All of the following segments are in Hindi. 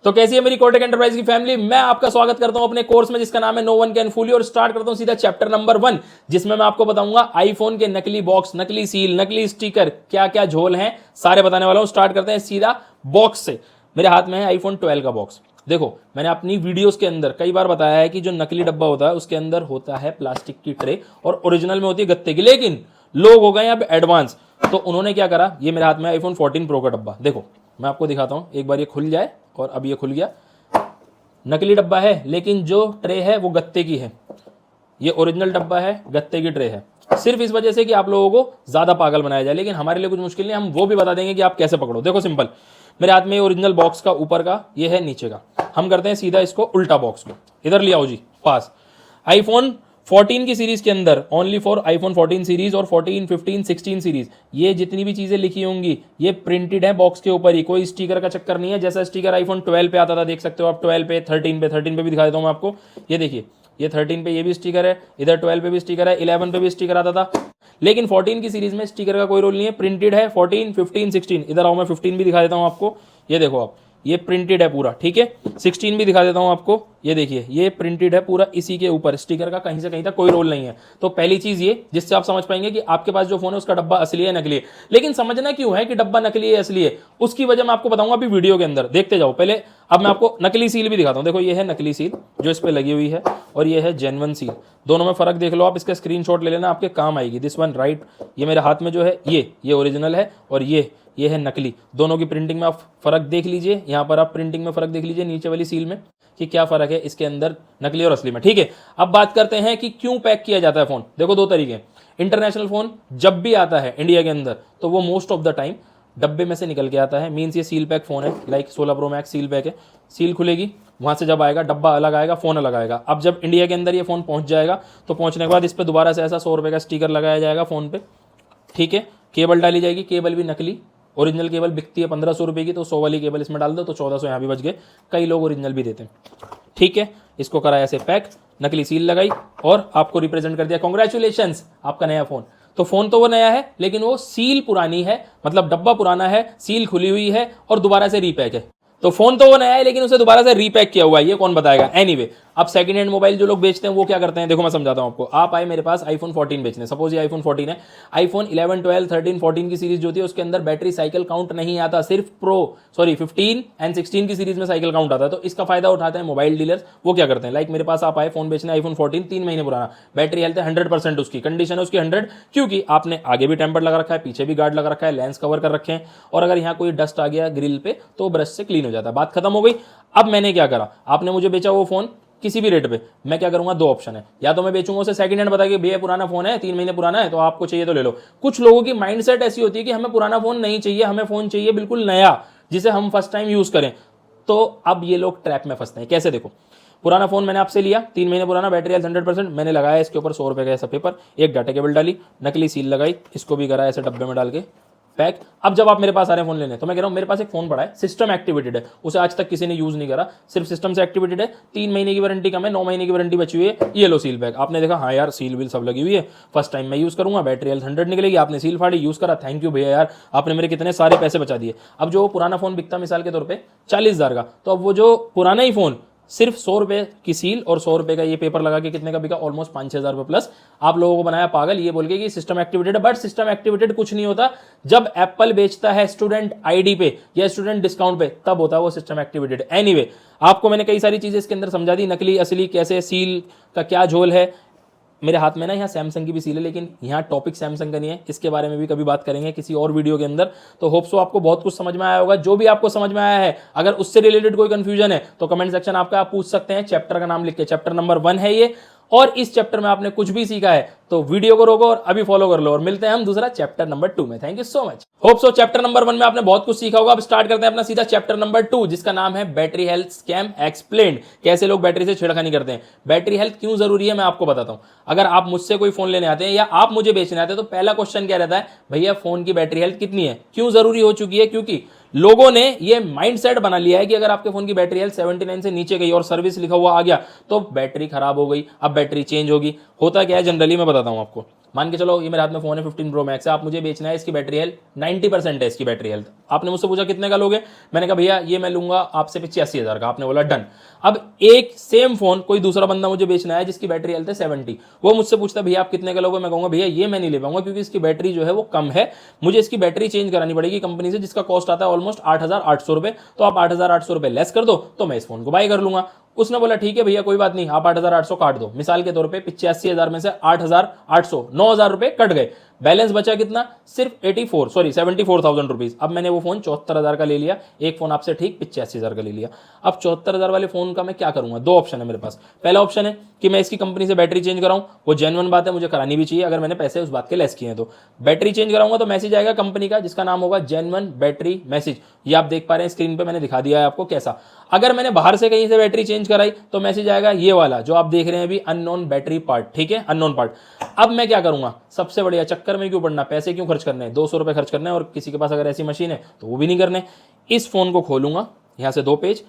तो कैसी है मेरी कोटेक एंटरप्राइज की फैमिली, मैं आपका स्वागत करता हूं अपने कोर्स में जिसका नाम है no one can fool you. और स्टार्ट करता हूं सीधा चैप्टर नंबर 1, जिसमें मैं आपको बताऊंगा आईफोन के नकली बॉक्स, नकली सील, नकली स्टिकर, क्या क्या झोल हैं सारे बताने वाला हूं। स्टार्ट करते हैं सीधा बॉक्स से। मेरे हाथ में है आईफोन 12 का बॉक्स। देखो, मैंने अपनी वीडियोस के अंदर कई बार बताया है कि जो नकली डब्बा होता है उसके अंदर होता है प्लास्टिक की ट्रे और ओरिजिनल में होती है गत्ते की। लेकिन लोग हो गए यहाँ पे एडवांस, तो उन्होंने क्या करा, ये मेरे हाथ में आईफोन 14 प्रो का डब्बा। देखो मैं आपको दिखाता हूं, एक बार ये खुल जाए, और अब ये खुल गया। नकली डब्बा है लेकिन जो ट्रे है वो गत्ते की है। ये ओरिजिनल डब्बा है, गत्ते की ट्रे है, सिर्फ इस वजह से कि आप लोगों को ज्यादा पागल बनाया जाए। लेकिन हमारे लिए कुछ मुश्किल नहीं, हम वो भी बता देंगे कि आप कैसे पकड़ो। देखो सिंपल, मेरे हाथ में ओरिजिनल बॉक्स का ऊपर का, ये है नीचे का। हम करते हैं सीधा इसको उल्टा बॉक्स को, इधर ले आओ जी पास। आईफोन 14 की सीरीज के अंदर ओनली फॉर आईफोन 14 सीरीज और 14, 15, 16 सीरीज, ये जितनी भी चीजें लिखी होंगी ये प्रिंटेड है बॉक्स के ऊपर ही, कोई स्टिकर का चक्कर नहीं है। जैसा स्टिकर आईफोन 12 पे आता था, देख सकते हो आप, 12 पे, 13 पे भी दिखा देता हूं मैं आपको। ये देखिए, ये 13 पे ये भी स्टिकर है, इधर 12 पे भी स्टिकर है, 11 पे भी स्टिकर आता था। लेकिन 14 की सीरीज में स्टिकर का कोई रोल नहीं है, प्रिंटेड है 14, 15, 16। इधर आओ, मैं 15 भी दिखा देता हूं आपको। ये देखो आप, ये प्रिंटेड है पूरा, ठीक है। 16 भी दिखा देता हूं आपको, ये देखिए ये प्रिंटेड है पूरा इसी के ऊपर, स्टिकर का कहीं से कहीं तक कोई रोल नहीं है। तो पहली चीज ये, जिससे आप समझ पाएंगे कि आपके पास जो फोन है उसका डब्बा असली है नकली है। लेकिन समझना क्यों है कि डब्बा नकली है असली है, उसकी वजह मैं आपको बताऊंगा अभी वीडियो के अंदर, देखते जाओ। पहले अब मैं आपको नकली सील भी दिखाता हूं। देखो ये है नकली सील जो इस पे लगी हुई है, और ये है जेन्युइन सील। दोनों में फर्क देख लो आप, इसका स्क्रीनशॉट ले लेना, आपके काम आएगी। दिस वन राइट, ये मेरे हाथ में जो है ये ओरिजिनल है, और ये है नकली। दोनों की प्रिंटिंग में आप फर्क देख लीजिए, यहां पर आप प्रिंटिंग में फर्क देख लीजिए नीचे वाली सील में कि क्या फर्क है इसके अंदर नकली और असली में, ठीक है। अब बात करते हैं कि क्यों पैक किया जाता है फोन। देखो दो तरीके, इंटरनेशनल फोन जब भी आता है इंडिया के अंदर तो वो मोस्ट ऑफ द टाइम डब्बे में से निकल के आता है। मीन्स ये सील पैक फोन है, like 16 pro max seal pack है। सील खुलेगी, वहां से जब आएगा डब्बा अलग आएगा, फोन अलग आएगा। अब जब इंडिया के अंदर ये फोन पहुंच जाएगा तो पहुंचने के बाद इस पर दोबारा से ऐसा 100 रुपए का स्टिकर लगाया जाएगा फोन पे, ठीक है। केबल डाली जाएगी, केबल भी नकली, ओरिजिनल केबल बिकती है 1500 रुपए की, तो 100 वाली केबल इसमें डाल दो तो 1400 यहाँ भी बच गए। कई लोग ओरिजिनल भी देते हैं, ठीक है। इसको कराया ऐसे पैक, नकली सील लगाई और आपको रिप्रेजेंट कर दिया, कॉन्ग्रेचुलेशंस आपका नया फोन। तो फोन तो वो नया है लेकिन वो सील पुरानी है, मतलब डब्बा पुराना है, सील खुली हुई है और दोबारा से रीपैक है। तो फोन तो वो नया है लेकिन उसे दोबारा से रीपैक किया हुआ है, ये कौन बताएगा। एनीवे, अब सेकंड हैंड मोबाइल जो लोग बेचते हैं वो क्या करते हैं, देखो मैं समझाता हूं आपको। आप आए मेरे पास आईफोन 14 बेचने, सपोज ये आईफोन 14 है। आईफोन 11, 12, 13, 14 की सीरीज जो होती है उसके अंदर बैटरी साइकिल काउंट नहीं आता, सिर्फ 15 एंड 16 की सीरीज में साइकिल काउंट आता है। तो इसका फायदा उठाते हैं मोबाइल डीलर्स। वो क्या करते हैं, लाइक मेरे पास आप आए फोन बेचने, आईफोन 14 3 महीने पुराना, बैटरी हेल्थ है 100%, उसकी कंडीशन है उसकी 100, क्योंकि आपने आगे भी टेम्पर लगा रखा है, पीछे भी गार्ड लगा रखा है, लेंस कवर कर रखे हैं, और अगर यहाँ कोई डस्ट आ गया ग्रिल पे तो ब्रश से क्लीन हो जाता है, बात खत्म हो गई। अब मैंने क्या करा, आपने मुझे बेचा वो फोन किसी भी रेट पे, मैं क्या करूंगा, दो ऑप्शन है, या तो मैं बेचूंगा उसे सेकंड हैंड, बता के भैया पुराना फोन है 3 महीने पुराना है तो आपको चाहिए तो ले लो। कुछ लोगों की माइंडसेट ऐसी होती है कि हमें पुराना फोन नहीं चाहिए, हमें फोन चाहिए बिल्कुल नया जिसे हम फर्स्ट टाइम यूज करें। तो अब ये लोग ट्रैप में फंसते हैं। कैसे, देखो पुराना फोन मैंने आपसे लिया 3 महीने पुराना, बैटरी हेल्थ 100%, मैंने लगाया इसके ऊपर 100 रुपए का ऐसा पेपर, एक डाटा केबल डाली, नकली सील लगाई, इसको भी करा ऐसे डब्बे में डाल के पैक। अब जब आप मेरे पास आ रहे हैं फोन लेने, तो मैं कह रहा हूं मेरे पास एक फोन पड़ा है, सिस्टम एक्टिवेटेड है, उसे आज तक किसी ने यूज नहीं करा, सिर्फ सिस्टम से एक्टिवेटेड है, 3 महीने की वारंटी कम है, 9 महीने की वारंटी बची हुई है। ये लो सील बैग, आपने देखा हाँ यार सील विल सब लगी हुई है, फर्स्ट टाइम मैं यूज करूंगा, बैटरी हेल्थ 100 निकलेगी, आपने सील फाड़ी यूज करा, थैंक यू भैया यार, आपने मेरे कितने सारे पैसे बचा दिए। अब जो पुराना फोन बिकता मिसाल के तौर पर 40,000 का, तो अब वो जो पुराना ही फोन सिर्फ 100 रुपए की सील और 100 रुपए का ये पेपर लगा के कितने का बिका, ऑलमोस्ट 5-6 हजार रुपए प्लस। आप लोगों को बनाया पागल ये बोल के कि सिस्टम एक्टिवेटेड है, बट सिस्टम एक्टिवेटेड कुछ नहीं होता। जब एप्पल बेचता है स्टूडेंट आईडी पे या स्टूडेंट डिस्काउंट पे, तब होता है वो सिस्टम एक्टिवेटेड। एनीवे, आपको मैंने कई सारी चीजें इसके अंदर समझा दी, नकली असली कैसे, सील का क्या झोल है। मेरे हाथ में ना यहाँ सैमसंग की भी सील है, लेकिन यहाँ टॉपिक सैमसंग का नहीं है, इसके बारे में भी कभी बात करेंगे किसी और वीडियो के अंदर। तो होप सो आपको बहुत कुछ समझ में आया होगा। जो भी आपको समझ में आया है, अगर उससे रिलेटेड कोई कंफ्यूजन है तो कमेंट सेक्शन आपका आप पूछ सकते हैं। चैप्टर का नाम लिख के, चैप्टर नंबर 1 है ये, और इस चैप्टर में आपने कुछ भी सीखा है तो वीडियो को रोको और अभी फॉलो कर लो, और मिलते हैं हम दूसरा चैप्टर नंबर 2 में। Thank you so much. Hope so chapter number 1 में आपने बहुत कुछ सीखा होगा। अब स्टार्ट करते हैं अपना सीधा चैप्टर नंबर 2, जिसका नाम है बैटरी हेल्थ स्कैम एक्सप्लेन्ड। कैसे लोग बैटरी से छेड़खानी करते हैं, बैटरी हेल्थ क्यों जरूरी है, मैं आपको बताता हूं। अगर आप मुझसे कोई फोन लेने आते हैं या आप मुझे बेचने आते हैं, तो पहला क्वेश्चन क्या रहता है, भैया फोन की बैटरी हेल्थ कितनी है। क्यों जरूरी हो चुकी है, क्योंकि लोगों ने ये माइंडसेट बना लिया है कि अगर आपके फोन की बैटरी हेल्थ 79 से नीचे गई और सर्विस लिखा हुआ आ गया तो बैटरी खराब हो गई, अब बैटरी चेंज होगी। होता क्या है जनरली, मैं बताता हूं आपको। मान के चलो ये मेरे हाथ में फोन है 15 प्रो मैक्स है, आप मुझे बेचना है, इसकी बैटरी हेल्थ 90% है, इसकी बैटरी हेल्थ। आपने मुझसे पूछा कितने का लोगे, मैंने कहा भैया ये मैं लूंगा आपसे 85,000 का, आपने बोला डन। अब एक सेम फोन कोई दूसरा बंदा मुझे बेचना है जिसकी बैटरी हेल्थ है 70, वो मुझसे पूछता है भैया आप कितने का लोगे, मैं कहूंगा भैया ये मैं नहीं ले पाऊंगा क्योंकि इसकी बैटरी जो है वो कम है, मुझे इसकी बैटरी चेंज करानी पड़ेगी कंपनी से, जिसका कॉस्ट आता है ऑलमोस्ट 8,800 रुपए, तो आप 8,800 रुपए लेस कर दो तो मैं इस फोन को बाय कर लूंगा। उसने बोला ठीक है भैया कोई बात नहीं, आप 8,800 काट दो, मिसाल के तौर पे 85,000 में से 8,800 9,000 रुपए कट गए, बैलेंस बचा कितना, सिर्फ 74,000 रुपीज। अब मैंने वो फोन 74,000 का ले लिया, एक फोन आपसे ठीक 85,000 का ले लिया। अब 74,000 वाले फोन का मैं क्या करूंगा, दो ऑप्शन है मेरे पास। पहला ऑप्शन है कि मैं इसकी कंपनी से बैटरी चेंज कराऊं, वो जेन्युइन बात है, मुझे करानी भी चाहिए अगर मैंने पैसे उस बात के लेस किए हैं तो। बैटरी चेंज कराऊंगा तो मैसेज आएगा कंपनी का जिसका नाम होगा जेन्युइन बैटरी मैसेज, ये आप देख पा रहे हैं स्क्रीन पे, मैंने दिखा दिया है आपको कैसा। अगर मैंने बाहर से कहीं से बैटरी चेंज कराई तो मैसेज आएगा ये वाला जो आप देख रहे हैं अभी, अननोन बैटरी पार्ट, ठीक है, अननोन पार्ट। अब मैं क्या करूंगा, सबसे बढ़िया, चक्कर में क्यों पड़ना, पैसे क्यों खर्च करने, 200 रुपए खर्च करने, और किसी के पास अगर ऐसी मशीन है तो वो भी नहीं करने। इस फोन को खोलूंगा, यहां से 2 पेज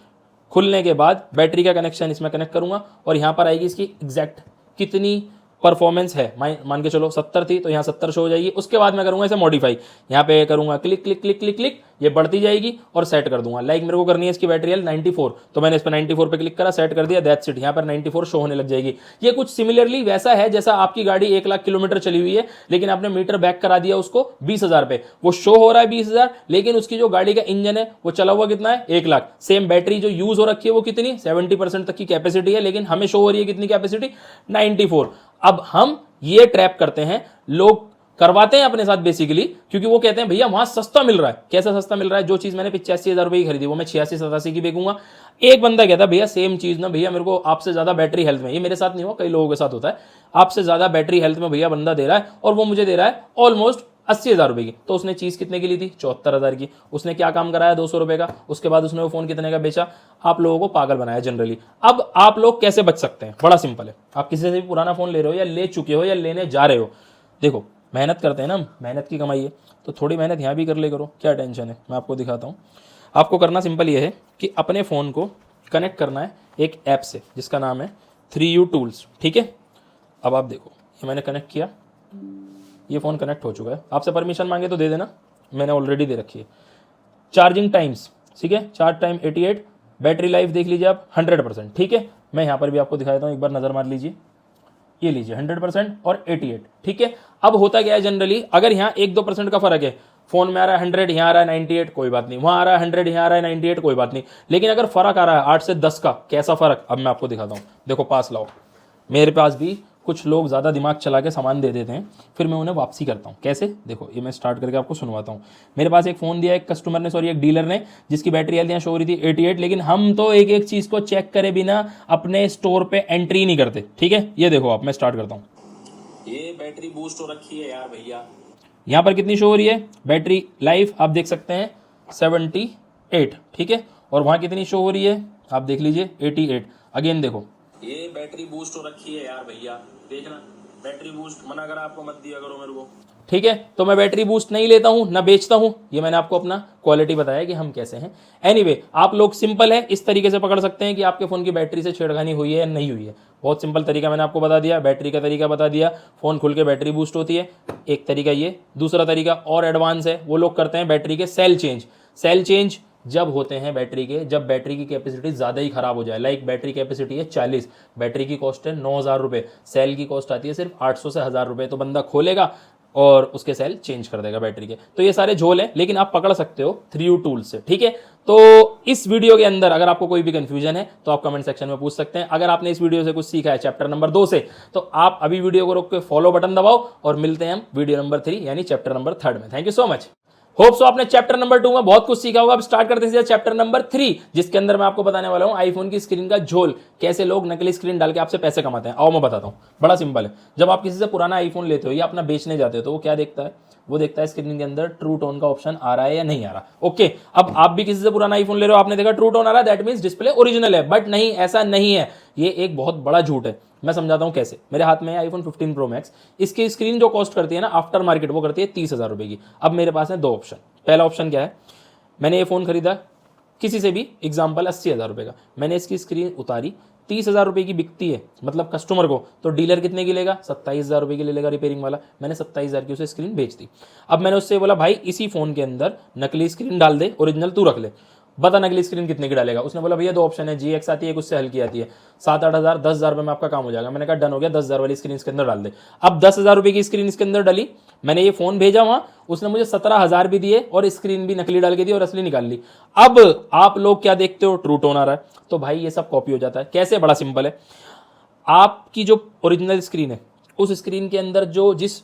खुलने के बाद बैटरी का कनेक्शन इसमें कनेक्ट करूंगा और यहां पर आएगी इसकी एग्जैक्ट कितनी परफॉर्मेंस है, मान के चलो 70 थी तो यहाँ 70 शो हो जाएगी। उसके बाद मैं करूंगा इसे मॉडिफाई, यहाँ पे करूंगा click click click click click, ये बढ़ती जाएगी और सेट कर दूंगा। लाइक मेरे को करनी है इसकी बैटरी हेल्थ 94, तो मैंने इस पर 94 पे क्लिक करा, सेट कर दिया, दैट्स इट, यहाँ पर 94 शो होने लग जाएगी। ये कुछ सिमिलरली वैसा है जैसा आपकी गाड़ी 1 लाख किलोमीटर चली हुई है, लेकिन आपने मीटर बैक करा दिया उसको 20,000 पे, वो शो हो रहा है 20,000, लेकिन उसकी जो गाड़ी का इंजन है वो चला हुआ कितना है, 1 लाख। सेम बैटरी जो यूज हो रखी है वो कितनी, 70% तक की कैपेसिटी है, लेकिन हमें शो हो रही है कितनी कैपेसिटी, 94। अब हम ये ट्रैप करते हैं, लोग करवाते हैं अपने साथ बेसिकली, क्योंकि वो कहते हैं भैया वहां सस्ता मिल रहा है। कैसा सस्ता मिल रहा है, जो चीज मैंने 85,000 रुपए की खरीदी वो मैं 86-87 की बेचूंगा। एक बंदा कहता भैया सेम चीज ना भैया मेरे को आपसे ज्यादा बैटरी हेल्थ में, ये मेरे साथ नहीं हुआ, कई लोगों के साथ होता है, आपसे ज्यादा बैटरी हेल्थ में भैया बंदा दे रहा है और वो मुझे दे रहा है ऑलमोस्ट 80,000 रुपए की। तो उसने चीज कितने की ली थी, 74,000 की। उसने क्या काम कराया, 200 रुपए का, उसके बाद उसने वो फोन कितने का बेचा, आप लोगों को पागल बनाया जनरली। अब आप लोग कैसे बच सकते हैं, बड़ा सिंपल है, आप किसी से भी पुराना फोन ले रहे हो या ले चुके हो या लेने जा रहे हो, देखो मेहनत करते हैं ना, मेहनत की कमाई है, तो थोड़ी मेहनत यहाँ भी कर ले करो, क्या टेंशन है, मैं आपको दिखाता हूँ। आपको करना सिंपल ये है कि अपने फ़ोन को कनेक्ट करना है एक ऐप से जिसका नाम है 3U टूल्स, ठीक है। अब आप देखो ये मैंने कनेक्ट किया, ये फ़ोन कनेक्ट हो चुका है, आपसे परमिशन मांगे तो दे देना, मैंने ऑलरेडी दे रखी है। चार्जिंग टाइम्स, ठीक है, चार्ज टाइम 88, बैटरी लाइफ देख लीजिए आप 100%, ठीक है। मैं यहाँ पर भी आपको दिखा देता हूँ, एक बार नज़र मार लीजिए, ये लीजिए 100% और 88, ठीक है। अब होता क्या है जनरली, अगर यहाँ 1-2% का फर्क है, फोन में आ रहा है 100, यहाँ आ रहा है 98, कोई बात नहीं, वहाँ आ रहा है 100, यहाँ आ रहा है 98, कोई बात नहीं, लेकिन अगर फर्क आ रहा है 8 से 10 का, कैसा फर्क, अब मैं आपको दिखाता हूँ। देखो पास लाओ, मेरे पास भी कुछ लोग ज़्यादा दिमाग चला के सामान दे देते हैं, फिर मैं उन्हें वापसी करता हूँ। कैसे, देखो ये मैं स्टार्ट करके आपको सुनवाता हूँ। मेरे पास एक फ़ोन दिया एक कस्टमर ने, सॉरी एक डीलर ने, जिसकी बैटरी हेल्थ यहाँ शो हो रही थी 88, लेकिन हम तो एक एक चीज़ को चेक करे बिना अपने स्टोर पे एंट्री नहीं करते, ठीक है। ये देखो आप, मैं स्टार्ट करता हूँ, ये बैटरी बूस्ट हो रखी है यार भैया, यहाँ पर कितनी शो हो रही है, बैटरी लाइफ आप देख सकते हैं 78, ठीक है, और वहाँ कितनी शो हो रही है आप देख लीजिए 88। अगेन देखो ये बैटरी बूस्ट हो रखी है यार भैया, देखना बैटरी बूस्ट मना करा आपको, मत दिया करो मेरे को, ठीक है। तो मैं बैटरी बूस्ट नहीं लेता हूं ना बेचता हूं, ये मैंने आपको अपना क्वालिटी बताया कि हम कैसे हैं। एनीवे आप लोग सिंपल है इस तरीके से पकड़ सकते हैं कि आपके फ़ोन की बैटरी से छेड़खानी हुई है या नहीं हुई है। बहुत सिंपल तरीका मैंने आपको बता दिया, बैटरी का तरीका बता दिया, फ़ोन खुल के बैटरी बूस्ट होती है, एक तरीका ये। दूसरा तरीका और एडवांस है, वो लोग करते हैं बैटरी के सेल चेंज। सेल चेंज जब होते हैं बैटरी के, जब बैटरी की कैपेसिटी ज़्यादा ही खराब हो जाए, लाइक बैटरी कैपेसिटी है 40, बैटरी की कॉस्ट है 9,000 रुपये, सेल की कॉस्ट आती है सिर्फ 800 से 1,000 रुपये, तो बंदा खोलेगा और उसके सेल चेंज कर देगा बैटरी के। तो ये सारे झोल हैं, लेकिन आप पकड़ सकते हो 3U टूल्स से, ठीक है। तो इस वीडियो के अंदर अगर आपको कोई भी कंफ्यूजन है तो आप कमेंट सेक्शन में पूछ सकते हैं। अगर आपने इस वीडियो से कुछ सीखा है चैप्टर नंबर 2 से, तो आप अभी वीडियो को रोक के फॉलो बटन दबाओ और मिलते हैं हम वीडियो नंबर 3 यानी चैप्टर नंबर 3 में। Thank you so much. Hope so आपने चैप्टर नंबर 2 में बहुत कुछ सीखा होगा। अब स्टार्ट करते हैं चैप्टर नंबर 3, जिसके अंदर मैं आपको बताने वाला हूं आईफोन की स्क्रीन का झोल, कैसे लोग नकली स्क्रीन डाल के आपसे पैसे कमाते हैं। आओ मैं बताता हूं, बड़ा सिंपल है। जब आप किसी से पुराना आईफोन लेते हो या अपना बेचने जाते हो तो वो क्या देखता है, वो देखता है स्क्रीन के अंदर ट्रू टोन का ऑप्शन आ रहा है या नहीं आ रहा। ओके, अब आप भी किसी से पुराना आईफोन ले रहे हो, आपने देखा ट्रू टोन आ रहा है, दैट मींस डिस्प्ले ओरिजिनल है, बट नहीं, ऐसा नहीं है। ये एक बहुत बड़ा झूठ है। मैं समझाता हूं कैसे। मेरे हाथ में है आईफोन 15 प्रो मैक्स, इसकी स्क्रीन जो कॉस्ट करती है ना आफ्टर मार्केट, वो करती है 30,000 रुपए की। अब मेरे पास है 2 ऑप्शन। पहला ऑप्शन क्या है, मैंने ये फोन खरीदा किसी से भी, एग्जाम्पल 80,000 रुपए का, मैंने इसकी स्क्रीन उतारी, 30,000 रुपये की बिकती है मतलब कस्टमर को, तो डीलर कितने की लेगा? 27,000 रुपये की ले लेगा रिपेयरिंग वाला। मैंने 27,000 की उसे स्क्रीन बेच दी। अब मैंने उससे बोला भाई इसी फ़ोन के अंदर नकली स्क्रीन डाल दे, ओरिजिनल तू रख ले, बता नकली स्क्रीन कितने की डालेगा? उसने बोला भैया 2 ऑप्शन है, GX आती है, एक उससे हल्की आती है, 7-8 हज़ार 10,000 रुपये में आपका काम हो जाएगा। मैंने कहा डन हो गया, 10,000 वाली स्क्रीन इसके अंदर डाल दे। अब 10,000 रुपये की स्क्रीन इसके अंदर डाली, मैंने ये फ़ोन भेजा वहाँ, उसने मुझे 17,000 भी दिए और स्क्रीन भी नकली डाल के दी और असली निकाल ली। अब आप लोग क्या देखते हो? ट्रू टोन आ रहा है, तो भाई ये सब कॉपी हो जाता है। कैसे? बड़ा सिंपल है, आपकी जो ओरिजिनल स्क्रीन है उस स्क्रीन के अंदर जिस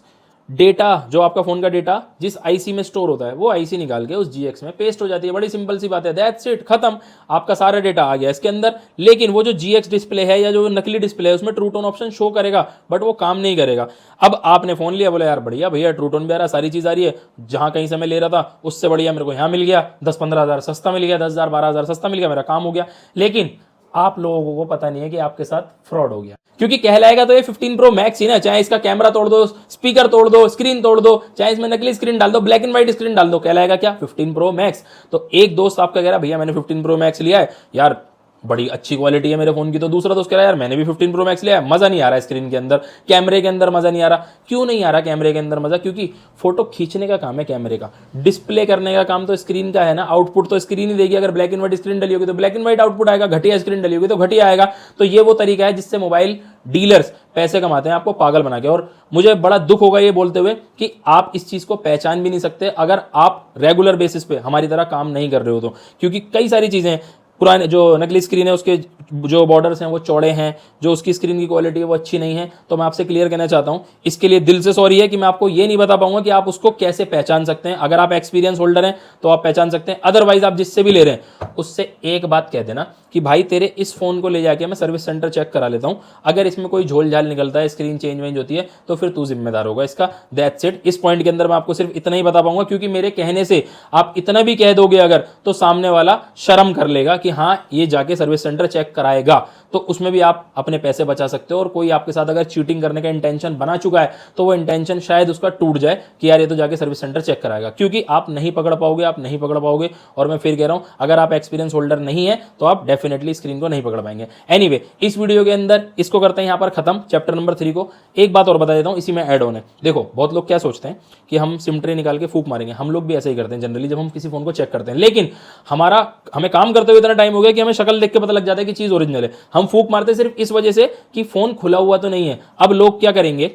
डेटा, जो आपका फोन का डेटा जिस आईसी में स्टोर होता है, वो आईसी निकाल के उस जीएक्स में पेस्ट हो जाती है। बड़ी सिंपल सी बात है, दैट्स इट, खत्म, आपका सारा डेटा आ गया इसके अंदर। लेकिन वो जो जीएक्स डिस्प्ले है या जो नकली डिस्प्ले है उसमें ट्रू टोन ऑप्शन शो करेगा, बट वो काम नहीं करेगा। अब आपने फोन लिया, बोला यार बढ़िया भैया ट्रू टोन भी आ रहा है, सारी चीज आ रही है, जहां कहीं से मैं ले रहा था उससे बढ़िया मेरे को यहाँ मिल गया, 10-15 हज़ार सस्ता मिल गया, 10,000 12,000 सस्ता मिल गया, मेरा काम हो गया। लेकिन आप लोगों को पता नहीं है कि आपके साथ फ्रॉड हो गया, क्योंकि कहलाएगा तो ये 15 प्रो मैक्स ही ना, चाहे इसका कैमरा तोड़ दो, स्पीकर तोड़ दो, स्क्रीन तोड़ दो, चाहे इसमें नकली स्क्रीन डाल दो, ब्लैक एंड व्हाइट स्क्रीन डाल दो, कहलाएगा क्या? 15 प्रो मैक्स। तो एक दोस्त आपका कह रहा भैया मैंने 15 प्रो मैक्स लिया है यार, बड़ी अच्छी क्वालिटी है मेरे फोन की, तो दूसरा दोस्त कह रहा है यार मैंने भी 15 प्रो मैक्स लिया है, मजा नहीं आ रहा स्क्रीन के अंदर, कैमरे के अंदर मजा नहीं आ रहा। क्यों नहीं आ रहा कैमरे के अंदर मजा? क्योंकि फोटो खींचने का काम है कैमरे का, डिस्प्ले करने का काम तो स्क्रीन का है ना, आउटपुट तो स्क्रीन ही देगी। अगर ब्लैक एंड व्हाइट स्क्रीन डली होगी तो ब्लैक एंड व्हाइट आउटपुट आएगा, घटिया स्क्रीन डली होगी तो घटिया आएगा। तो ये वो तरीका है जिससे मोबाइल डीलर्स पैसे कमाते हैं आपको पागल बना के। और मुझे बड़ा दुख होगा ये बोलते हुए कि आप इस चीज को पहचान भी नहीं सकते अगर आप रेगुलर बेसिस पे हमारी तरह काम नहीं कर रहे हो तो, क्योंकि कई सारी चीजें, पुराने जो नकली स्क्रीन है उसके जो बॉर्डर्स हैं वो चौड़े हैं, जो उसकी स्क्रीन की क्वालिटी है वो अच्छी नहीं है। तो मैं आपसे क्लियर कहना चाहता हूं, इसके लिए दिल से सॉरी है कि मैं आपको ये नहीं बता पाऊंगा कि आप उसको कैसे पहचान सकते हैं। अगर आप एक्सपीरियंस होल्डर हैं तो आप पहचान सकते हैं, अदरवाइज आप जिससे भी ले रहे हैं उससे एक बात कह देना कि भाई तेरे इस फोन को ले जाके मैं सर्विस सेंटर चेक करा लेता हूं, अगर इसमें कोई झोल झाल निकलता है, स्क्रीन चेंज वेंज होती है तो फिर तू जिम्मेदार होगा इसका। That's it. इस पॉइंट के अंदर मैं आपको सिर्फ इतना ही बता पाऊंगा, क्योंकि मेरे कहने से आप इतना भी कह दोगे अगर, तो सामने वाला शर्म कर लेगा कि हाँ ये जाके सर्विस सेंटर चेक कराएगा, तो उसमें भी आप अपने पैसे बचा सकते हो। और कोई आपके साथ अगर चीटिंग करने का इंटेंशन बना चुका है तो वो इंटेंशन शायद उसका टूट जाए कि यार ये तो जाके सर्विस सेंटर चेक कराएगा, क्योंकि आप नहीं पकड़ पाओगे, आप नहीं पकड़ पाओगे। और मैं फिर कह रहा हूं, अगर आप एक्सपीरियंस होल्डर नहीं है तो आप डेफिनेटली स्क्रीन को नहीं पकड़ पाएंगे। एनीवे, इस वीडियो के अंदर इसको करते हैं यहां पर खत्म, चैप्टर नंबर 3 को। एक बात और बता देता हूं, इसी में ऐड ऑन है। देखो बहुत लोग क्या सोचते हैं कि हम सिम ट्रे निकाल के फूक मारेंगे, हम लोग भी ऐसे ही करते हैं जनरली जब हम किसी फोन को चेक करते हैं। लेकिन हमें काम करते हुए इतना टाइम हो गया कि हमें शक्ल देख के पता लग जाता है कि चीज ओरिजिनल है। हम फूक मारते सिर्फ इस वजह से कि फोन खुला हुआ तो नहीं है। अब लोग क्या करेंगे,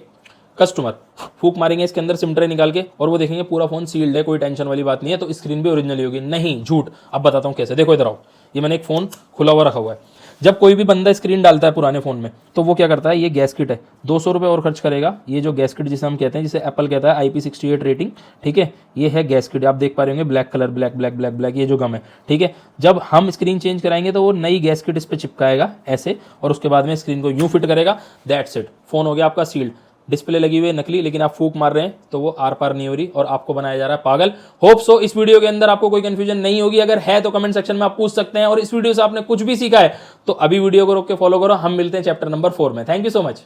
कस्टमर फूक मारेंगे इसके अंदर सिम ट्रे निकाल के और वो देखेंगे पूरा फोन सील्ड है, कोई टेंशन वाली बात नहीं है, तो स्क्रीन भी ओरिजिनल होगी। नहीं, झूठ। अब बताता हूं कैसे। देखो इधर आओ, ये मैंने एक फोन खुला हुआ रखा हुआ है। जब कोई भी बंदा स्क्रीन डालता है पुराने फोन में तो वो क्या करता है, ये गैस किट है, 200 रुपये और खर्च करेगा। ये जो गैस किट जिसे हम कहते हैं, जिसे एप्पल कहता है IP68 रेटिंग, ठीक है, ये है गैस किट। आप देख पा रहे होंगे black colour, black black black black, ये जो गम है, ठीक है। जब हम स्क्रीन चेंज कराएंगे तो वो नई गैस किट इस पर चिपकाएगा ऐसे, और उसके बाद में स्क्रीन को यूं फिट करेगा। दैट्स इट, फोन हो गया आपका सील्ड। डिस्प्ले लगी हुई है नकली, लेकिन आप फूक मार रहे हैं तो वो आर पार नहीं हो रही और आपको बनाया जा रहा है पागल। होप सो इस वीडियो के अंदर आपको कोई कंफ्यूजन नहीं होगी। अगर है तो कमेंट सेक्शन में आप पूछ सकते हैं। और इस वीडियो से आपने कुछ भी सीखा है तो अभी वीडियो को रोक के फॉलो करो। हम मिलते हैं चैप्टर नंबर 4 में। Thank you so much.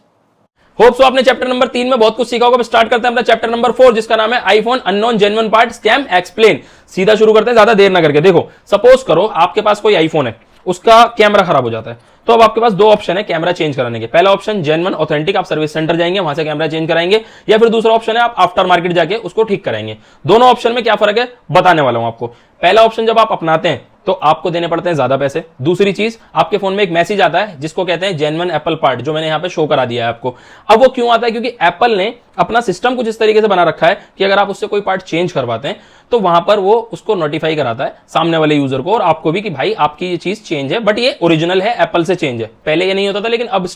Hope so आपने चैप्टर नंबर 3 में बहुत कुछ सीखा होगा। स्टार्ट करते हैं अपना चैप्टर नंबर 4, जिसका नाम है iPhone unknown genuine part scam explain. सीधा शुरू करते हैं, ज्यादा देर ना करके। देखो सपोज करो आपके पास कोई आईफोन है, उसका कैमरा खराब हो जाता है, तो अब आपके पास 2 ऑप्शन है कैमरा चेंज कराने के। पहला ऑप्शन जेन्युइन ऑथेंटिक, आप सर्विस सेंटर जाएंगे, वहां से कैमरा चेंज कराएंगे, या फिर दूसरा ऑप्शन है आप आफ्टर मार्केट जाके उसको ठीक कराएंगे। दोनों ऑप्शन में क्या फर्क है बताने वाला हूं आपको। पहला ऑप्शन जब आप अपनाते हैं तो आपको देने पड़ते हैं ज्यादा पैसे। दूसरी चीज, आपके फोन में एक मैसेज आता है जिसको कहते हैं जेन्युइन एप्पल पार्ट, जो मैंने यहां पे शो करा दिया है आपको। अब वो क्यों आता है? क्योंकि एप्पल ने अपना सिस्टम कुछ इस तरीके से बना रखा है कि अगर आप उससे कोई पार्ट चेंज करवाते हैं तो वहां पर वो उसको नोटिफाई कराता है सामने वाले यूजर को और आपको भी कि भाई आपकी ये चीज चेंज है, बट ये ओरिजिनल है, एप्पल से चेंज है। पहले ये नहीं होता था, लेकिन अब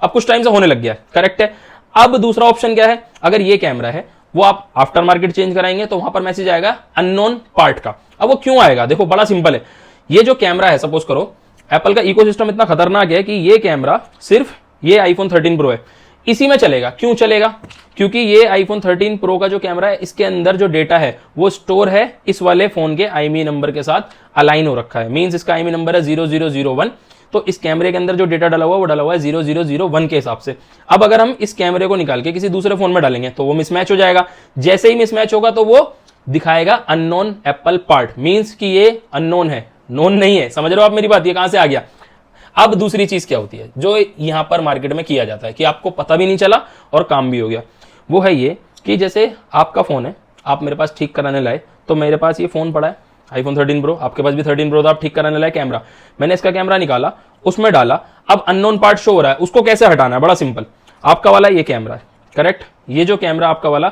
कुछ टाइम से होने लग गया है। करेक्ट है। अब दूसरा ऑप्शन क्या है, अगर ये कैमरा है वो आप आफ्टर मार्केट चेंज कराएंगे तो वहां पर मैसेज आएगा अननोन पार्ट का। अब वो क्यों आएगा? देखो बड़ा सिंपल है। ये जो कैमरा है, सपोज करो एप्पल का इकोसिस्टम इतना खतरनाक है कि ये कैमरा सिर्फ ये आईफोन 13 प्रो है, इसी में चलेगा। क्यों चलेगा? क्योंकि ये आईफोन 13 प्रो का जो कैमरा है, इसके अंदर जो डेटा है वो स्टोर है इस वाले फोन के IMEI नंबर के साथ अलाइन हो रखा है। मींस इसका IMEI नंबर है 0001, तो इस कैमरे के अंदर जो डेटा डाला हुआ है वो डाला हुआ है 0001 के हिसाब से। अब अगर हम इस कैमरे को निकाल के किसी दूसरे फोन में डालेंगे तो वो मिसमैच हो जाएगा। जैसे ही मिसमैच होगा तो वो दिखाएगा अननोन एप्पल पार्ट, मींस कि ये अननोन है, नोन नहीं है। समझ रहे हो आप मेरी बात? ये कहां से आ गया? अब दूसरी चीज क्या होती है जो यहां पर मार्केट में किया जाता है कि आपको पता भी नहीं चला और काम भी हो गया, वो है ये कि जैसे आपका फोन है, आप मेरे पास ठीक कराने लाए, तो मेरे पास ये फोन पड़ा है iPhone 13 Pro, आपके पास भी 13 Pro था, आप ठीक कराने लाए कैमरा, मैंने इसका कैमरा निकाला, उसमें डाला, अब अननोन पार्ट शो हो रहा है, उसको कैसे हटाना है? बड़ा सिंपल, आपका वाला ये कैमरा है, करेक्ट, ये जो कैमरा आपका वाला,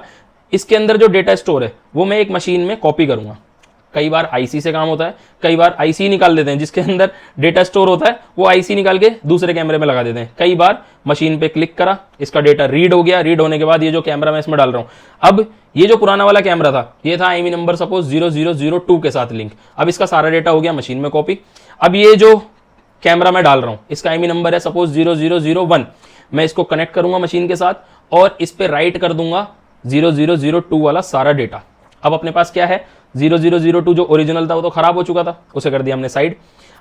इसके अंदर जो डेटा स्टोर है वो मैं एक मशीन में कॉपी करूंगा। कई बार आईसी से काम होता है, कई बार आईसी निकाल देते हैं जिसके अंदर डेटा स्टोर होता है, वो आईसी निकाल के दूसरे कैमरे में लगा देते हैं। कई बार मशीन पे क्लिक करा, इसका डेटा रीड हो गया, रीड होने के बाद ये जो कैमरा मैं इसमें डाल रहा हूं, अब ये जो पुराना वाला कैमरा था, ये था आईएमई नंबर सपोज 0002 के साथ लिंक, अब इसका सारा डेटा हो गया मशीन में कॉपी। अब ये जो कैमरा मैं डाल रहा हूं, इसका आईएमई नंबर है सपोज 0001, मैं इसको कनेक्ट करूंगा मशीन के साथ और इस पे राइट कर दूंगा 0002 वाला सारा डेटा। अब अपने पास क्या है, 0002 जो ओरिजिनल था वो तो खराब हो चुका था, उसे कर दिया हमने साइड।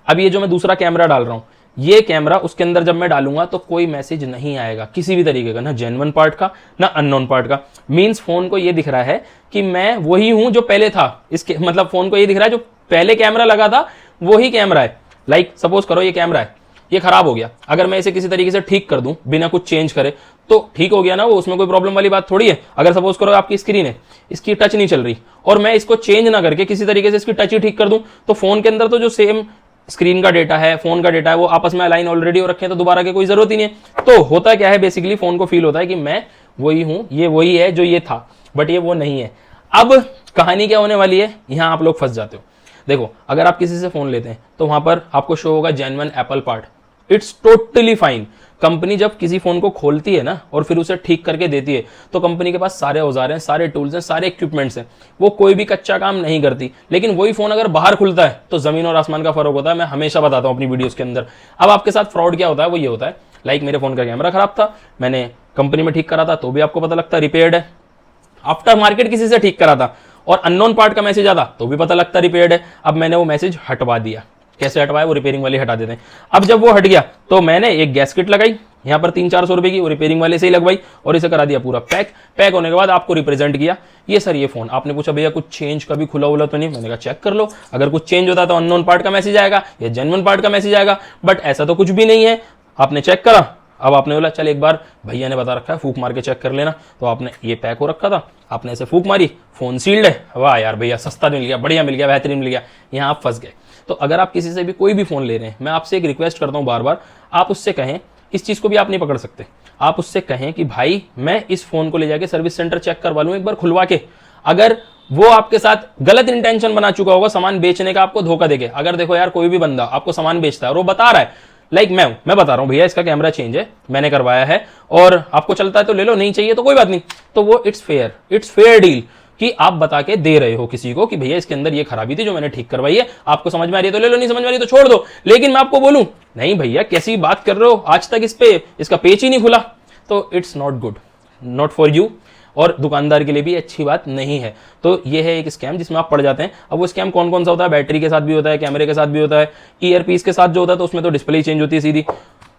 अब ये जो मैं दूसरा कैमरा डाल रहा हूं, ये कैमरा उसके अंदर जब मैं डालूंगा तो कोई मैसेज नहीं आएगा किसी भी तरीके का, ना जेन्युइन पार्ट का ना अननोन पार्ट का। मींस फोन को ये दिख रहा है कि मैं वही हूं जो पहले था, इसके मतलब फोन को ये दिख रहा है जो पहले कैमरा लगा था वही कैमरा है। लाइक सपोज करो ये कैमरा है, ये खराब हो गया, अगर मैं इसे किसी तरीके से ठीक कर दूं बिना कुछ चेंज करे तो ठीक हो गया ना, वो उसमें कोई प्रॉब्लम वाली बात थोड़ी है। अगर सपोज करो आपकी स्क्रीन है, इसकी टच नहीं चल रही और मैं इसको चेंज ना करके किसी तरीके से इसकी टच ही ठीक कर दूं, तो फोन के अंदर तो जो सेम स्क्रीन का डेटा है, फोन का डेटा है, वो आपस में अलाइन ऑलरेडी हो रखे हैं, तो दोबारा की कोई जरूरत ही नहीं है। तो होता क्या है बेसिकली, फोन को फील होता है कि मैं वही हूं, ये वही है जो ये था, बट ये वो नहीं है। अब कहानी क्या होने वाली है, यहां आप लोग फंस जाते हो। देखो, अगर आप किसी से फोन लेते हैं तो वहां पर आपको शो होगा genuine Apple part, it's totally fine. Company जब किसी फोन को खोलती है ना और फिर उसे ठीक करके देती है, तो कंपनी के पास सारे औजार हैं, सारे टूल्स हैं, सारे इक्विपमेंट्स हैं, वो कोई भी कच्चा काम नहीं करती। लेकिन वही फोन अगर बाहर खुलता है तो जमीन और आसमान का फर्क होता है, मैं हमेशा बताता हूं अपनी वीडियोस के अंदर। अब आपके साथ फ्रॉड क्या होता है, वो ये होता है, लाइक मेरे फोन का कैमरा खराब था, मैंने कंपनी में ठीक करा था तो भी आपको पता लगता है रिपेयर्ड है। आफ्टर मार्केट किसी से ठीक करा था और अननोन पार्ट का मैसेज आता तो भी पता लगता रिपेयर्ड है। अब मैंने वो मैसेज हटवा दिया, कैसे हटवाया, वो रिपेयरिंग वाले हटा देते हैं। अब जब वो हट गया तो मैंने एक गैस किट लगाई यहां पर 300-400 रुपए की, वो रिपेयरिंग वाले से ही लगवाई और इसे करा दिया पूरा पैक होने के बाद आपको रिप्रेजेंट किया, ये सर ये फोन। आपने पूछा भैया कुछ चेंज कभी खुला हुआ तो नहीं, मैंने कहा चेक कर लो, अगर कुछ चेंज होता तो अननोन पार्ट का मैसेज आएगा या जेन्युइन पार्ट का मैसेज आएगा, बट ऐसा तो कुछ भी नहीं है। आपने चेक करा, अब आपने बोला चल एक बार भैया ने बता रखा है फूक मार के चेक कर लेना, तो आपने ये पैक हो रखा था, आपने ऐसे फूक मारी, फोन सील्ड है, वाह यार भैया सस्ता मिल गया, बढ़िया मिल गया, बेहतरीन मिल गया, यहां आप फंस गए। तो अगर आप किसी से भी कोई भी फोन ले रहे हैं, मैं आपसे एक रिक्वेस्ट करता हूं बार बार, आप उससे कहें, इस चीज को भी आप नहीं पकड़ सकते, आप उससे कहें कि भाई मैं इस फोन को ले जाके सर्विस सेंटर चेक करवा लूं एक बार खुलवा के। अगर वो आपके साथ गलत इंटेंशन बना चुका होगा सामान बेचने का, आपको धोखा देके, अगर देखो यार कोई भी बंदा आपको सामान बेचता है और वो बता रहा है, लाइक मैं बता रहा हूं भैया इसका कैमरा चेंज है, मैंने करवाया है और आपको चलता है तो ले लो, नहीं चाहिए तो कोई बात नहीं, तो वो इट्स फेयर डील कि आप बता के दे रहे हो किसी को कि भैया इसके अंदर ये खराबी थी जो मैंने ठीक करवाई है, आपको समझ में आ रही है तो ले लो, नहीं समझ में आ रही तो छोड़ दो। लेकिन मैं आपको बोलूं नहीं भैया कैसी बात कर रहे हो, आज तक इस पे इसका पेच ही नहीं खुला, तो it's not good, not for you, और दुकानदार के लिए भी अच्छी बात नहीं है। तो ये है एक स्कैम जिसमें आप पड़ जाते हैं। अब वो स्कैम कौन कौन सा होता है, बैटरी के साथ भी होता है, कैमरे के साथ भी होता है, ईयरपीस के साथ जो होता है तो उसमें तो डिस्प्ले चेंज होती है सीधी।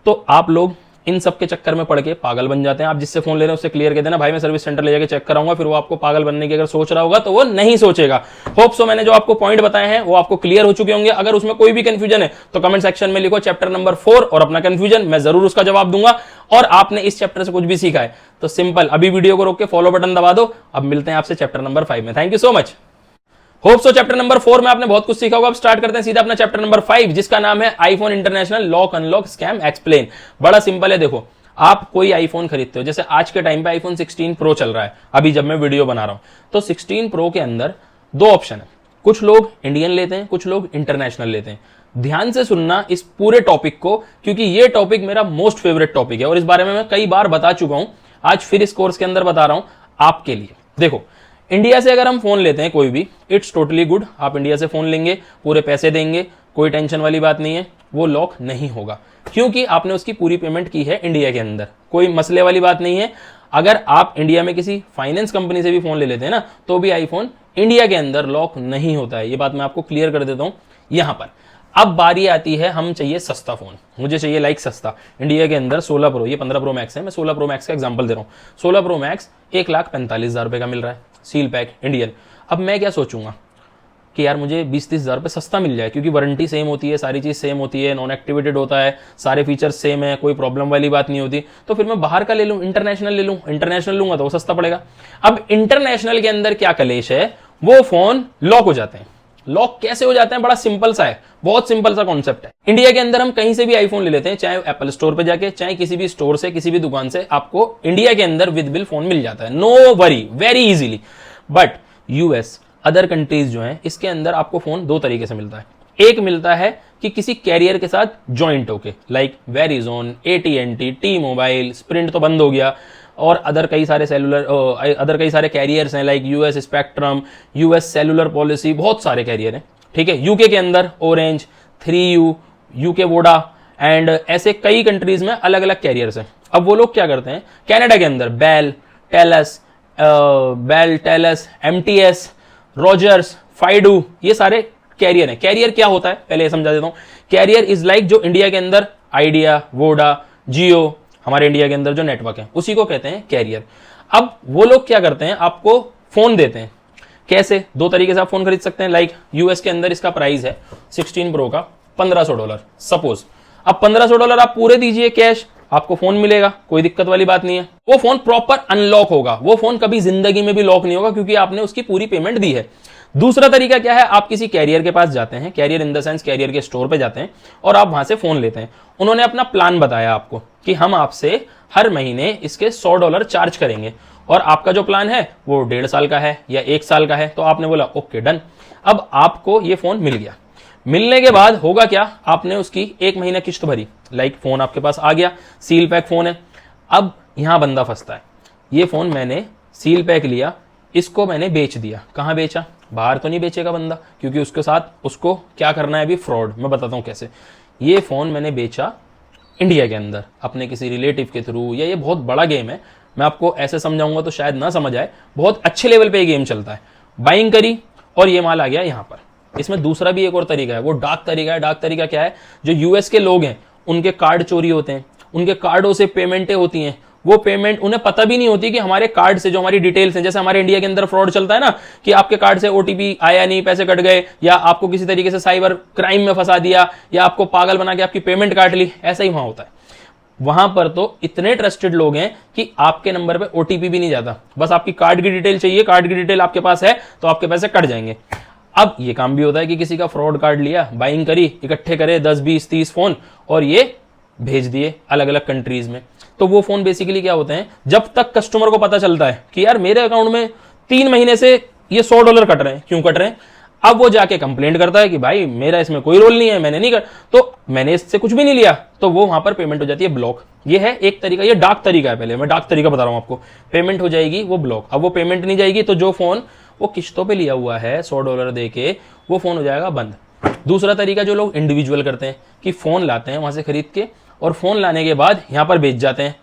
तो आप लोग इन सब के चक्कर में पड़ के पागल बन जाते हैं। आप जिससे फोन ले रहे हैं उससे क्लियर कह देना भाई मैं सर्विस सेंटर ले जाके चेक कराऊंगा, फिर वो आपको पागल बनने की अगर सोच रहा होगा तो वो नहीं सोचेगा। होप सो मैंने जो आपको पॉइंट बताए हैं वो आपको क्लियर हो चुके होंगे। अगर उसमें कोई भी कंफ्यूजन है तो कमेंट सेक्शन में लिखो चैप्टर नंबर 4 और अपना कंफ्यूजन, मैं जरूर उसका जवाब दूंगा। और आपने इस चैप्टर से कुछ भी सीखा है तो सिंपल अभी वीडियो को रोक के फॉलो बटन दबा दो। अब मिलते हैं आपसे चैप्टर नंबर 5 में। Thank you so much. Hope so chapter number 4 में आपने बहुत कुछ सीखा होगा। अब स्टार्ट करते हैं सीधा अपना चैप्टर नंबर 5 जिसका नाम है iPhone international lock unlock scam explain. बड़ा सिंपल है, देखो आप कोई आईफोन खरीदते हो, जैसे आज के टाइम पे आईफोन 16 प्रो चल रहा है अभी जब मैं वीडियो बना रहा हूं, तो 16 प्रो के अंदर दो ऑप्शन है, कुछ लोग इंडियन लेते हैं, कुछ लोग इंटरनेशनल लेते हैं। ध्यान से सुनना इस पूरे टॉपिक को, क्योंकि ये टॉपिक मेरा मोस्ट फेवरेट टॉपिक है और इस बारे में मैं कई बार बता चुका हूं, आज फिर इस कोर्स के अंदर बता रहा हूं आपके लिए। देखो इंडिया से अगर हम फोन लेते हैं कोई भी, इट्स टोटली गुड, आप इंडिया से फोन लेंगे, पूरे पैसे देंगे, कोई टेंशन वाली बात नहीं है, वो लॉक नहीं होगा क्योंकि आपने उसकी पूरी पेमेंट की है इंडिया के अंदर, कोई मसले वाली बात नहीं है। अगर आप इंडिया में किसी फाइनेंस कंपनी से भी फोन ले लेते हैं ना, तो भी आईफोन इंडिया के अंदर लॉक नहीं होता है, ये बात मैं आपको क्लियर कर देता हूं यहां पर। अब बारी आती है, हम चाहिए सस्ता फोन, मुझे चाहिए लाइक सस्ता। इंडिया के अंदर 16 प्रो, ये 15 प्रो मैक्स है, मैं 16 प्रो मैक्स का एग्जांपल दे रहा हूं। 16 प्रो मैक्स 1,45,000 रुपए का मिल रहा है, सील पैक इंडियन। अब मैं क्या सोचूंगा, कि यार मुझे 20-30 हज़ार रुपये सस्ता मिल जाए, क्योंकि वारंटी सेम होती है, सारी चीज़ सेम होती है, नॉन एक्टिवेटेड होता है, सारे फीचर्स सेम है, कोई प्रॉब्लम वाली बात नहीं होती, तो फिर मैं बाहर का ले लूँ, इंटरनेशनल ले लूँ। इंटरनेशनल लूंगा तो वो सस्ता पड़ेगा। अब इंटरनेशनल के अंदर क्या कलेश है, वो फोन लॉक हो जाते हैं। लॉक कैसे हो जाते हैं, बड़ा सिंपल सा है, बहुत सिंपल सा कॉन्सेप्ट है। इंडिया के अंदर हम कहीं से भी आईफोन ले लेते हैं, चाहे एप्पल स्टोर पे जाके, चाहे किसी भी स्टोर से, किसी भी दुकान से, आपको इंडिया के अंदर विद बिल फोन मिल जाता है, no worry, very easily. But US, other countries जो हैं, इसके अंदर आपको फोन दो तरीके से मिलता है। एक मिलता है कि किसी कैरियर के साथ ज्वाइंट होके, लाइक वेरिजोन, एटीएनटी, टी मोबाइल, स्प्रिंट तो बंद हो गया, और अदर कई सारे कैरियर्स हैं, like US spectrum, US cellular policy, बहुत सारे कैरियर हैं, ठीक है। यूके के अंदर orange, 3U, UK Voda, and ऐसे कई कंट्रीज में अलग अलग कैरियर्स हैं। अब वो लोग क्या करते हैं, कनाडा के अंदर बेल, टेलस, एमटीएस, रॉजर्स, फाइडू, ये सारे कैरियर हैं। कैरियर क्या होता है पहले समझा देता हूं। कैरियर इज लाइक जो इंडिया के अंदर आइडिया, वोडा, जियो, हमारे इंडिया के अंदर जो नेटवर्क है, उसी को कहते हैं कैरियर। अब वो लोग क्या करते हैं, आपको फोन देते हैं। कैसे, दो तरीके से आप फोन खरीद सकते हैं। लाइक यूएस के अंदर इसका प्राइस है 16 प्रो का $1500 सपोज। अब $1500 आप पूरे दीजिए कैश, आपको फोन मिलेगा, कोई दिक्कत वाली बात नहीं है। वो फोन प्रॉपर अनलॉक होगा, वो फोन कभी जिंदगी में भी लॉक नहीं होगा, क्योंकि आपने उसकी पूरी पेमेंट दी है। दूसरा तरीका क्या है, आप किसी कैरियर के पास जाते हैं, carrier in the sense carrier के स्टोर पे जाते हैं, और आप वहां से फोन लेते हैं। उन्होंने अपना प्लान बताया आपको कि हम आपसे हर महीने इसके $100 चार्ज करेंगे, और आपका जो प्लान है वो 1.5 साल का है या 1 साल का है। तो आपने बोला ओके डन। अब आपको ये फोन मिल गया। मिलने के बाद होगा क्या, आपने उसकी 1 महीना किश्त भरी, लाइक फोन आपके पास आ गया, सील पैक फोन है। अब यहां बंदा फंसता है, ये फोन मैंने सील पैक लिया, इसको मैंने बेच दिया। कहां बेचा, बाहर तो नहीं बेचेगा बंदा, क्योंकि उसके साथ उसको क्या करना है अभी, फ्रॉड। मैं बताता हूं कैसे। ये फोन मैंने बेचा इंडिया के अंदर अपने किसी रिलेटिव के थ्रू, या ये बहुत बड़ा गेम है, मैं आपको ऐसे समझाऊंगा तो शायद ना समझ आए, बहुत अच्छे लेवल पे ये गेम चलता है। बाइंग करी और ये माल आ गया यहां पर। इसमें दूसरा भी एक और तरीका है, वो डार्क तरीका है। डार्क तरीका क्या है, जो यूएस के लोग हैं उनके कार्ड चोरी होते हैं, उनके कार्डों से पेमेंटें होती हैं, वो पेमेंट उन्हें पता भी नहीं होती कि हमारे कार्ड से जो हमारी डिटेल्स हैं, जैसे हमारे इंडिया के अंदर फ्रॉड चलता है ना, कि आपके कार्ड से ओटीपी आया नहीं, पैसे कट गए, या आपको किसी तरीके से साइबर क्राइम में फंसा दिया, या आपको पागल बना के आपकी पेमेंट काट ली, ऐसा ही वहां होता है। वहां पर तो इतने ट्रस्टेड लोग हैं कि आपके नंबर पे ओटीपी भी नहीं जाता, बस आपकी कार्ड की डिटेल चाहिए, कार्ड की डिटेल आपके पास है तो आपके पैसे कट जाएंगे। अब ये काम भी होता है कि किसी का फ्रॉड कार्ड लिया, बाइंग करी, इकट्ठे करे 10, 20, 30 फोन, और ये भेज दिए अलग अलग कंट्रीज में। तो वो फोन बेसिकली क्या होते हैं, जब तक कस्टमर को पता चलता है कि यार मेरे अकाउंट में 3 महीने से ये $100 कट रहे हैं, क्यों कट रहे हैं, अब वो जाके कंप्लेंट करता है कि भाई मेरा इसमें कोई रोल नहीं है, मैंने नहीं कर, तो मैंने इससे कुछ भी नहीं लिया, तो वो वहां पर पेमेंट हो जाती है ब्लॉक। ये है एक तरीका, ये डार्क तरीका है। पहले मैं डार्क तरीका बता रहा हूं आपको। पेमेंट हो जाएगी वो ब्लॉक। अब वो पेमेंट नहीं जाएगी तो जो फोन वो किश्तों पे लिया हुआ है $100 दे के, वो फोन हो जाएगा बंद। दूसरा तरीका जो लोग इंडिविजुअल करते हैं कि फोन लाते हैं वहां से खरीद के, और फोन लाने के बाद यहां पर बेच जाते हैं,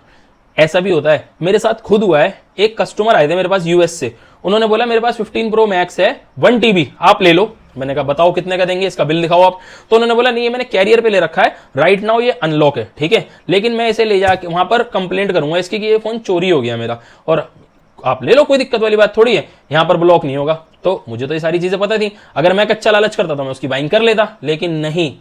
ऐसा भी होता है। मेरे साथ खुद हुआ है। एक कस्टमर आए थे मेरे पास यूएस से, उन्होंने बोला मेरे पास 15 प्रो मैक्स है 1 TB आप ले लो। मैंने कहा बताओ कितने का देंगे, इसका बिल दिखाओ आप। तो उन्होंने बोला नहीं ये मैंने कैरियर पे ले रखा है, राइट नाउ ये अनलॉक है, ठीक है, लेकिन मैं इसे ले जाके वहां पर कंप्लेंट करूंगा इसकी कि ये फोन चोरी हो गया मेरा, और आप ले लो, कोई दिक्कत वाली बात थोड़ी है, यहां पर ब्लॉक नहीं होगा। तो मुझे तो ये सारी चीजें पता थी, अगर मैं कच्चा लालच करता तो मैं उसकी बाइंग कर लेता, लेकिन नहीं।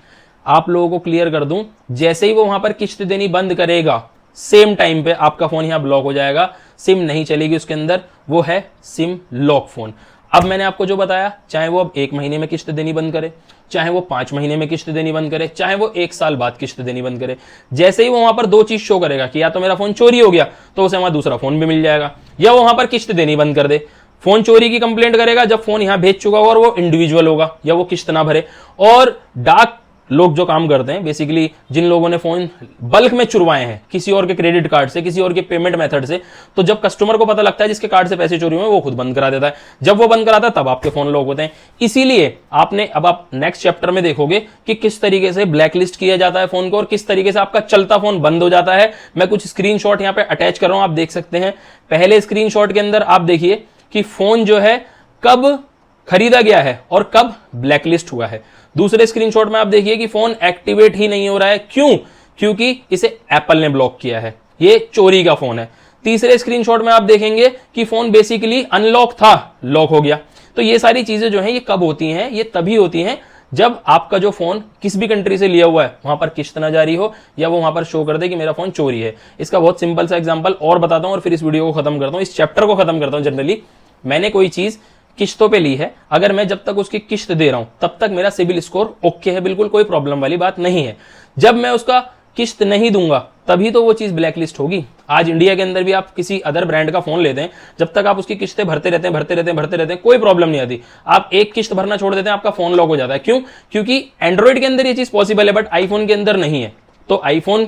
आप लोगों को क्लियर कर दूं, जैसे ही वो वहां पर किश्त देनी बंद करेगा, सेम टाइम पे आपका फोन यहां ब्लॉक हो जाएगा, सिम नहीं चलेगी उसके अंदर, वो है सिम लॉक फोन। अब मैंने आपको जो बताया, चाहे वो अब 1 महीने में किश्त देनी बंद करे, चाहे वो 5 महीने में किश्त देनी बंद करे, चाहे वो 1 साल बाद किश्त देनी बंद करे, जैसे ही वो वहां पर 2 चीज शो करेगा कि या तो मेरा फोन चोरी हो गया तो उसे वहां दूसरा फोन भी मिल जाएगा, या वो वहां पर किश्त देनी बंद कर दे। फोन चोरी की कंप्लेंट करेगा जब फोन यहां भेज चुका होगा और वो इंडिविजुअल होगा, या वो किश्त ना भरे। और डार्क लोग जो काम करते हैं, बेसिकली जिन लोगों ने फोन बल्क में चुरवाए हैं किसी और के क्रेडिट कार्ड से, किसी और के पेमेंट मेथड से, तो जब कस्टमर को पता लगता है जिसके कार्ड से पैसे चोरी हुए वो खुद बंद करा देता है। जब वो बंद कराता है तब आपके फोन लॉक होते हैं। इसीलिए आपने, अब आप नेक्स्ट चैप्टर में देखोगे कि किस तरीके से ब्लैकलिस्ट किया जाता है फोन को, और किस तरीके से आपका चलता फोन बंद हो जाता है। मैं कुछ स्क्रीनशॉट यहां पे अटैच कर रहा हूं, आप देख सकते हैं। पहले स्क्रीनशॉट के अंदर आप देखिए कि फोन जो है कब खरीदा गया है और कब ब्लैकलिस्ट हुआ है। दूसरे स्क्रीनशॉट में आप देखिए कि फोन एक्टिवेट ही नहीं हो रहा है, क्यों? क्योंकि इसे एप्पल ने ब्लॉक किया है, ये चोरी का फोन है। तीसरे स्क्रीनशॉट में आप देखेंगे कि फोन बेसिकली अनलॉक था, लॉक हो गया। तो ये सारी चीजें जो है ये कब होती हैं? ये तभी होती हैं जब आपका जो फोन किस भी कंट्री से लिया हुआ है वहां पर किस्त ना जारी हो या वो वहां पर शो कर दे कि मेरा फोन चोरी है। इसका बहुत सिंपल सा एग्जांपल और बताता हूं और फिर इस वीडियो को खत्म करता हूं, इस चैप्टर को खत्म करता हूं। जनरली मैंने कोई चीज किस्तों पे ली है, अगर मैं जब तक उसकी किस्त दे रहा हूं तब तक मेरा सिविल स्कोर ओके है, बिल्कुल कोई प्रॉब्लम वाली बात नहीं है। जब मैं उसका किस्त नहीं दूंगा तभी तो वो चीज ब्लैकलिस्ट होगी। आज इंडिया के अंदर भी आप किसी अदर ब्रांड का फोन लेते हैं, जब तक आप उसकी किस्तें भरते रहते हैं कोई प्रॉब्लम नहीं आती। आप एक किस्त भरना छोड़ देते हैं आपका फोन लॉक हो जाता है। क्यों? क्योंकि एंड्रॉइड के अंदर ये चीज पॉसिबल है बट आईफोन के अंदर नहीं है। तो आईफोन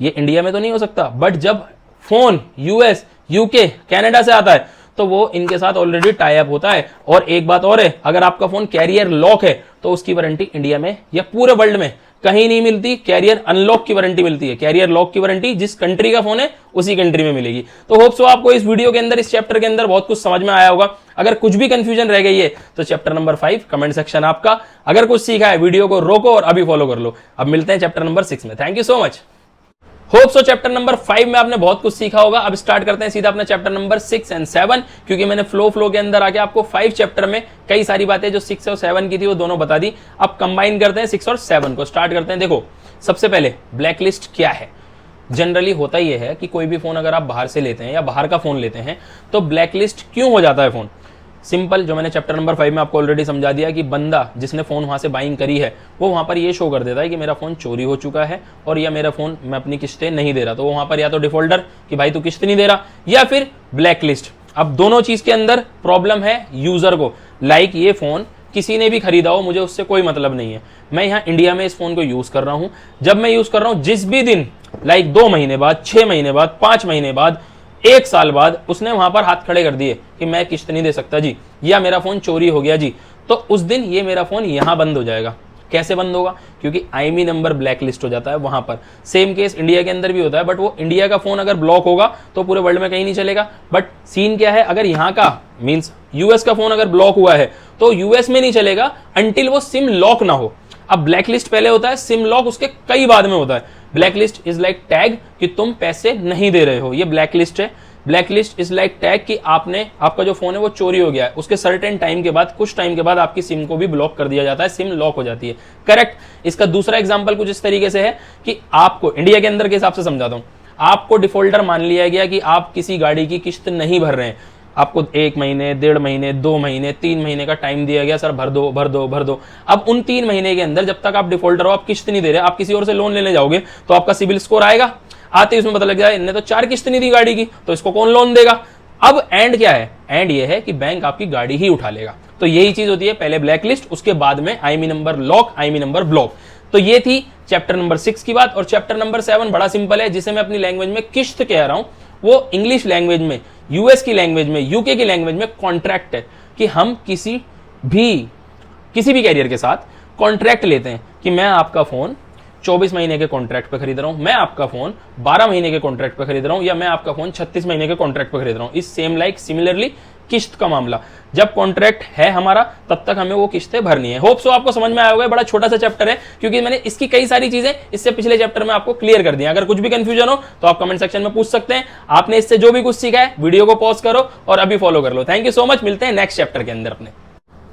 ये इंडिया में तो नहीं हो सकता, बट जब फोन यूएस, यूके, कनाडा से आता है तो वो इनके साथ ऑलरेडी टाई अप होता है। और एक बात और है, अगर आपका फोन कैरियर लॉक है तो उसकी वारंटी इंडिया में या पूरे वर्ल्ड में कहीं नहीं मिलती, कैरियर अनलॉक की वारंटी मिलती है। कैरियर लॉक की वारंटी जिस कंट्री का फोन है उसी कंट्री में मिलेगी। तो होप सो आपको इस वीडियो के अंदर, इस चैप्टर के अंदर बहुत कुछ समझ में आया होगा। अगर कुछ भी कंफ्यूजन रह गई है तो चैप्टर नंबर 5 कमेंट सेक्शन आपका। अगर कुछ सीखा है वीडियो को रोको और अभी फॉलो कर लो। अब मिलते हैं चैप्टर नंबर 6 में। Thank you so much. Hope so chapter number 5 में आपने बहुत कुछ सीखा होगा। अब स्टार्ट करते हैं सीधा अपना चैप्टर नंबर 6 एंड 7, क्योंकि मैंने फ्लो के अंदर आके आपको 5 चैप्टर में कई सारी बातें जो 6 और 7 की थी वो दोनों बता दी। अब कंबाइन करते हैं 6 और 7 को, स्टार्ट करते हैं। देखो सबसे पहले ब्लैकलिस्ट क्या है। जनरली होता यह है कि कोई भी फोन अगर आप बाहर से लेते हैं या बाहर का फोन लेते हैं तो ब्लैकलिस्ट क्यों हो जाता है फोन? सिंपल, जो मैंने चैप्टर नंबर 5 में आपको ऑलरेडी समझा दिया कि बंदा जिसने फोन वहां से बाइंग करी है वो वहां पर ये शो कर देता है कि मेरा फोन चोरी हो चुका है और या मेरा फोन मैं अपनी किस्तें नहीं दे रहा। तो वो वहां पर या तो डिफॉल्टर कि भाई तू किस्त नहीं दे रहा, या फिर ब्लैकलिस्ट। अब दोनों चीज के अंदर प्रॉब्लम है यूजर को। लाइक ये फोन किसी ने भी खरीदा हो, मुझे उससे कोई मतलब नहीं है। मैं यहाँ इंडिया में इस फोन को यूज कर रहा हूं। जब मैं यूज कर रहा हूं, जिस भी दिन लाइक 2 महीने बाद, 6 महीने बाद, 5 महीने बाद, 1 साल बाद उसने वहां पर हाथ खड़े कर दिए कि मैं किस्त नहीं दे सकता जी, या मेरा फोन चोरी हो गया जी, तो उस दिन ये मेरा फोन यहां बंद हो जाएगा। कैसे बंद होगा? क्योंकि आईएमई नंबर ब्लैक लिस्ट हो जाता है वहां पर। सेम केस इंडिया के अंदर भी होता है, बट वो इंडिया का फोन अगर ब्लॉक होगा तो पूरे वर्ल्ड में कहीं नहीं चलेगा। बट सीन क्या है, अगर यहाँ का मींस यूएस का फोन अगर ब्लॉक हुआ है तो यूएस में नहीं चलेगा अनटिल वो सिम लॉक ना हो। अब ब्लैकलिस्ट पहले होता है, सिम लॉक उसके कई बाद में होता है। ब्लैकलिस्ट इज लाइक टैग कि तुम पैसे नहीं दे रहे हो, ये ब्लैकलिस्ट है। ब्लैकलिस्ट इज लाइक टैग कि आपका जो फोन है वो चोरी हो गया है, उसके सर्टेन टाइम के बाद, कुछ टाइम के बाद आपकी सिम को भी ब्लॉक कर दिया जाता है, सिम लॉक हो जाती है। करेक्ट। इसका दूसरा एग्जांपल कुछ इस तरीके से है कि आपको इंडिया के अंदर के हिसाब से समझाता हूं, आपको डिफॉल्टर मान लिया गया कि आप किसी गाड़ी की किस्त नहीं भर रहे हैं। आपको 1 महीने, 1.5 महीने, 2 महीने, 3 महीने का टाइम दिया गया, सर भर दो भर दो भर दो। अब उन 3 महीने के अंदर जब तक आप डिफॉल्टर हो, आप किस्त नहीं दे रहे, आप किसी और से लोन लेने जाओगे तो आपका सिविल स्कोर आएगा। आते ही उसमें पता लग जाए इनने तो 4 किस्त नहीं दी गाड़ी की, तो इसको कौन लोन देगा? अब एंड क्या है? एंड ये है कि बैंक आपकी गाड़ी ही उठा लेगा। तो यही चीज होती है, पहले ब्लैकलिस्ट, उसके बाद में IME number lock, IME number block. तो ये थी चैप्टर नंबर 6 की बात। और चैप्टर नंबर 7 बड़ा सिंपल है, जिसे मैं अपनी लैंग्वेज में किस्त कह रहा हूं, वो इंग्लिश लैंग्वेज में, यूएस की लैंग्वेज में, यूके की लैंग्वेज में कॉन्ट्रैक्ट है। कि हम किसी भी कैरियर के साथ कॉन्ट्रैक्ट लेते हैं कि मैं आपका फोन 24 महीने के कॉन्ट्रैक्ट पे खरीद रहा हूं, मैं आपका फोन 12 महीने के कॉन्ट्रैक्ट पे खरीद रहा हूं, या मैं आपका फोन 36 महीने के कॉन्ट्रैक्ट पे खरीद रहा हूं। इस सेम लाइक सिमिलरली किस्त का मामला, जब कॉन्ट्रैक्ट है हमारा तब तक हमें वो किस्तें भरनी है। होप सो आपको समझ में आया होगा। बड़ा छोटा सा चैप्टर है, क्योंकि मैंने इसकी कई सारी चीजें इससे पिछले चैप्टर में आपको क्लियर कर दिया। अगर कुछ भी कंफ्यूजन हो तो आप कमेंट सेक्शन में पूछ सकते हैं। आपने इससे जो भी कुछ सीखा है वीडियो को पॉज करो और अभी फॉलो कर लो। Thank you so much. मिलते हैं नेक्स्ट चैप्टर के अंदर अपने।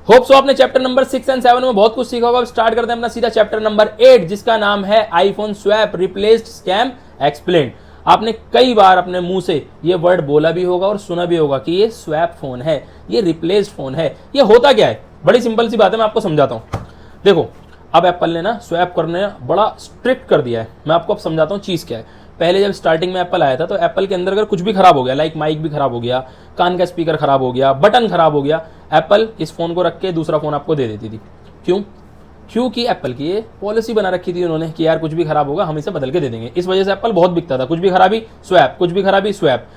होप सो आपने चैप्टर नंबर 6 एंड 7 में बहुत कुछ सीखा होगा। अब स्टार्ट करते हैं अपना सीधा चैप्टर नंबर 8, जिसका नाम है iPhone swap replaced scam explained. आपने कई बार अपने मुंह से ये वर्ड बोला भी होगा और सुना भी होगा कि ये स्वैप फोन है, ये रिप्लेस्ड फोन है। ये होता क्या है? बड़ी सिंपल सी बात है, मैं आपको समझाता हूं। देखो, अब एप्पल ने ना स्वैप करने बड़ा स्ट्रिक्ट कर दिया है। मैं आपको अब समझाता हूं चीज क्या है। पहले जब स्टार्टिंग में एप्पल आया था तो एप्पल के अंदर अगर कुछ भी खराब हो गया, लाइक माइक भी खराब हो गया, कान का स्पीकर खराब हो गया, बटन खराब हो गया, एप्पल इस फोन को रख के दूसरा फोन आपको दे देती थी। क्यों? क्योंकि एप्पल की ये पॉलिसी बना रखी थी उन्होंने कि यार कुछ भी खराब होगा हम इसे बदल के दे देंगे। इस वजह से एप्पल बहुत बिकता था, कुछ भी खराबी स्वैप, कुछ भी खराबी स्वैप।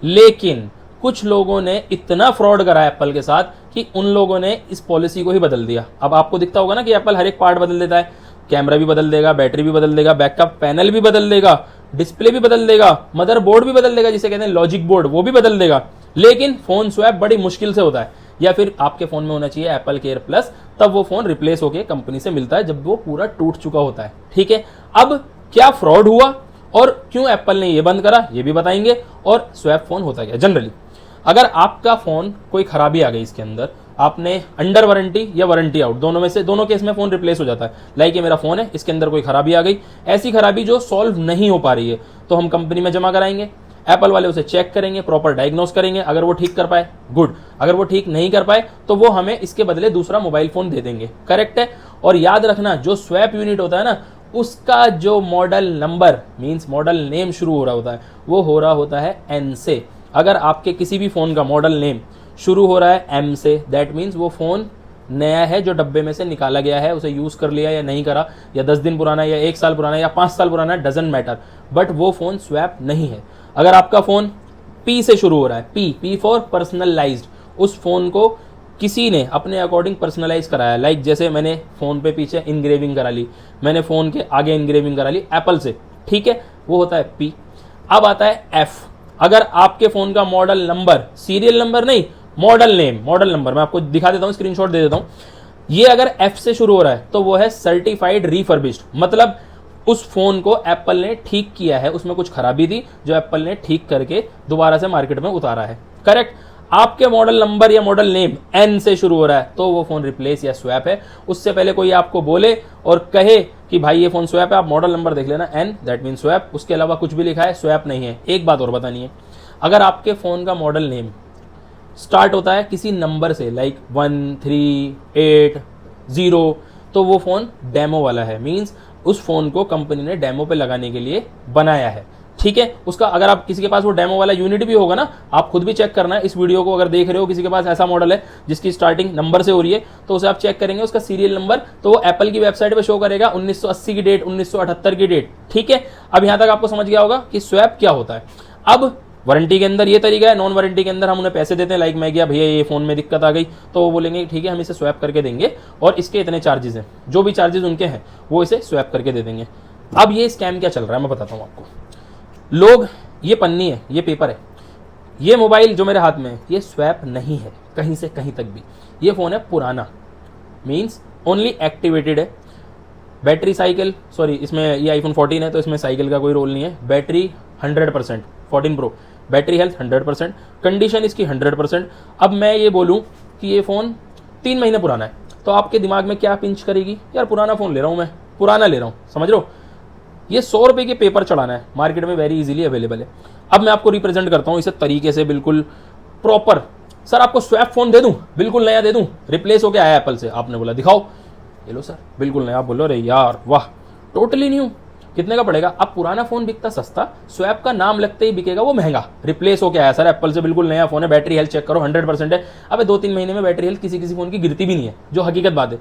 लेकिन कुछ लोगों ने इतना फ्रॉड करा एप्पल के साथ कि उन लोगों ने इस पॉलिसी को ही बदल दिया। अब आपको दिखता होगा ना कि एप्पल हर एक पार्ट बदल देता है, कैमरा भी बदल देगा, बैटरी भी बदल देगा, बैकअप पैनल भी बदल देगा, डिस्प्ले भी बदल देगा, मदरबोर्ड भी बदल देगा, जिसे कहते हैं लॉजिक बोर्ड, वो भी बदल देगा। लेकिन फोन स्वैप बड़ी मुश्किल से होता है, या फिर आपके फोन में होना चाहिए एप्पल केयर प्लस, तब वो फोन रिप्लेस होकर कंपनी से मिलता है जब वो पूरा टूट चुका होता है। ठीक है, अब क्या फ्रॉड हुआ और क्यों एप्पल ने ये बंद करा ये भी बताएंगे, और स्वैप फोन होता क्या जनरली। अगर आपका फोन कोई खराबी आ गई इसके अंदर आपने अंडर वारंटी या वारंटी आउट, दोनों में से, दोनों केस में फोन रिप्लेस हो जाता है। लाइक ये मेरा फोन है, इसके अंदर कोई खराबी आ गई, ऐसी खराबी जो सॉल्व नहीं हो पा रही है, तो हम कंपनी में जमा कराएंगे, एप्पल वाले उसे चेक करेंगे, प्रॉपर डायग्नोस करेंगे, अगर वो ठीक कर पाए गुड, अगर वो ठीक नहीं कर पाए तो वो हमें इसके बदले दूसरा मोबाइल फोन दे देंगे। करेक्ट है। और याद रखना, जो स्वैप यूनिट होता है ना, उसका जो model number means model name शुरू हो रहा होता है, वो हो रहा होता है एन से। अगर आपके किसी भी फोन का मॉडल नेम शुरू हो रहा है एम से, दैट मीन्स वो फोन नया है, जो डब्बे में से निकाला गया है, उसे यूज कर लिया या नहीं करा, या 10 दिन पुराना है, या 1 साल पुराना है, या 5 साल पुराना है, डजंट मैटर, बट वो फोन स्वैप नहीं है। अगर आपका फोन पी से शुरू हो रहा है, पी फॉर पर्सनलाइज्ड, उस फोन को किसी ने अपने अकॉर्डिंग पर्सनलाइज कराया, लाइक जैसे मैंने फोन पे पीछे इंग्रेविंग करा ली, मैंने फोन के आगे इंग्रेविंग करा ली एप्पल से, ठीक है, वो होता है पी। अब आता है एफ। अगर आपके फोन का मॉडल नंबर, सीरियल नंबर नहीं, मॉडल नेम, मॉडल नंबर मैं आपको दिखा देता हूं, स्क्रीनशॉट दे देता हूं, ये अगर एफ से शुरू हो रहा है तो वो है सर्टिफाइड रिफर्बिश्ड, मतलब उस फोन को एप्पल ने ठीक किया है, उसमें कुछ खराबी थी जो एप्पल ने ठीक करके दोबारा से मार्केट में उतारा है। करेक्ट। आपके मॉडल नंबर या मॉडल नेम एन से शुरू हो रहा है तो वो फोन रिप्लेस या स्वैप है। उससे पहले कोई आपको बोले और कहे कि भाई ये फोन स्वैप है, आप मॉडल नंबर देख लेना एन, दैट मीन स्वैप, उसके अलावा कुछ भी लिखा है स्वैप नहीं है। एक बात और बतानी है, अगर आपके फोन का मॉडल नेम स्टार्ट होता है किसी नंबर से, लाइक 1 3 8 0, तो वो फोन डेमो वाला है, मींस उस फोन को कंपनी ने डेमो पे लगाने के लिए बनाया है। ठीक है। उसका अगर आप किसी के पास वो डेमो वाला यूनिट भी होगा ना, आप खुद भी चेक करना है, इस वीडियो को अगर देख रहे हो, किसी के पास ऐसा मॉडल है जिसकी स्टार्टिंग नंबर से हो रही है, तो उसे आप चेक करेंगे उसका सीरियल नंबर, तो वो एप्पल की वेबसाइट पे शो करेगा 1980 की डेट, 1978 की डेट। ठीक है। अब यहां तक आपको समझ गया होगा कि स्वैप क्या होता है। अब वारंटी के अंदर ये तरीका है, नॉन वारंटी के अंदर हम उन्हें पैसे देते हैं, लाइक मैं गया भैया ये फोन में दिक्कत आ गई, तो वो बोलेंगे ठीक है हम इसे स्वैप करके देंगे और इसके इतने चार्जेस हैं, जो भी चार्जेस उनके हैं वो इसे स्वैप करके दे देंगे। अब ये स्कैम क्या चल रहा है मैं बताता हूँ आपको। लोग, ये पन्नी है, ये पेपर है, ये मोबाइल जो मेरे हाथ में है, ये स्वैप नहीं है कहीं से कहीं तक भी। ये फोन है पुराना, मीन्स ओनली एक्टिवेटेड है। बैटरी साइकिल, सॉरी इसमें ये आईफोन 14 है तो इसमें साइकिल का कोई रोल नहीं है। Battery 100%, 14 pro battery health 100%, condition इसकी 100%। अब मैं ये बोलूं कि ये फ़ोन 3 महीने पुराना है, तो आपके दिमाग में क्या पिंच करेगी, यार पुराना फ़ोन ले रहा हूँ मैं, पुराना ले रहा हूँ, समझ लो। ये 100 रुपये के पेपर चढ़ाना है, मार्केट में वेरी इजीली अवेलेबल है। अब मैं आपको रिप्रेजेंट करता हूँ इसे तरीके से, बिल्कुल प्रॉपर। सर आपको स्वैप फ़ोन दे दूँ, बिल्कुल नया दे दूँ, रिप्लेस होकर आया एप्पल से, आपने बोला दिखाओ, ये लो सर बिल्कुल नया। आप बोलो अरे यार वाह टोटली न्यू, कितने का पड़ेगा? अब पुराना फोन बिकता सस्ता, स्वैप का नाम लगते ही बिकेगा वो महंगा। रिप्लेस हो के आया सर एप्पल से, बिल्कुल नया फोन है, बैटरी हेल्थ चेक करो 100% है। अब 2-3 महीने में बैटरी हेल्थ किसी किसी फोन की गिरती भी नहीं है, जो हकीकत बात है।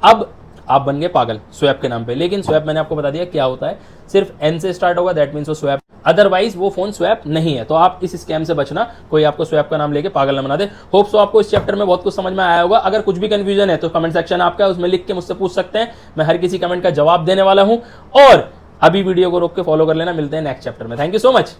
अब आप बन गए पागल स्वैप के नाम पे, लेकिन स्वैप मैंने आपको बता दिया क्या होता है, सिर्फ एन से स्टार्ट होगा, दैट मीन्स वो स्वैप, अदरवाइज वो फोन स्वैप नहीं है। तो आप इस स्कैम से बचना, कोई आपको स्वैप का नाम लेके पागल न बना दे। होप सो आपको इस चैप्टर में बहुत कुछ समझ में आया होगा। अगर कुछ भी कंफ्यूजन है तो कमेंट सेक्शन आपका है, उसमें लिख के मुझसे पूछ सकते हैं, मैं हर किसी कमेंट का जवाब देने वाला हूं। और अभी वीडियो को रोक के फॉलो कर लेना, मिलते हैं नेक्स्ट चैप्टर में। Thank you so much.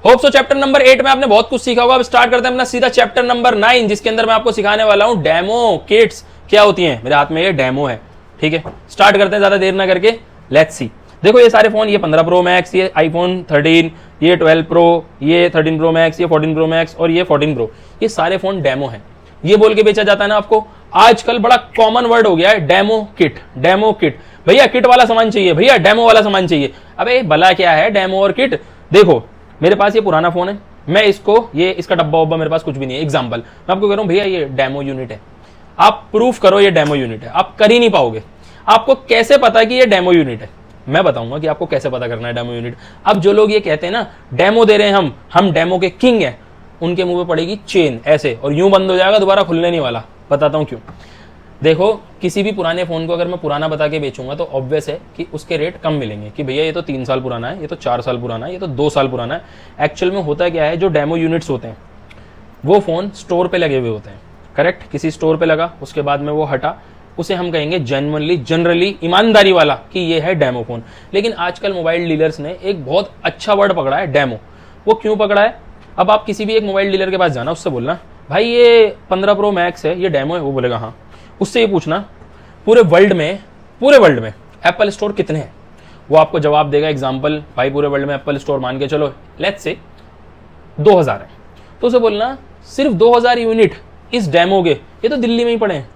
Hope so chapter number 8 में आपने बहुत कुछ सीखा होगा। अब स्टार्ट करते हैं अपना सीधा चैप्टर नंबर 9, जिसके अंदर मैं आपको सिखाने वाला हूं डेमो किट्स क्या होती हैं। मेरे हाथ में ये डेमो है, ठीक है। स्टार्ट करते हैं ज्यादा देर ना करके, लेट्स सी। देखो ये सारे फोन, ये 15 प्रो मैक्स, ये आईफोन 13, ये 12 प्रो, ये 13 प्रो मैक्स, ये 14 प्रो मैक्स और ये 14 प्रो, ये सारे फोन डेमो हैं। ये बोल के बेचा जाता है ना आपको, आजकल बड़ा कॉमन वर्ड हो गया है डेमो किट। डेमो किट, भैया किट वाला सामान चाहिए, भैया डेमो वाला सामान चाहिए। अबे भला क्या है डेमो और किट? देखो मेरे पास ये पुराना फोन है, मैं इसको, ये इसका डब्बा वब्बा मेरे पास कुछ भी नहीं है, एग्जाम्पल मैं आपको कह रहा हूं भैया ये डेमो यूनिट है, आप प्रूफ करो ये डेमो यूनिट है। आप कर ही नहीं पाओगे। आपको कैसे पता कि ये डेमो यूनिट है? मैं बताऊंगा कि आपको कैसे पता करना है डेमो यूनिट। अब जो लोग ये कहते हैं ना डेमो दे रहे हैं हम डेमो के किंग हैं, उनके मुंह पे पड़ेगी चेन ऐसे, और यूं बंद हो जाएगा, दोबारा खुलने नहीं वाला। बताता हूं क्यों। देखो किसी भी पुराने फोन को अगर मैं पुराना बता के बेचूंगा तो ऑब्वियस है कि उसके रेट कम मिलेंगे, कि भैया ये तो 3 साल पुराना है, ये तो 4 साल पुराना है, ये तो 2 साल पुराना है। एक्चुअल में होता क्या है, जो डेमो यूनिट्स होते हैं वो फोन स्टोर पे लगे हुए होते हैं, करेक्ट। किसी स्टोर पे लगा, उसके बाद में वो हटा, उसे हम कहेंगे जेन्युइनली, जनरली, ईमानदारी वाला कि ये है डेमो फोन। लेकिन आजकल मोबाइल डीलर्स ने एक बहुत अच्छा वर्ड पकड़ा है, डेमो। वो क्यों पकड़ा है? अब आप किसी भी एक मोबाइल डीलर के पास जाना, उससे बोलना भाई ये 15 प्रो मैक्स है, ये डेमो है, वो बोलेगा हाँ। उससे ये पूछना पूरे वर्ल्ड में एप्पल स्टोर कितने हैं, वो आपको जवाब देगा। एग्जाम्पल भाई पूरे वर्ल्ड में एप्पल स्टोर मान के चलो लेट्स से 2000 है, तो उसे बोलना सिर्फ 2000 यूनिट इस डेमो के, ये तो दिल्ली में ही पड़े हैं,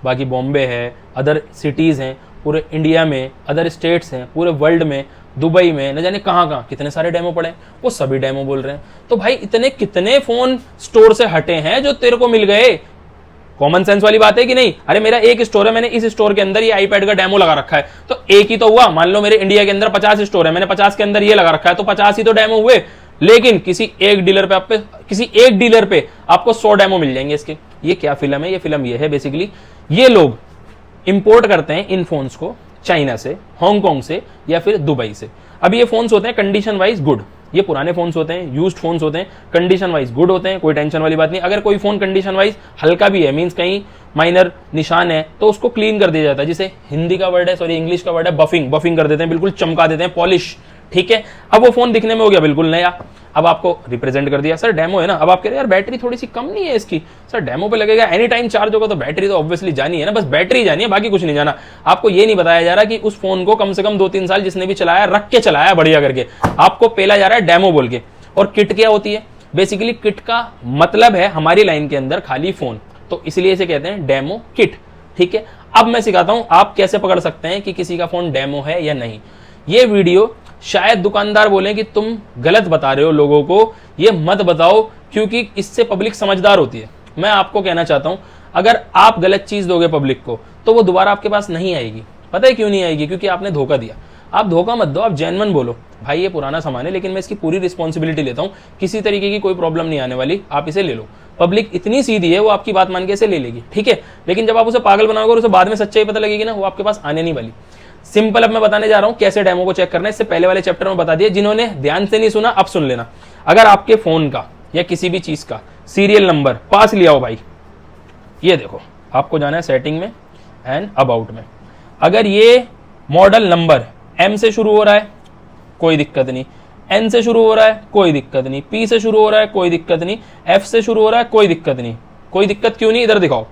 बाकी बॉम्बे है, अदर सिटीज़ हैं पूरे इंडिया में, अदर स्टेट्स हैं पूरे वर्ल्ड में, दुबई में, न जाने कहाँ कहाँ कितने सारे डेमो पड़े हैं, वो सभी डेमो बोल रहे हैं। तो भाई इतने कितने फ़ोन स्टोर से हटे हैं जो तेरे को मिल गए? कॉमन सेंस वाली बात है कि नहीं? अरे मेरा एक स्टोर है, मैंने इस स्टोर के अंदर ये आईपैड का डेमो लगा रखा है, तो एक ही तो हुआ। मान लो मेरे इंडिया के अंदर 50 स्टोर है, मैंने 50 के अंदर ये लगा रखा है, तो 50 ही तो डेमो हुए। लेकिन किसी एक डीलर पे आपको 100 डेमो मिल जाएंगे इसके। ये क्या फिल्म है? ये फिल्म ये है बेसिकली, ये लोग इंपोर्ट करते हैं इन फोन्स को चाइना से, हांगकांग से या फिर दुबई से। अब ये फोन्स होते हैं कंडीशन वाइज गुड, ये पुराने फोन्स होते हैं, यूज्ड फोन्स होते हैं, कंडीशन वाइज गुड होते हैं, कोई टेंशन वाली बात नहीं। अगर कोई फोन कंडीशन वाइज हल्का भी है, मींस कहीं माइनर निशान है, तो उसको क्लीन कर दिया जाता है, जिसे हिंदी का वर्ड है, सॉरी इंग्लिश का वर्ड है बफिंग कर देते हैं, बिल्कुल चमका देते हैं, पॉलिश, ठीक है। अब वो फोन दिखने में हो गया बिल्कुल नया। अब आपको रिप्रेजेंट कर दिया, सर डेमो है ना। अब आप कह रहे हैं यार बैटरी थोड़ी सी कम नहीं है इसकी, सर डेमो पे लगेगा, एनी टाइम चार्ज होगा, तो बैटरी तो ऑब्वियसली जानी है ना, बस बैटरी जानी है, बाकी कुछ नहीं जाना। आपको ये नहीं बताया जा रहा कि उस फोन को कम से कम 2-3 साल जिसने भी चलाया रख के चलाया बढ़िया करके, आपको पेला जा रहा है डेमो बोल के। और किट क्या होती है? बेसिकली किट का मतलब है हमारी लाइन के अंदर खाली फोन, तो इसलिए इसे कहते हैं डेमो किट, ठीक है। अब मैं सिखाता हूं आप कैसे पकड़ सकते हैं कि किसी का फोन डेमो है या नहीं। ये वीडियो शायद दुकानदार बोले कि तुम गलत बता रहे हो लोगों को, ये मत बताओ, क्योंकि इससे पब्लिक समझदार होती है। मैं आपको कहना चाहता हूं, अगर आप गलत चीज दोगे पब्लिक को, तो वो दोबारा आपके पास नहीं आएगी। पता है क्यों नहीं आएगी? क्योंकि आपने धोखा दिया। आप धोखा मत दो, आप जेन्युइन बोलो, भाई ये पुराना सामान है लेकिन मैं इसकी पूरी रिस्पॉन्सिबिलिटी लेता हूं, किसी तरीके की कोई प्रॉब्लम नहीं आने वाली, आप इसे ले लो। पब्लिक इतनी सीधी है, वो आपकी बात मान के इसे ले लेगी, ठीक है। लेकिन जब आप उसे पागल बनाओगे और उसे बाद में सच्चाई पता लगेगी ना, वो आपके पास आने नहीं वाली। सिंपल अब मैं बताने जा रहा हूं कैसे डेमो को चेक करना है। इससे पहले वाले चैप्टर में बता दिया, जिन्होंने ध्यान से नहीं सुना अब सुन लेना। अगर आपके फोन का या किसी भी चीज का सीरियल नंबर पास लिया हो भाई, ये देखो, आपको जाना है सेटिंग में एंड अबाउट में। अगर ये मॉडल नंबर M से शुरू हो रहा है कोई दिक्कत नहीं, N से शुरू हो रहा है कोई दिक्कत नहीं, P से शुरू हो रहा है कोई दिक्कत नहीं, F से शुरू हो रहा है कोई दिक्कत नहीं। कोई दिक्कत क्यों नहीं? इधर दिखाओ।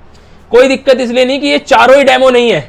कोई दिक्कत इसलिए नहीं कि ये चारों ही डेमो नहीं है।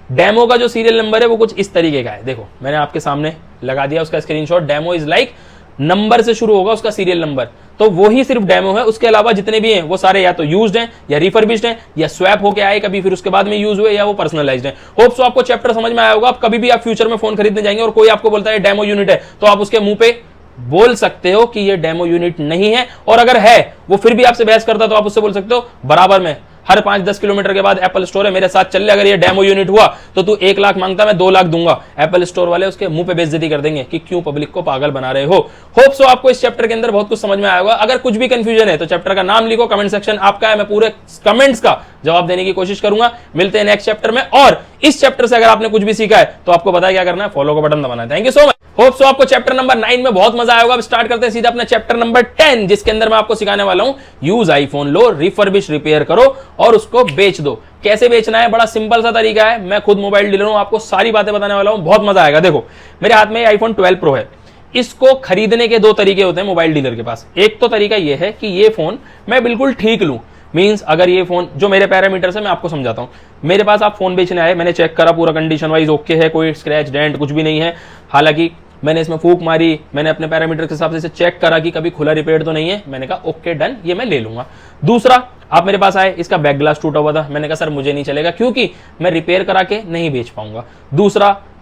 डेमो का जो सीरियल नंबर है वो कुछ इस तरीके का है, देखो मैंने आपके सामने लगा दिया उसका screenshot. Demo is like number से शुरू होगा उसका सीरियल नंबर, तो वो ही सिर्फ डेमो है। उसके अलावा जितने भी हैं वो सारे या तो यूज्ड हैं या रिफर्बिश्ड हैं या स्वैप होके आए कभी, फिर उसके बाद में यूज हुए, या वो पर्सनलाइज्ड हैं। होप सो आपको चैप्टर समझ में आया होगा। आप कभी भी आप फ्यूचर में फोन खरीदने जाएंगे और कोई आपको बोलता है डेमो यूनिट है, तो आप उसके मुंह पे बोल सकते हो कि ये डेमो यूनिट नहीं है। और अगर है वो फिर भी आपसे बहस करता, तो आप उससे बोल सकते हो बराबर में हर 5-10 किलोमीटर के बाद एप्पल स्टोर है, मेरे साथ चल ले, अगर ये डेमो यूनिट हुआ तो तू 1 लाख मांगता, मैं 2 लाख दूंगा। एप्पल स्टोर वाले उसके मुंह पे बेइज्जती कर देंगे कि क्यों पब्लिक को पागल बना रहे हो। होप सो आपको इस चैप्टर के अंदर बहुत कुछ समझ में आया होगा। अगर कुछ भी कंफ्यूजन है तो चैप्टर का नाम लिखो, कमेंट सेक्शन आपका है, मैं पूरे कमेंट्स का जवाब देने की कोशिश करूंगा। मिलते हैं नेक्स्ट चैप्टर में। और इस चैप्टर से अगर आपने कुछ भी सीखा है तो आपको पता है क्या करना है, फॉलो का बटन दबाना है। Thank you so much. Hope so आपको चैप्टर नंबर 9 में बहुत मजा आएगा। अब स्टार्ट करते हैं सीधा अपना चैप्टर नंबर 10, जिसके अंदर मैं आपको सिखाने वाला हूं यूज आईफोन, लो, रिफर्बिश, रिपेयर करो और उसको बेच दो। कैसे बेचना है, बड़ा सिंपल सा तरीका है। मैं खुद मोबाइल डीलर हूं, आपको सारी बातें बताने वाला हूं, बहुत मजा आएगा। देखो मेरे हाथ में आईफोन 12 प्रो है। इसको खरीदने के 2 तरीके होते हैं मोबाइल डीलर के पास। एक तो तरीका यह है कि ये फोन मैं बिल्कुल ठीक लूं, मींस अगर ये फोन जो मेरे पैरामीटर्स है मैं आपको समझाता हूं। मेरे पास आप फोन बेचने आए, मैंने चेक करा पूरा कंडीशन वाइज ओके है, कोई स्क्रैच डेंट कुछ भी नहीं है। हालांकि मैंने इसमें फूक मारी, मैंने अपने पैरामीटर के हिसाब से इसे चेक करा कि कभी खुला रिपेयर तो नहीं है, मैंने कहा ओके डन, ये मैं ले लूंगा। दूसरा, आप मेरे पास आए, इसका बैक ग्लास टूटा हुआ था, मैंने कहा सर मुझे नहीं चलेगा क्योंकि मैं रिपेयर करा के नहीं बेच पाऊंगा।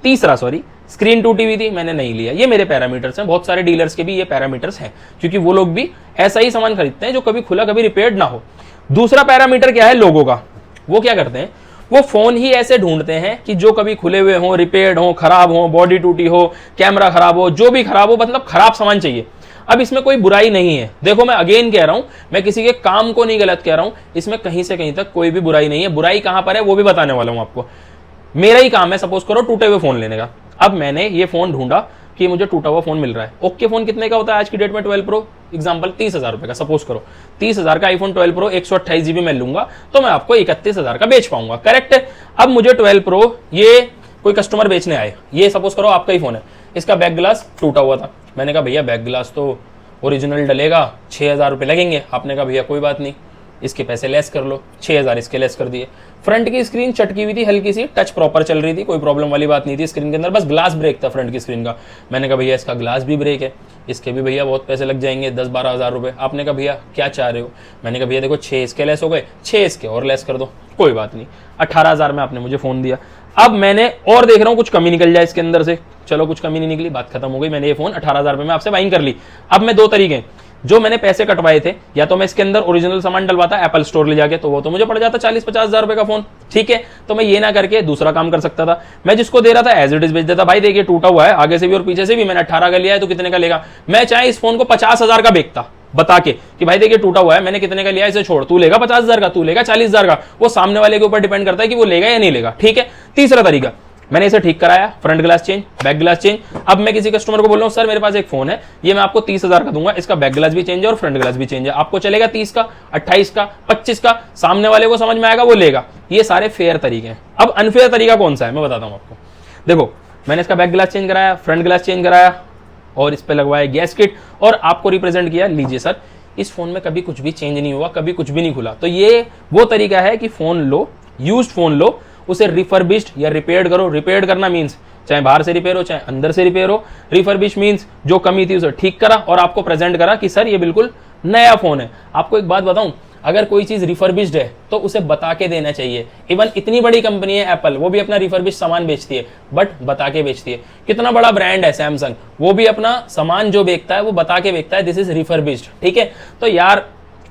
तीसरा स्क्रीन टूटी हुई थी, मैंने नहीं लिया। ये मेरे पैरामीटर्स हैं, बहुत सारे डीलर्स के भी ये पैरामीटर्स हैं, क्योंकि वो लोग भी ऐसा ही सामान खरीदते हैं जो कभी खुला कभी रिपेयर्ड ना हो। दूसरा पैरामीटर क्या है, लोगों का। वो क्या करते हैं, वो फोन ही ऐसे ढूंढते हैं कि जो कभी खुले हुए हो, रिपेयर्ड हो, खराब हो, बॉडी टूटी हो, कैमरा खराब हो, जो भी खराब हो, मतलब खराब सामान चाहिए। अब इसमें कोई बुराई नहीं है, देखो मैं अगेन कह रहा हूं, मैं किसी के काम को नहीं गलत कह रहा हूं, इसमें कहीं से कहीं तक कोई भी बुराई नहीं है। बुराई कहां पर है वो भी बताने वाला हूं आपको। मेरा ही काम है सपोज करो टूटे हुए फोन लेने का। अब मैंने ये फोन ढूंढा कि मुझे टूटा हुआ फोन मिल रहा है। ओके फोन कितने का होता है आज की डेट में? 12 प्रो एग्जांपल 30,000 रुपए का, सपोज करो 30,000 का आईफोन 12 प्रो 128 GB में लूंगा तो मैं आपको 31,000 का बेच पाऊंगा, करेक्ट है। अब मुझे 12 प्रो ये कोई कस्टमर बेचने आए, ये सपोज करो आपका ही फोन है, इसका बैक ग्लास टूटा हुआ था। मैंने कहा भैया बैक ग्लास तो ओरिजिनल डलेगा, 6,000 रुपये लगेंगे। आपने कहा भैया कोई बात नहीं, इसके पैसे लेस कर लो, 6000 इसके लेस कर दिए। फ्रंट की स्क्रीन चटकी हुई थी हल्की सी, टच प्रॉपर चल रही थी, कोई प्रॉब्लम वाली बात नहीं थी स्क्रीन के अंदर, बस ग्लास ब्रेक था फ्रंट की स्क्रीन का। मैंने कहा भैया इसका ग्लास भी ब्रेक है, इसके भी भैया बहुत पैसे लग जाएंगे, 10-12 हज़ार रुपये। आपने कहा भैया क्या चाह रहे हो? मैंने कहा भैया देखो 6 इसके लेस हो गए, 6 इसके और लेस कर दो, कोई बात नहीं। 18,000 में आपने मुझे फ़ोन दिया। अब मैंने और देख रहा हूँ कुछ कमी निकल जाए इसके अंदर से, चलो कुछ कमी नहीं निकली, बात खत्म हो गई। मैंने ये फ़ोन 18,000 रुपये में आपसे बाइंग कर ली। अब मैं 2 तरीके हैं, जो मैंने पैसे कटवाए थे, या तो मैं इसके अंदर ओरिजिनल सामान डलवाता एप्पल स्टोर ले जाके, तो वो तो मुझे पड़ जाता 40-50 हज़ार रुपए का फोन, ठीक है। तो मैं ये ना करके दूसरा काम कर सकता था, मैं जिसको दे रहा था एज इट इज बेच देता। भाई देखिए टूटा हुआ है आगे से भी और पीछे से भी, मैंने 18 का लिया है तो कितने का लेगा। मैं चाहे इस फोन को 50,000 का बेचता बता के कि भाई देखिए टूटा हुआ है, मैंने कितने का लिया, इसे छोड़, तू लेगा 50,000 का, तू लेगा 40,000 का, वो सामने वाले के ऊपर डिपेंड करता है कि वो लेगा या नहीं लेगा, ठीक है। तीसरा तरीका, मैंने इसे ठीक कराया, front glass change, back glass change. अब मैं किसी कस्टमर को बोल रहा हूं सर मेरे पास एक फोन है, ये मैं आपको 30,000 का दूंगा, इसका बैक ग्लास भी चेंज है और फ्रंट ग्लास भी चेंज है, आपको चलेगा 30 का, 28 का, 25 का, सामने वाले को समझ में आएगा वो लेगा। ये सारे फेयर तरीके हैं। अब अनफेयर तरीका कौन सा है मैं बताता हूं आपको। देखो मैंने इसका बैक ग्लास चेंज कराया, फ्रंट ग्लास चेंज कराया और इस पे लगवाया गैस किट और आपको रिप्रेजेंट किया, लीजिए सर इस फोन में कभी कुछ भी चेंज नहीं हुआ, कभी कुछ भी नहीं खुला। तो ये वो तरीका है कि फोन लो, यूज्ड फोन लो, उसे रिफर्बिश्ड या रिपेयर्ड करो। रिपेयर्ड करना मीन्स चाहे बाहर से रिपेयर हो चाहे अंदर से रिपेयर हो। रिफर्बिश मीन्स जो कमी थी उसे ठीक करा और आपको प्रेजेंट करा कि सर ये बिल्कुल नया फोन है। आपको एक बात बताऊं, अगर कोई चीज रिफर्बिश्ड है तो उसे बता के देना चाहिए। इवन इतनी बड़ी कंपनी है एप्पल, वो भी अपना रिफर्बिश्ड सामान बेचती है बट बता के बेचती है। कितना बड़ा ब्रांड है सैमसंग, वो भी अपना सामान जो बेचता है वो बता के बेचता है दिस इज रिफर्बिश्ड, ठीक है। तो यार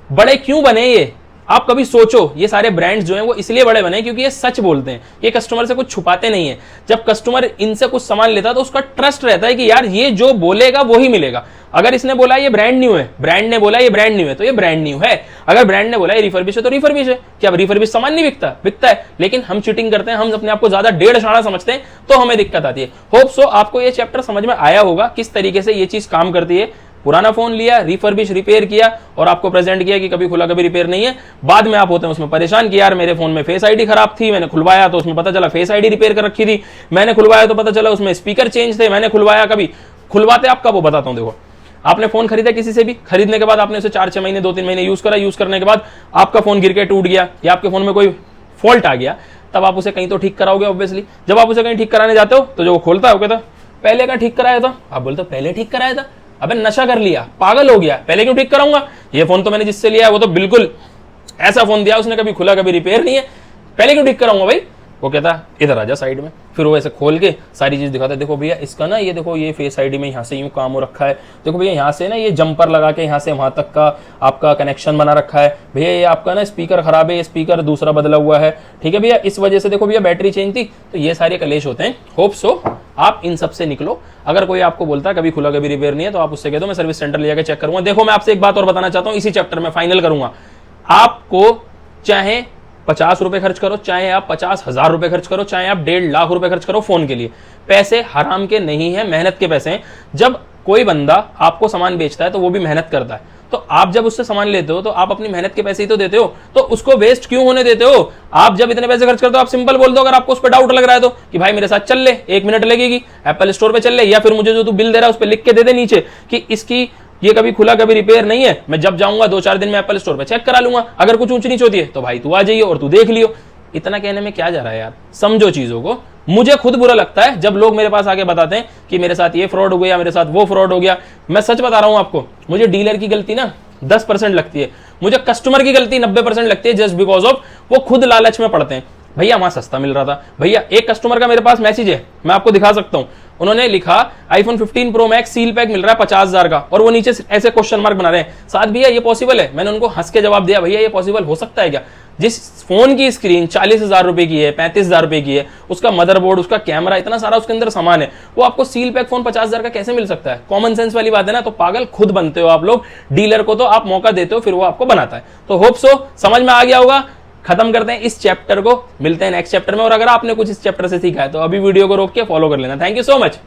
बड़े क्यों बने ये, आप कभी सोचो। ये सारे ब्रांड्स जो हैं वो इसलिए बड़े बने क्योंकि ये सच बोलते हैं, ये कस्टमर से कुछ छुपाते नहीं है। जब कस्टमर इनसे कुछ सामान लेता है तो उसका ट्रस्ट रहता है कि यार ये जो बोलेगा वही मिलेगा। अगर इसने बोला ये ब्रांड न्यू है, ब्रांड ने बोला ये ब्रांड न्यू है तो ये ब्रांड न्यू है। अगर ब्रांड ने बोला ये रिफर्बिश है तो रिफर्बिश है। क्या रिफर्बिश सामान नहीं बिकता? बिकता है, लेकिन हम चीटिंग करते हैं, हम अपने आप को ज्यादा डेढ़ शाना समझते हैं तो हमें दिक्कत आती है। होप सो आपको ये चैप्टर समझ में आया होगा किस तरीके से ये चीज काम करती है। पुराना फोन लिया, रिफर्बिश रिपेयर किया और आपको प्रेजेंट किया कि कभी खुला कभी रिपेयर नहीं है। बाद में आप होते हैं उसमें परेशान कि यार मेरे फोन में फेस आईडी खराब थी, मैंने खुलवाया तो उसमें पता चला फेस आईडी रिपेयर कर रखी थी, मैंने खुलवाया तो पता चला उसमें स्पीकर चेंज थे, मैंने खुलवाया कभी खुलवाते आपका वो बताता हूं। देखो आपने फोन खरीदा किसी से भी, खरीदने के बाद आपने उसे 4-6 महीने 2-3 महीने यूज करा, यूज करने के बाद आपका फोन गिर के टूट गया या आपके फोन में कोई फॉल्ट आ गया, तब आप उसे कहीं तो ठीक कराओगे ऑब्वियसली। जब आप उसे कहीं ठीक कराने जाते हो तो जो खोलता है वो कहता पहले का ठीक कराया था, आप बोलते हो पहले ठीक कराया था, अबे नशा कर लिया, पागल हो गया, पहले क्यों ठीक कराऊंगा, ये फोन तो मैंने जिससे लिया है वो तो बिल्कुल ऐसा फोन दिया उसने, कभी खुला कभी रिपेयर नहीं है, पहले क्यों ठीक कराऊंगा भाई। वो कहता इधर आ जा साइड में, फिर वो ऐसे खोल के सारी चीज दिखाता है। देखो भैया इसका ना ये देखो ये फेस आईडी में यहाँ से यूं काम हो रखा है, देखो भैया यहाँ से ना ये जंपर लगा के यहाँ से वहां तक का आपका कनेक्शन बना रखा है, भैया ये आपका ना स्पीकर खराब है, ये स्पीकर दूसरा बदला हुआ है, ठीक है भैया इस वजह से देखो भैया बैटरी चेंज थी। तो ये सारे कलेश होते हैं। होप सो आप इन सब से निकलो। अगर कोई आपको बोलता है कभी खुला कभी रिपेयर नहीं है तो आप उससे कह दो मैं सर्विस सेंटर ले जाकर चेक करूंगा। देखो मैं आपसे एक बात और बताना चाहता हूं, इसी चैप्टर में फाइनल करूंगा, आपको चाहे 50 रुपए खर्च करो, चाहे आप 50,000 रुपए खर्च करो, चाहे आप 1.5 लाख रुपए खर्च करो फोन के लिए, पैसे हराम के नहीं है, मेहनत के पैसे हैं। जब कोई बंदा आपको सामान बेचता है तो वो भी मेहनत करता है, तो आप जब उससे सामान लेते हो तो आप अपनी मेहनत के पैसे ही तो देते हो, तो उसको वेस्ट क्यों होने देते हो। आप जब इतने पैसे खर्च करते हो आप सिंपल बोल दो, अगर आपको उस पर डाउट लग रहा है तो कि भाई मेरे साथ चल ले, 1 मिनट लगेगी, एप्पल स्टोर पे चल ले, या फिर मुझे जो तू बिल दे रहा है उस पर लिख के दे दे नीचे कि इसकी ये कभी खुला कभी रिपेयर नहीं है, मैं जब जाऊंगा 2-4 दिन में एप्पल स्टोर पे चेक करा लूंगा, अगर कुछ ऊंच नीच होती है तो भाई तू आ जाइए और तू देख लियो। इतना कहने में क्या जा रहा है यार, समझो चीजों को। मुझे खुद बुरा लगता है जब लोग मेरे पास आके बताते हैं कि मेरे साथ ये फ्रॉड हो गया, मेरे साथ वो फ्रॉड हो गया। मैं सच बता रहा हूं आपको, मुझे डीलर की गलती ना 10% लगती है, मुझे कस्टमर की गलती 90% लगती है, जस्ट बिकॉज ऑफ वो खुद लालच में पड़ते हैं। भैया वहां सस्ता मिल रहा था, भैया एक कस्टमर का मेरे पास मैसेज है, मैं आपको दिखा सकता हूं। उन्होंने लिखा iPhone 15 Pro Max seal pack मिल रहा है 50,000 का, और वो नीचे ऐसे क्वेश्चन मार्क बना रहे हैं साथ, भैया ये पॉसिबल है। मैंने उनको हंस के जवाब दिया, भैया ये पॉसिबल हो सकता है क्या, जिस फोन की स्क्रीन 40,000 रुपए की है, 35,000 रुपए की है, उसका मदरबोर्ड, उसका कैमरा, इतना सारा उसके अंदर सामान है, वो आपको सील पैक फोन 50,000 का कैसे मिल सकता है। कॉमन सेंस वाली बात है ना। तो पागल खुद बनते हो आप लोग, डीलर को तो आप मौका देते हो फिर वो आपको बनाता है। तो होप सो समझ में आ गया होगा। खत्म करते हैं इस चैप्टर को, मिलते हैं नेक्स्ट चैप्टर में। और अगर आपने कुछ इस चैप्टर से सीखा है तो अभी वीडियो को रोक के फॉलो कर लेना। Thank you so much.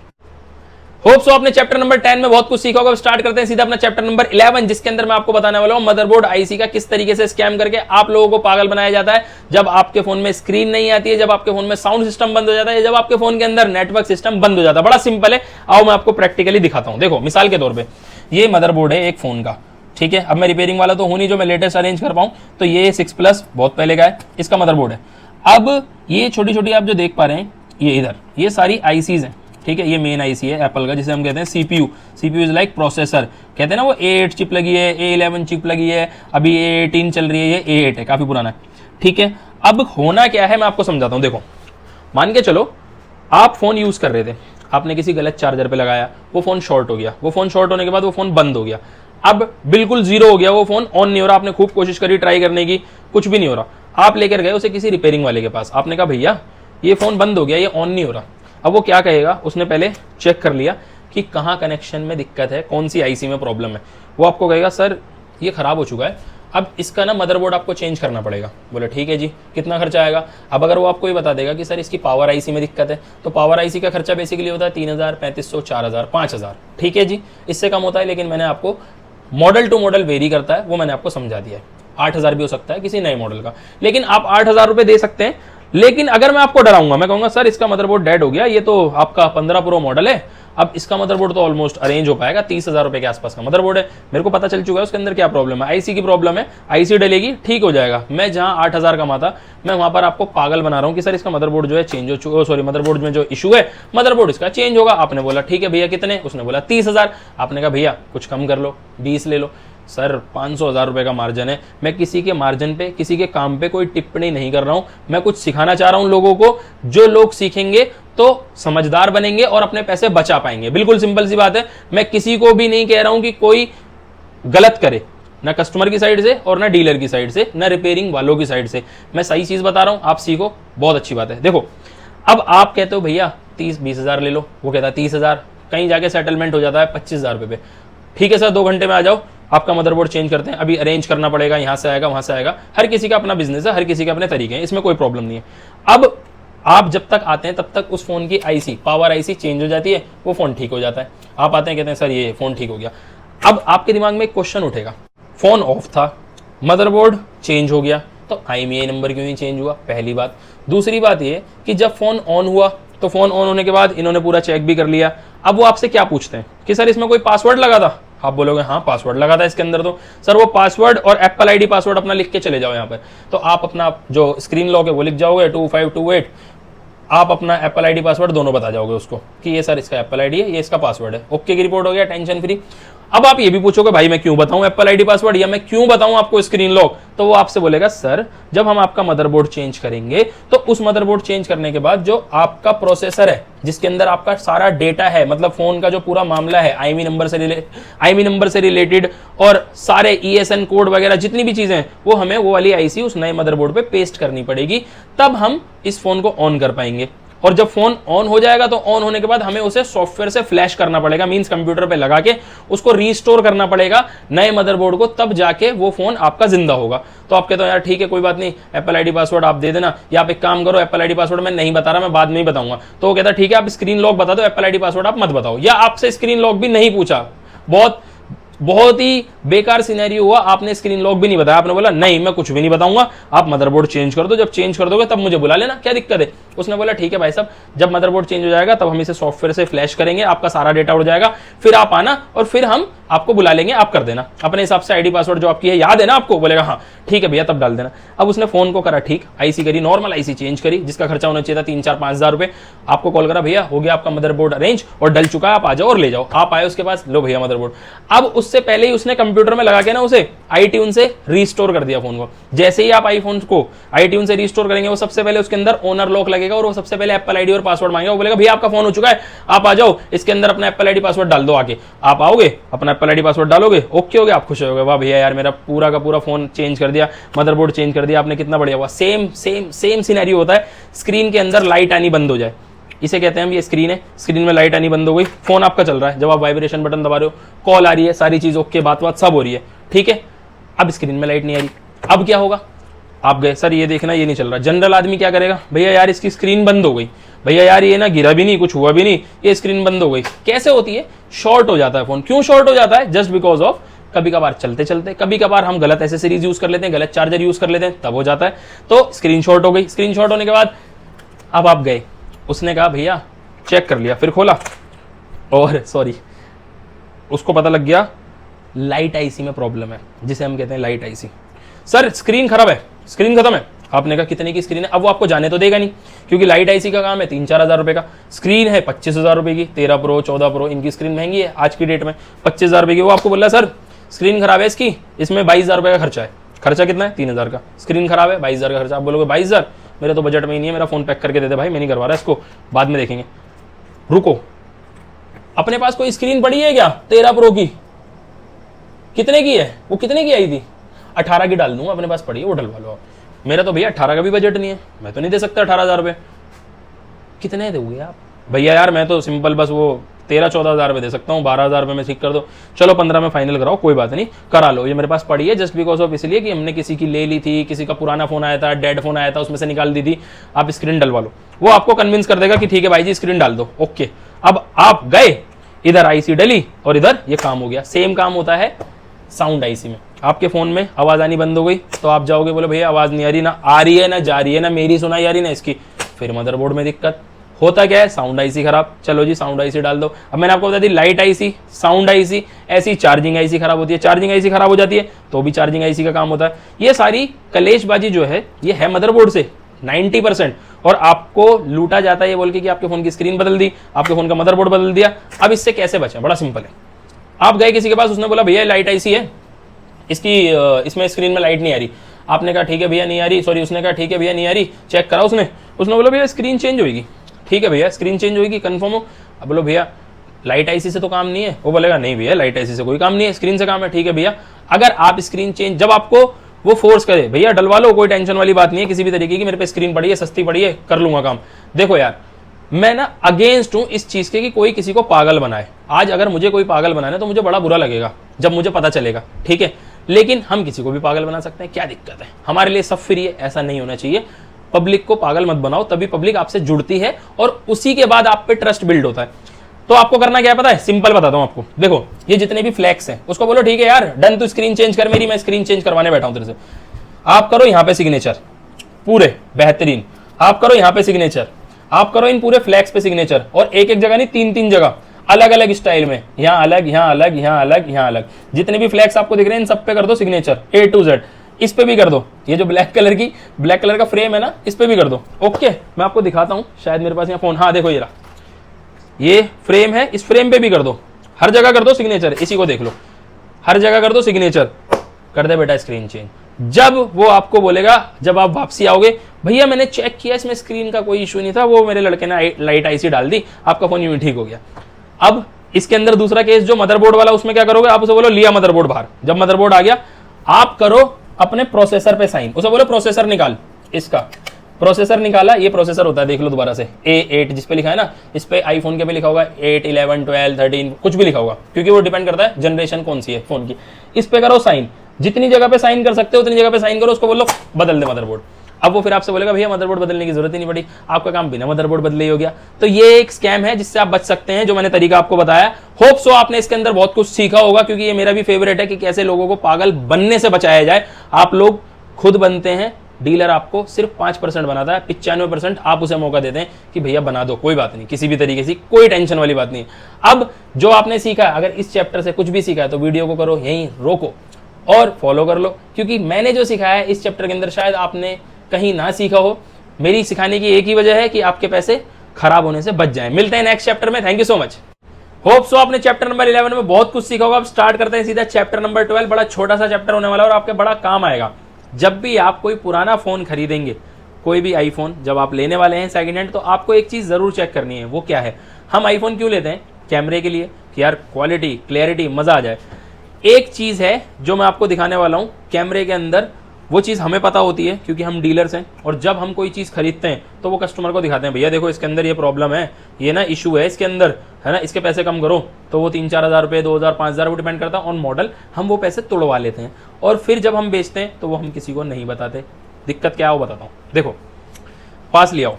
Hope so आपने चैप्टर नंबर 10 में बहुत कुछ सीखा होगा। स्टार्ट करते हैं सीधा अपना चैप्टर नंबर 11, जिसके अंदर मैं आपको बताने वाला हूं मदरबोर्ड आईसी का किस तरीके से स्कैम करके आप लोगों को पागल बनाया जाता है। जब आपके फोन में स्क्रीन नहीं आती है, जब आपके फोन में साउंड सिस्टम बंद हो जाता है, जब आपके फोन के अंदर नेटवर्क सिस्टम बंद हो जाता है। बड़ा सिंपल है, आओ मैं आपको प्रैक्टिकली दिखाता हूं। देखो मिसाल के तौर पर ये मदरबोर्ड है एक फोन का, ठीक है। अब मैं रिपेयरिंग वाला तो हूं नहीं जो मैं लेटेस्ट अरेंज कर पाऊं, तो ये 6+ बहुत पहले का है, इसका मदरबोर्ड है। अब ये छोटी छोटी आप जो देख पा रहे हैं ये इधर, ये सारी आईसीज हैं, ठीक है। ये मेन आईसी है एप्पल का, जिसे हम कहते हैं CPU. CPU is like processor, कहते हैं ना वो A8 चिप लगी है, A11 चिप लगी है, अभी A18 चल रही है, ये A8 है, काफी पुराना है, ठीक है। अब होना क्या है मैं आपको समझाता हूं। देखो, मान के चलो आप फोन यूज कर रहे थे, आपने किसी गलत चार्जर पे लगाया, वो फोन शॉर्ट हो गया, वो फोन शॉर्ट होने के बाद वो फोन बंद हो गया, अब बिल्कुल जीरो हो गया, वो फोन ऑन नहीं हो रहा, आपने खूब कोशिश करी ट्राई करने की, कुछ भी नहीं हो रहा। आप लेकर गए उसे किसी रिपेयरिंग वाले के पास, आपने कहा भैया ये फोन बंद हो गया, ये ऑन नहीं हो रहा। अब वो क्या कहेगा, उसने पहले चेक कर लिया कि कहाँ कनेक्शन में दिक्कत है, कौन सी आईसी में प्रॉब्लम है। वो आपको कहेगा सर ये खराब हो चुका है, अब इसका ना मदरबोर्ड आपको चेंज करना पड़ेगा। बोले ठीक है जी, कितना खर्चा आएगा। अब अगर वो आपको ये बता देगा कि सर इसकी पावर आईसी में दिक्कत है, तो पावर आईसी का खर्चा बेसिकली होता है 3000, 3500, 4000, 5000, ठीक है जी, इससे कम होता है। लेकिन मैंने आपको मॉडल टू मॉडल वेरी करता है, वो मैंने आपको समझा दिया है। 8000 भी हो सकता है किसी नए मॉडल का, लेकिन आप 8000 रुपये दे सकते हैं। लेकिन अगर मैं आपको डराऊंगा, मैं कहूंगा सर इसका मदरबोर्ड डेड हो गया, ये तो आपका 15 प्रो मॉडल है, अब इसका मदरबोर्ड तो ऑलमोस्ट अरेंज हो पाएगा, 30,000 रुपए के आसपास का मदरबोर्ड है, मेरे को पता चल चुका है उसके अंदर क्या प्रॉब्लम है, आईसी की प्रॉब्लम है, आईसी डलेगी, ठीक हो जाएगा। मैं जहां 8000 कमाता, मैं वहां पर आपको पागल बना रहा हूं कि सर इसका मदरबोर्ड जो है चेंज हो चुका, सॉरी मदरबोर्ड में जो इशू है, मदरबोर्ड इसका चेंज होगा। आपने बोला ठीक है भैया कितने, उसने बोला 30,000, आपने कहा भैया कुछ कम कर लो, 20 ले लो। सर 500,000 रुपए का मार्जिन है, मैं किसी के मार्जिन पे, किसी के काम पे कोई टिप्पणी नहीं कर रहा हूं, मैं कुछ सिखाना चाह रहा हूं लोगों को, जो लोग सीखेंगे तो समझदार बनेंगे और अपने पैसे बचा पाएंगे। बिल्कुल सिंपल सी बात है। मैं किसी को भी नहीं कह रहा हूं कि कोई गलत करे, ना कस्टमर की साइड से और ना डीलर की साइड से, ना रिपेयरिंग वालों की साइड से, मैं सही चीज बता रहा हूं, आप सीखो, बहुत अच्छी बात है। देखो अब आप कहते हो भैया 30-20,000 ले लो, वो कहता है 30,000, कहीं जाके सेटलमेंट हो जाता है 25,000 रुपए पे। ठीक है सर 2 घंटे में आ जाओ, आपका मदरबोर्ड चेंज करते हैं, अभी अरेंज करना पड़ेगा, यहां से आएगा वहां से आएगा, हर किसी का अपना बिजनेस है, हर किसी के अपने तरीके हैं, इसमें कोई प्रॉब्लम नहीं है। अब आप जब तक आते हैं तब तक उस फोन की आईसी, पावर आईसी चेंज हो जाती है, वो फोन ठीक हो जाता है। आप आते हैं कहते हैं सर ये फोन ठीक हो गया। अब आपके दिमाग में एक क्वेश्चन उठेगा, फोन ऑफ था, मदरबोर्ड चेंज हो गया, तो IMEI नंबर क्यों नहीं चेंज हुआ, पहली बात। दूसरी बात ये कि जब फोन ऑन हुआ, तो फोन ऑन होने के बाद इन्होंने पूरा चेक भी कर लिया। अब वो आपसे क्या पूछते हैं कि सर इसमें कोई पासवर्ड लगा था, आप बोलोगे हाँ पासवर्ड लगा था इसके अंदर, तो सर वो पासवर्ड और एप्पल आईडी पासवर्ड अपना लिख के चले जाओ यहाँ पर। तो आप अपना जो स्क्रीन लॉक है वो लिख जाओगे 2528, आप अपना एप्पल आईडी पासवर्ड दोनों बता जाओगे उसको कि ये सर इसका एप्पल आईडी है, ये इसका पासवर्ड है, ओके की रिपोर्ट हो गया, टेंशन फ्री। अब आप ये भी पूछोगे भाई मैं क्यों बताऊं एप्पल आईडी पासवर्ड, या मैं क्यों बताऊं आपको स्क्रीन लॉक, तो वो आपसे बोलेगा सर जब हम आपका मदरबोर्ड चेंज करेंगे, तो उस मदरबोर्ड चेंज करने के बाद जो आपका प्रोसेसर है, जिसके अंदर आपका सारा डेटा है, मतलब फोन का जो पूरा मामला है, IMEI नंबर से रिलेटेड और सारे ESN कोड वगैरह जितनी भी चीजें हैं, वो हमें वो वाली आईसी उस नए मदरबोर्ड पे पेस्ट करनी पड़ेगी, तब हम इस फोन को ऑन कर पाएंगे। और जब फोन ऑन हो जाएगा तो ऑन होने के बाद हमें उसे सॉफ्टवेयर से फ्लैश करना पड़ेगा, मींस कंप्यूटर पे लगा के उसको रीस्टोर करना पड़ेगा नए मदरबोर्ड को, तब जाके वो फोन आपका जिंदा होगा। तो आप कहते हो यार ठीक है कोई बात नहीं, एप्पल आईडी पासवर्ड आप दे देना, या आप एक काम करो एप्पल आईडी पासवर्ड मैं नहीं बता रहा, मैं बाद में ही बताऊंगा। तो वो कहता ठीक है आप स्क्रीन लॉक बता दो, एप्पल आईडी पासवर्ड आप मत बताओ, या आपसे स्क्रीन लॉक भी नहीं पूछा, बहुत ही बेकार सिनेरियो हुआ, आपने स्क्रीन लॉक भी नहीं बताया, आपने बोला नहीं मैं कुछ भी नहीं बताऊंगा, आप मदरबोर्ड चेंज कर दो, जब चेंज कर दोगे तब मुझे बुला लेना, क्या दिक्कत है। उसने बोला ठीक है भाई साहब, जब मदरबोर्ड चेंज हो जाएगा तब हम इसे सॉफ्टवेयर से फ्लैश करेंगे, आपका सारा डेटा उड़ जाएगा, फिर आप आना और फिर हम आपको बुला लेंगे, आप कर देना अपने हिसाब से आईडी पासवर्ड जो आपकी है, याद है ना आपको, बोलेगा हाँ ठीक है भैया तब डाल देना। अब उसने फोन को करा ठीक, आईसी करी, नॉर्मल आईसी चेंज करी, जिसका खर्चा होना चाहिए था 3-4-5 रुपए, आपको कॉल करा भैया हो गया आपका मदरबोर्ड अरेंज और डल चुका है, आप आ जाओ और ले जाओ। आप आए उसके पास, लो भैया मदरबोर्ड। अब उससे पहले ही उसने कंप्यूटर में लगा के ना उसे iTunes से रीस्टोर कर दिया फोन को। जैसे ही आप आईफोन को iTunes से रीस्टोर करेंगे, वो सबसे पहले उसके अंदर ओनर लॉक लगेगा और वो सबसे पहले एप्पल आईडी और पासवर्ड मांगेगा, वो बोलेगा भैया आपका फोन हो चुका है, आप आ जाओ, इसके अंदर अपना एप्पल आईडी पासवर्ड डाल दो आके। आप आओगे, अपना एप्पल आईडी पासवर्ड डालोगे, ओके हो गया, आप खुश हो गए, वाह भैया यार मेरा पूरा का पूरा फोन चेंज कर दिया, मदरबोर्ड चेंज कर दिया आपने, कितना बढ़िया हुआ। सेम सेम सेम सिनेरियो होता है, स्क्रीन के अंदर लाइट आनी बंद हो जाए, इसे कहते हैं हम, ये स्क्रीन है, स्क्रीन में लाइट आनी बंद हो गई, फोन आपका चल रहा है, जब आप वाइब्रेशन बटन दबा रहे हो, कॉल आ रही है, सारी चीज ओके, बात सब हो रही है, ठीक है। अब स्क्रीन में लाइट नहीं आ रही, अब क्या होगा, आप गए सर ये देखना ये नहीं चल रहा, जनरल आदमी क्या करेगा, भैया यार इसकी स्क्रीन बंद हो गई, भैया यार ये ना गिरा भी नहीं, कुछ हुआ भी नहीं, ये स्क्रीन बंद हो गई। कैसे होती है, शॉर्ट हो जाता है फोन। क्यों शॉर्ट हो जाता है, जस्ट बिकॉज ऑफ कभी कभार चलते चलते, कभी कभार हम गलत एसेसरीज यूज कर लेते हैं, गलत चार्जर यूज कर लेते हैं, तब हो जाता है। तो स्क्रीन शॉट हो गई, स्क्रीन शॉट होने के बाद अब आप गए, उसने कहा भैया चेक कर लिया, फिर खोला और सॉरी उसको पता लग गया लाइट आईसी में प्रॉब्लम है, जिसे हम कहते हैं लाइट आईसी। सर स्क्रीन खराब है, स्क्रीन खत्म है। आपने कहा कितने की स्क्रीन है? अब वो आपको जाने तो देगा नहीं, क्योंकि लाइट आईसी का काम है 3-4 हज़ार रुपए का। स्क्रीन है 25,000 रुपए की, 13 प्रो 14 प्रो, इनकी स्क्रीन महंगी है आज की डेट में, 25,000 रुपए की। वो आपको बोल रहा है सर स्क्रीन खराब है इसकी, इसमें 22,000 रुपए का खर्चा है। खर्चा कितना है? 3,000 का। स्क्रीन खराब है, 22,000 का खर्चा। आप बोलोगे 22,000 मेरे तो बजट में ही नहीं है, मेरा फोन पैक करके दे दे भाई, मैं नहीं करवा रहा इसको, बाद में देखेंगे। रुको, अपने पास कोई स्क्रीन पड़ी है क्या 13 प्रो की? कितने की है वो? कितने की आई थी? 18 की डाल दूंगा, अपने पास पड़ी है वो डलवा लो। मेरा तो भैया 18 का भी बजट नहीं है, मैं तो नहीं दे सकता 18,000 रुपये। कितने दोगे आप? भैया यार मैं तो सिंपल बस वो 13-14 हज़ार रुपये दे सकता हूँ, 12,000 रुपये में ठीक कर दो। चलो 15 में फाइनल कराओ, कोई बात नहीं, करा लो। ये मेरे पास पड़ी है जस्ट बिकॉज ऑफ इसलिए कि हमने किसी की ले ली थी, किसी का पुराना फोन आया था, डेड फोन आया था, उसमें से निकाल दी थी। आप स्क्रीन डलवा लो, वो आपको कन्विंस कर देगा कि ठीक है भाई जी स्क्रीन डाल दो, ओके। अब आप गए, इधर आईसी डली और इधर ये काम हो गया। सेम काम होता है साउंड आईसी में। आपके फोन में आवाज आनी बंद हो गई तो आप जाओगे, बोले भैया आवाज नहीं आ रही, ना आ रही है ना जा रही है, ना मेरी सुनाई आ रही ना इसकी। फिर मदरबोर्ड में दिक्कत। होता क्या है? साउंड आईसी खराब। चलो जी साउंड आईसी डाल दो। अब मैंने आपको बता दी लाइट आईसी, साउंड आईसी, ऐसी चार्जिंग आईसी खराब होती है। चार्जिंग आईसी खराब हो जाती है तो भी चार्जिंग आईसी का काम होता है। ये सारी कलेशबाजी जो है ये है मदरबोर्ड से 90%, और आपको लूटा जाता है ये बोल के कि आपके फोन की स्क्रीन बदल दी, आपके फोन का मदरबोर्ड बदल दिया। अब इससे कैसे बचें? बड़ा सिंपल है। आप गए किसी के पास, उसने बोला भैया लाइट आईसी है, इसकी इसमें स्क्रीन में लाइट नहीं आ रही। आपने कहा ठीक है भैया नहीं आ रही, सॉरी उसने कहा ठीक है भैया नहीं आ रही, चेक करा उसने बोला भैया स्क्रीन चेंज होगी। ठीक है भैया स्क्रीन चेंज होगी, कंफर्म हो? अब बोलो भैया लाइट आईसी से तो काम नहीं है। वो बोलेगा नहीं भैया लाइट आईसी से कोई काम नहीं है, स्क्रीन से काम है। ठीक है भैया, अगर आप स्क्रीन चेंज, जब आपको वो फोर्स करे भैया डलवा लो, कोई टेंशन वाली बात नहीं है किसी भी तरीके की, मेरे पे स्क्रीन पड़ी है, सस्ती पड़ी है, कर लूंगा काम। देखो यार मैं ना अगेंस्ट हूं इस चीज के कि कोई किसी को पागल बनाए। आज अगर मुझे कोई पागल बनाना तो मुझे बड़ा बुरा लगेगा जब मुझे पता चलेगा, ठीक है, लेकिन हम किसी को भी पागल बना सकते हैं, क्या दिक्कत है? हमारे लिए सब फ्री है, ऐसा नहीं होना चाहिए। पब्लिक को पागल मत बनाओ, तभी पब्लिक आपसे जुड़ती है और उसी के बाद आप पे ट्रस्ट बिल्ड होता है। तो आपको करना क्या है पता है? सिंपल बताता हूं आपको। देखो ये जितने भी फ्लैक्स हैं उसको बोलो ठीक है यार डन, तू स्क्रीन चेंज कर मेरी, मैं स्क्रीन चेंज करवाने बैठा हूं तेरे से। आप करो यहाँ पे सिग्नेचर पूरे बेहतरीन, आप करो यहाँ पे सिग्नेचर, आप करो इन पूरे फ्लैक्स पे सिग्नेचर, और एक एक जगह नहीं 3-3 जगह अलग अलग स्टाइल में, यहाँ अलग, यहाँ अलग, यहाँ अलग, यहाँ अलग। जितने भी फ्लैक्स आपको दिख रहे हैं इन सब पे कर दो सिग्नेचर A to Z। इस पे भी कर दो, ये जो ब्लैक कलर का फ्रेम है ना, इस पे भी कर दो। ओके मैं आपको दिखाता हूँ, शायद मेरे पास यहाँ फोन, हाँ देखो ये रहा, ये फ्रेम है, इस फ्रेम पे भी कर दो, हर जगह कर दो सिग्नेचर। इसी को देख लो, हर जगह कर दो सिग्नेचर, कर दे बेटा स्क्रीन चेंज। जब वो आपको बोलेगा, जब आप वापसी आओगे, भैया मैंने चेक किया इसमें स्क्रीन का कोई इशू नहीं था, वो मेरे लड़के ने लाइट आईसी डाल दी, आपका फोन यूं ही ठीक हो गया। अब इसके अंदर दूसरा केस जो मदरबोर्ड वाला, उसमें क्या करोगे? आप उसे बोलो लिया मदरबोर्ड बाहर। जब मदरबोर्ड आ गया, आप करो अपने प्रोसेसर पे साइन, उसे बोलो प्रोसेसर निकाल। इसका प्रोसेसर निकाला, ये प्रोसेसर होता है, देख लो दोबारा से A8 जिस पे लिखा है ना, इस पे आईफोन के पे लिखा होगा 8, 11, 12, 13 कुछ भी लिखा होगा, क्योंकि वो डिपेंड करता है जनरेशन कौन सी है फोन की। इस पे करो साइन, जितनी जगह पे साइन कर सकते हो उतनी जगह पे साइन करो, उसको बोलो बदल दे मदरबोर्ड। अब वो फिर आपसे बोलेगा भैया मदरबोर्ड बदलने की जरूरत ही नहीं पड़ी, आपका काम बिना मदरबोर्ड बदले ही हो गया। तो ये एक स्कैम है जिससे आप बच सकते हैं, जो मैंने तरीका आपको बताया। होप सो आपने इसके अंदर बहुत कुछ सीखा होगा, क्योंकि ये मेरा भी फेवरेट है कि कैसे लोगों को पागल बनने से बचाया जाए। आप लोग खुद बनते हैं, डीलर आपको सिर्फ 5% बनाता है, 95% आप उसे मौका देते हैं कि भैया बना दो, कोई बात नहीं, किसी भी तरीके से, कोई टेंशन वाली बात नहीं है। अब जो आपने सीखा, अगर इस चैप्टर से कुछ भी सीखा है तो वीडियो को करो यहीं रोको और फॉलो कर लो, क्योंकि मैंने जो सिखाया है इस चैप्टर के अंदर शायद आपने कहीं ना सीखा हो। मेरी सिखाने की एक ही वजह है कि आपके पैसे खराब होने से बच जाएं। मिलते हैं नेक्स्ट चैप्टर में, thank you so much. Hope so आपने चैप्टर नंबर 11 में बहुत कुछ सीखा होगा। अब स्टार्ट करते हैं सीधा चैप्टर नंबर 12। बड़ा छोटा सा चैप्टर होने वाला है और आपके बड़ा काम आएगा। जब भी आप कोई पुराना फोन खरीदेंगे, कोई भी आईफोन जब आप लेने वाले हैं सेकंड हैंड, तो आपको एक चीज जरूर चेक करनी है। वो क्या है? हम आईफोन क्यों लेते हैं? कैमरे के लिए, कि यार क्वालिटी, क्लैरिटी, मजा आ जाए। एक चीज है जो मैं आपको दिखाने वाला हूं कैमरे के अंदर, वो चीज़ हमें पता होती है क्योंकि हम डीलर्स हैं, और जब हम कोई चीज़ खरीदते हैं तो वो कस्टमर को दिखाते हैं, भैया देखो इसके अंदर ये प्रॉब्लम है, ये ना इशू है इसके अंदर, है ना, इसके पैसे कम करो। तो वो 3-4 हज़ार रुपये, 2,000, 5,000, वो डिपेंड करता है ऑन मॉडल, हम वो पैसे तोड़वा लेते हैं, और फिर जब हम बेचते हैं तो वो हम किसी को नहीं बताते। दिक्कत क्या है वो बताता हूँ। देखो पास ले आओ,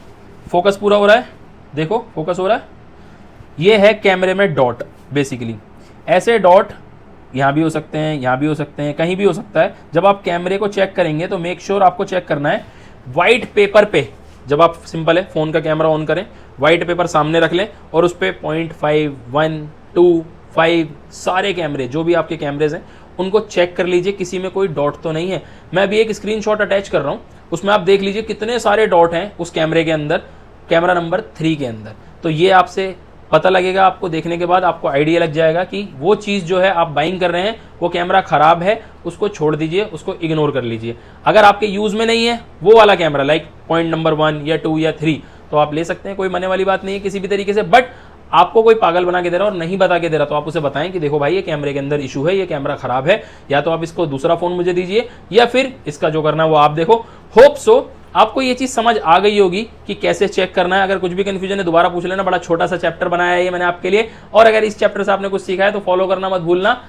फोकस पूरा हो रहा है, देखो फोकस हो रहा है। ये है कैमरे में डॉट, बेसिकली ऐसे डॉट यहाँ भी हो सकते हैं, यहाँ भी हो सकते हैं, कहीं भी हो सकता है। जब आप कैमरे को चेक करेंगे तो मेक श्योर आपको चेक करना है वाइट पेपर पे। जब आप सिंपल है फ़ोन का कैमरा ऑन करें, वाइट पेपर सामने रख लें और उस पर 0.5, 1, 2, 5 सारे कैमरे जो भी आपके कैमरेज हैं उनको चेक कर लीजिए, किसी में कोई डॉट तो नहीं है। मैं अभी एक स्क्रीनशॉट अटैच कर रहा हूँ, उसमें आप देख लीजिए कितने सारे डॉट हैं उस कैमरे के अंदर, कैमरा नंबर 3 के अंदर। तो ये आपसे पता लगेगा, आपको देखने के बाद आपको आइडिया लग जाएगा कि वो चीज़ जो है आप बाइंग कर रहे हैं वो कैमरा खराब है, उसको छोड़ दीजिए, उसको इग्नोर कर लीजिए। अगर आपके यूज़ में नहीं है वो वाला कैमरा लाइक पॉइंट नंबर 1 या 2 या 3 तो आप ले सकते हैं, कोई मरने वाली बात नहीं है किसी भी तरीके से। बट आपको कोई पागल बना के दे रहा और नहीं बता के दे रहा तो आप उसे बताएं कि देखो भाई ये कैमरे के अंदर इशू है, ये कैमरा खराब है, या तो आप इसको दूसरा फोन मुझे दीजिए या फिर इसका जो करना है वो आप देखो। होप सो आपको ये चीज समझ आ गई होगी कि कैसे चेक करना है। अगर कुछ भी कंफ्यूजन है दोबारा पूछ लेना, बड़ा छोटा सा चैप्टर बनाया है ये मैंने आपके लिए, और अगर इस चैप्टर से आपने कुछ सीखा है तो फॉलो करना मत भूलना।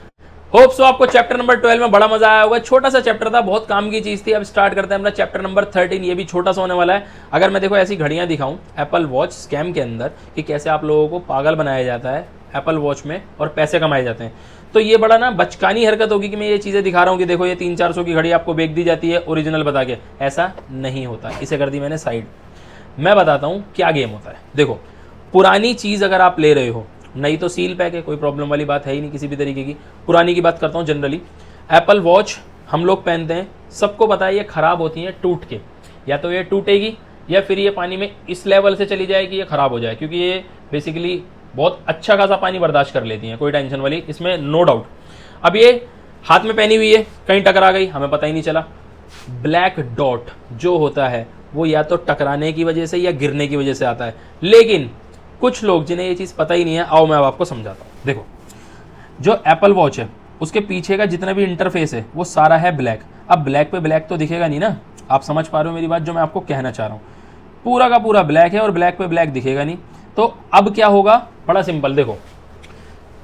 होप सो आपको चैप्टर नंबर 12 में बड़ा मजा आया होगा। छोटा सा चैप्टर था, बहुत काम की चीज थी। अब स्टार्ट करते हैं अपना चैप्टर नंबर 13, ये भी छोटा सा होने वाला है। अगर मैं देखो ऐसी घड़ियां दिखाऊं एप्पल वॉच स्कैम के अंदर कि कैसे आप लोगों को पागल बनाया जाता है एप्पल वॉच में और पैसे कमाए जाते हैं, तो ये बड़ा ना बचकानी हरकत होगी कि मैं ये चीज़ें दिखा रहा हूँ कि देखो ये 300-400 की घड़ी आपको बेच दी जाती है ओरिजिनल बता के। ऐसा नहीं होता, इसे कर दी मैंने साइड। मैं बताता हूँ क्या गेम होता है। देखो पुरानी चीज़ अगर आप ले रहे हो, नहीं तो सील पैक है, कोई प्रॉब्लम वाली बात है ही नहीं किसी भी तरीके की। पुरानी की बात करता हूँ जनरली, एप्पल वॉच हम लोग पहनते हैं, सबको पता है ये ख़राब होती हैं टूट के, या तो ये टूटेगी या फिर ये पानी में इस लेवल से चली जाए कि ये ख़राब हो जाए, क्योंकि ये बेसिकली बहुत अच्छा खासा पानी बर्दाश्त कर लेती हैं, कोई टेंशन वाली इसमें नो डाउट। अब ये हाथ में पहनी हुई है, कहीं टकरा गई हमें पता ही नहीं चला। ब्लैक डॉट जो होता है वो या तो टकराने की वजह से या गिरने की वजह से आता है, लेकिन कुछ लोग जिन्हें ये चीज़ पता ही नहीं है, आओ मैं अब आपको समझाता हूँ। देखो जो एप्पल वॉच है उसके पीछे का जितना भी इंटरफेस है वो सारा है ब्लैक। अब ब्लैक पे ब्लैक तो दिखेगा नहीं ना, आप समझ पा रहे हो मेरी बात जो मैं आपको कहना चाह रहा हूँ। पूरा का पूरा ब्लैक है और ब्लैक पे ब्लैक दिखेगा नहीं, तो अब क्या होगा, बड़ा सिंपल। देखो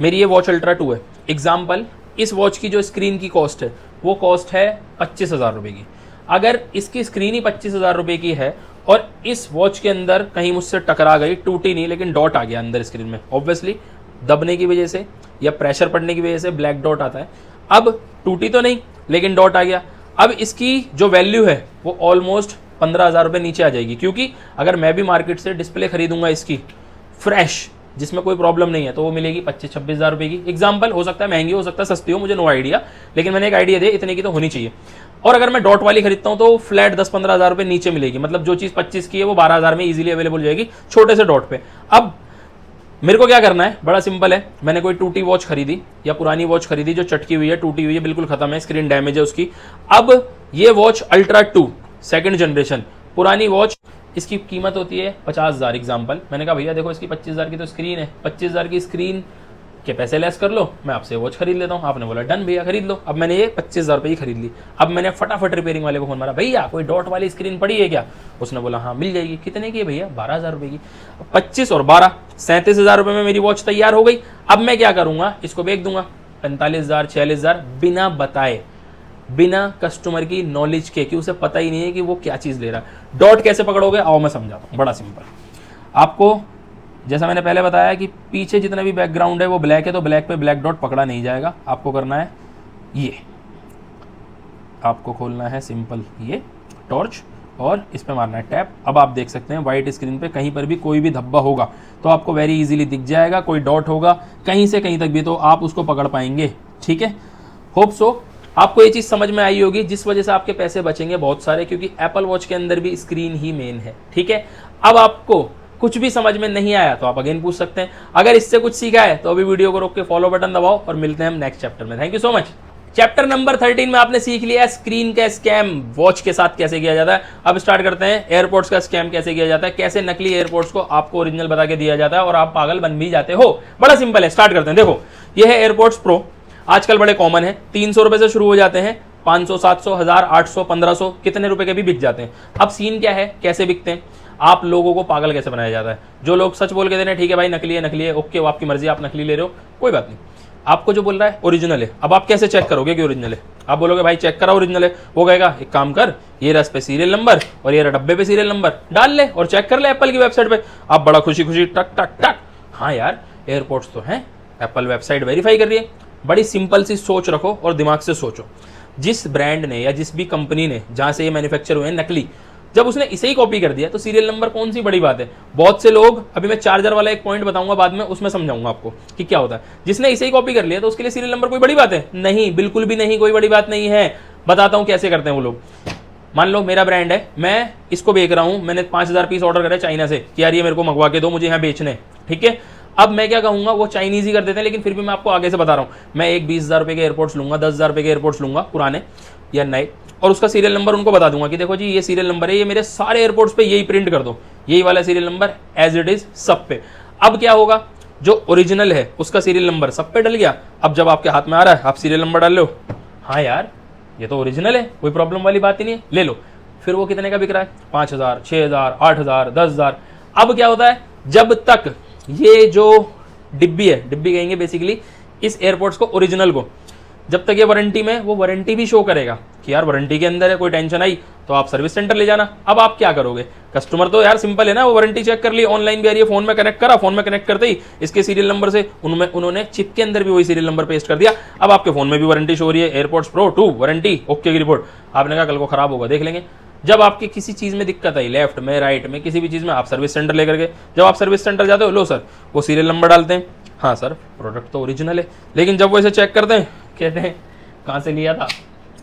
मेरी ये वॉच अल्ट्रा 2 है, एग्जाम्पल इस वॉच की जो स्क्रीन की कॉस्ट है वो कॉस्ट है 25,000 रुपये की। अगर इसकी स्क्रीन ही 25,000 रुपये की है और इस वॉच के अंदर कहीं मुझसे टकरा गई, टूटी नहीं लेकिन डॉट आ गया अंदर स्क्रीन में, ऑब्वियसली दबने की वजह से या प्रेशर पड़ने की वजह से ब्लैक डॉट आता है। अब टूटी तो नहीं लेकिन डॉट आ गया। अब इसकी जो वैल्यू है वो ऑलमोस्ट 15,000 रुपये नीचे आ जाएगी, क्योंकि अगर मैं भी मार्केट से डिस्प्ले खरीदूंगा इसकी फ्रेश जिसमें कोई प्रॉब्लम नहीं है तो वो मिलेगी 25-26,000 रुपये की। एग्जाम्पल, हो सकता है महंगी, हो सकता है सस्ती हो, मुझे नो आइडिया, लेकिन मैंने एक आइडिया दिया इतने की तो होनी चाहिए। और अगर मैं डॉट वाली खरीदता हूँ तो फ्लैट 10-15,000 रुपये नीचे मिलेगी, मतलब जो चीज़ 25 की है वो 12,000 में इजीली अवेलेबल हो जाएगी छोटे से डॉट पे। अब मेरे को क्या करना है, बड़ा सिंपल है। मैंने कोई टूटी वॉच खरीदी या पुरानी वॉच खरीदी जो चटकी हुई है, टूटी हुई है, बिल्कुल खत्म है, स्क्रीन डैमेज है उसकी। अब ये वॉच अल्ट्रा 2 सेकंड जनरेशन पुरानी वॉच, इसकी कीमत होती है 50,000 एग्जाम्पल। मैंने कहा भैया देखो इसकी 25,000 की तो स्क्रीन है, 25,000 की स्क्रीन के पैसे लेस कर लो, मैं आपसे वॉच खरीद लेता हूँ। आपने बोला डन भैया खरीद लो। अब मैंने ये 25,000 रुपये की खरीद ली। अब मैंने फटाफट रिपेयरिंग वाले को फोन मारा, भैया कोई डॉट वाली स्क्रीन पड़ी है क्या? उसने बोला हाँ मिल जाएगी। कितने की है भैया? 12,000 रुपये की। 25 और 12 37,000 रुपये में मेरी वॉच तैयार हो गई। अब मैं क्या करूँगा, इसको बेच दूंगा 45,000 46,000 बिना बताए, बिना कस्टमर की नॉलेज के, कि उसे पता ही नहीं है कि वो क्या चीज़ ले रहा है। डॉट कैसे पकड़ोगे, आओ मैं समझाता हूँ, बड़ा सिंपल। आपको जैसा मैंने पहले बताया कि पीछे जितना भी बैकग्राउंड है वो ब्लैक है, तो ब्लैक पे ब्लैक डॉट पकड़ा नहीं जाएगा। आपको करना है ये, आपको खोलना है सिंपल ये टॉर्च और इस पे मारना है टैप। अब आप देख सकते हैं वाइट स्क्रीन पे कहीं पर भी कोई भी धब्बा होगा तो आपको वेरी इजीली दिख जाएगा, कोई डॉट होगा कहीं से कहीं तक भी तो आप उसको पकड़ पाएंगे। ठीक है, होप सो आपको ये चीज़ समझ में आई होगी, जिस वजह से आपके पैसे बचेंगे बहुत सारे, क्योंकि एप्पल वॉच के अंदर भी स्क्रीन ही मेन है। ठीक है, अब आपको कुछ भी समझ में नहीं आया तो आप अगेन पूछ सकते हैं। अगर इससे कुछ सीखा है तो अभी वीडियो को रोक के फॉलो बटन दबाओ और मिलते हैं हम नेक्स्ट चैप्टर में। Thank you so much. Chapter number 13 में आपने सीख लिया स्क्रीन का स्कैम वॉच के साथ कैसे किया जाता है। अब स्टार्ट करते हैं एयरपोर्ट्स का स्कैम कैसे किया जाता है, कैसे नकली एयरपोर्ट्स को आपको ओरिजिनल बता के दिया जाता है और आप पागल बन भी जाते हो। बड़ा सिंपल है, स्टार्ट करते हैं। देखो ये है एयरपोर्ट्स प्रो, आजकल बड़े कॉमन है, 300 रुपए से शुरू हो जाते हैं, 500, 700, 1000, 800, 1500 कितने रुपए के भी बिक जाते हैं। अब सीन क्या है, कैसे बिकते हैं, आप लोगों को पागल कैसे बनाया जाता है। जो लोग सच बोल के दे रहे हैं ठीक है भाई नकली है, ओके वो आपकी मर्जी, आप नकली ले रहे हो कोई बात नहीं। आपको जो बोल रहा है ओरिजिनल है, अब आप कैसे चेक करोगे कि ओरिजिनल है। आप बोलोगे भाई चेक करा ओरिजिनल है, वो कहेगा एक काम कर, ये रस पे सीरियल नंबर और ये डब्बे पे सीरियल नंबर डाल ले और चेक कर ले एप्पल की वेबसाइट पे। आप बड़ा खुशी खुशी टक टक टक, हाँ यार एयरपोर्ट्स तो हैं, एप्पल वेबसाइट वेरीफाई कर रही है। बड़ी सिंपल सी सोच रखो और दिमाग से सोचो, जिस ब्रांड ने या जिस भी कंपनी ने जहां से ये मैन्युफैक्चर हुए हैं नकली, जब उसने इसे ही कॉपी कर दिया तो सीरियल नंबर कौन सी बड़ी बात है। बहुत से लोग, अभी मैं चार्जर वाला एक पॉइंट बताऊंगा बाद में, उसमें समझाऊंगा आपको कि क्या होता है। जिसने इसे ही कॉपी कर लिया तो उसके लिए सीरियल नंबर कोई बड़ी बात है नहीं, बिल्कुल भी नहीं, कोई बड़ी बात नहीं है। बताता हूं कैसे करते हैं वो लोग। मान लो मेरा ब्रांड है, मैं इसको बेच रहा हूं, मैंने 5000 पीस ऑर्डर करे चाइना से कि यार ये मेरे को मंगवा के दो, मुझे यहाँ बेचने, ठीक है। अब मैं क्या कहूंगा, वो चाइनीज ही कर देते हैं, लेकिन फिर भी मैं आपको आगे से बता रहा हूं, मैं एक 20,000 रुपए के एयरपोर्ट्स लूंगा, 10,000 रुपए के एयरपोर्ट्स लूंगा, पुराने या नए, और उसका सीरियल नंबर उनको बता दूंगा कि देखो जी ये सीरियल नंबर है, ये मेरे सारे एयरपोर्ट्स पे यही प्रिंट कर दो, यही वाला serial number as it is सब पे। अब क्या होगा, जो ओरिजिनल है उसका सीरियल नंबर सब पे डल गया। अब जब आपके हाथ में आ रहा है, आप सीरियल नंबर डाल लो, हाँ यार ये तो ओरिजिनल है, कोई प्रॉब्लम वाली बात ही नहीं है, ले लो। फिर वो कितने का बिक रहा है, 5,000, 6,000, 8,000, 10,000। अब क्या होता है, जब तक ये जो डिब्बी है, डिब्बी कहेंगे बेसिकली इस एयरपोर्ट्स को, ओरिजिनल को, जब तक ये वारंटी में, वो वारंटी भी शो करेगा कि यार वारंटी के अंदर है, कोई टेंशन आई तो आप सर्विस सेंटर ले जाना। अब आप क्या करोगे, कस्टमर तो यार सिंपल है ना, वो वारंटी चेक कर ली, ऑनलाइन भी आ रही है, फोन में कनेक्ट करा, फोन में कनेक्ट करते ही इसके सीरियल नंबर से उन्होंने चिप के अंदर भी वही सीरियल नंबर पेस्ट कर दिया। अब आपके फोन में भी वारंटी शो हो रही है, एयरपोर्ट्स प्रो 2 वारंटी ओके की रिपोर्ट। आपने कहा कल को खराब होगा, देख लेंगे। जब आपकी किसी चीज में दिक्कत आई, लेफ्ट में, राइट में, किसी भी चीज में, आप सर्विस सेंटर लेकर के, जब आप सर्विस सेंटर जाते हो, लो सर वो सीरियल नंबर डालते हैं, हाँ सर प्रोडक्ट तो ओरिजिनल है, लेकिन जब वो इसे चेक करते हैं, कहते हैं कहाँ से लिया था,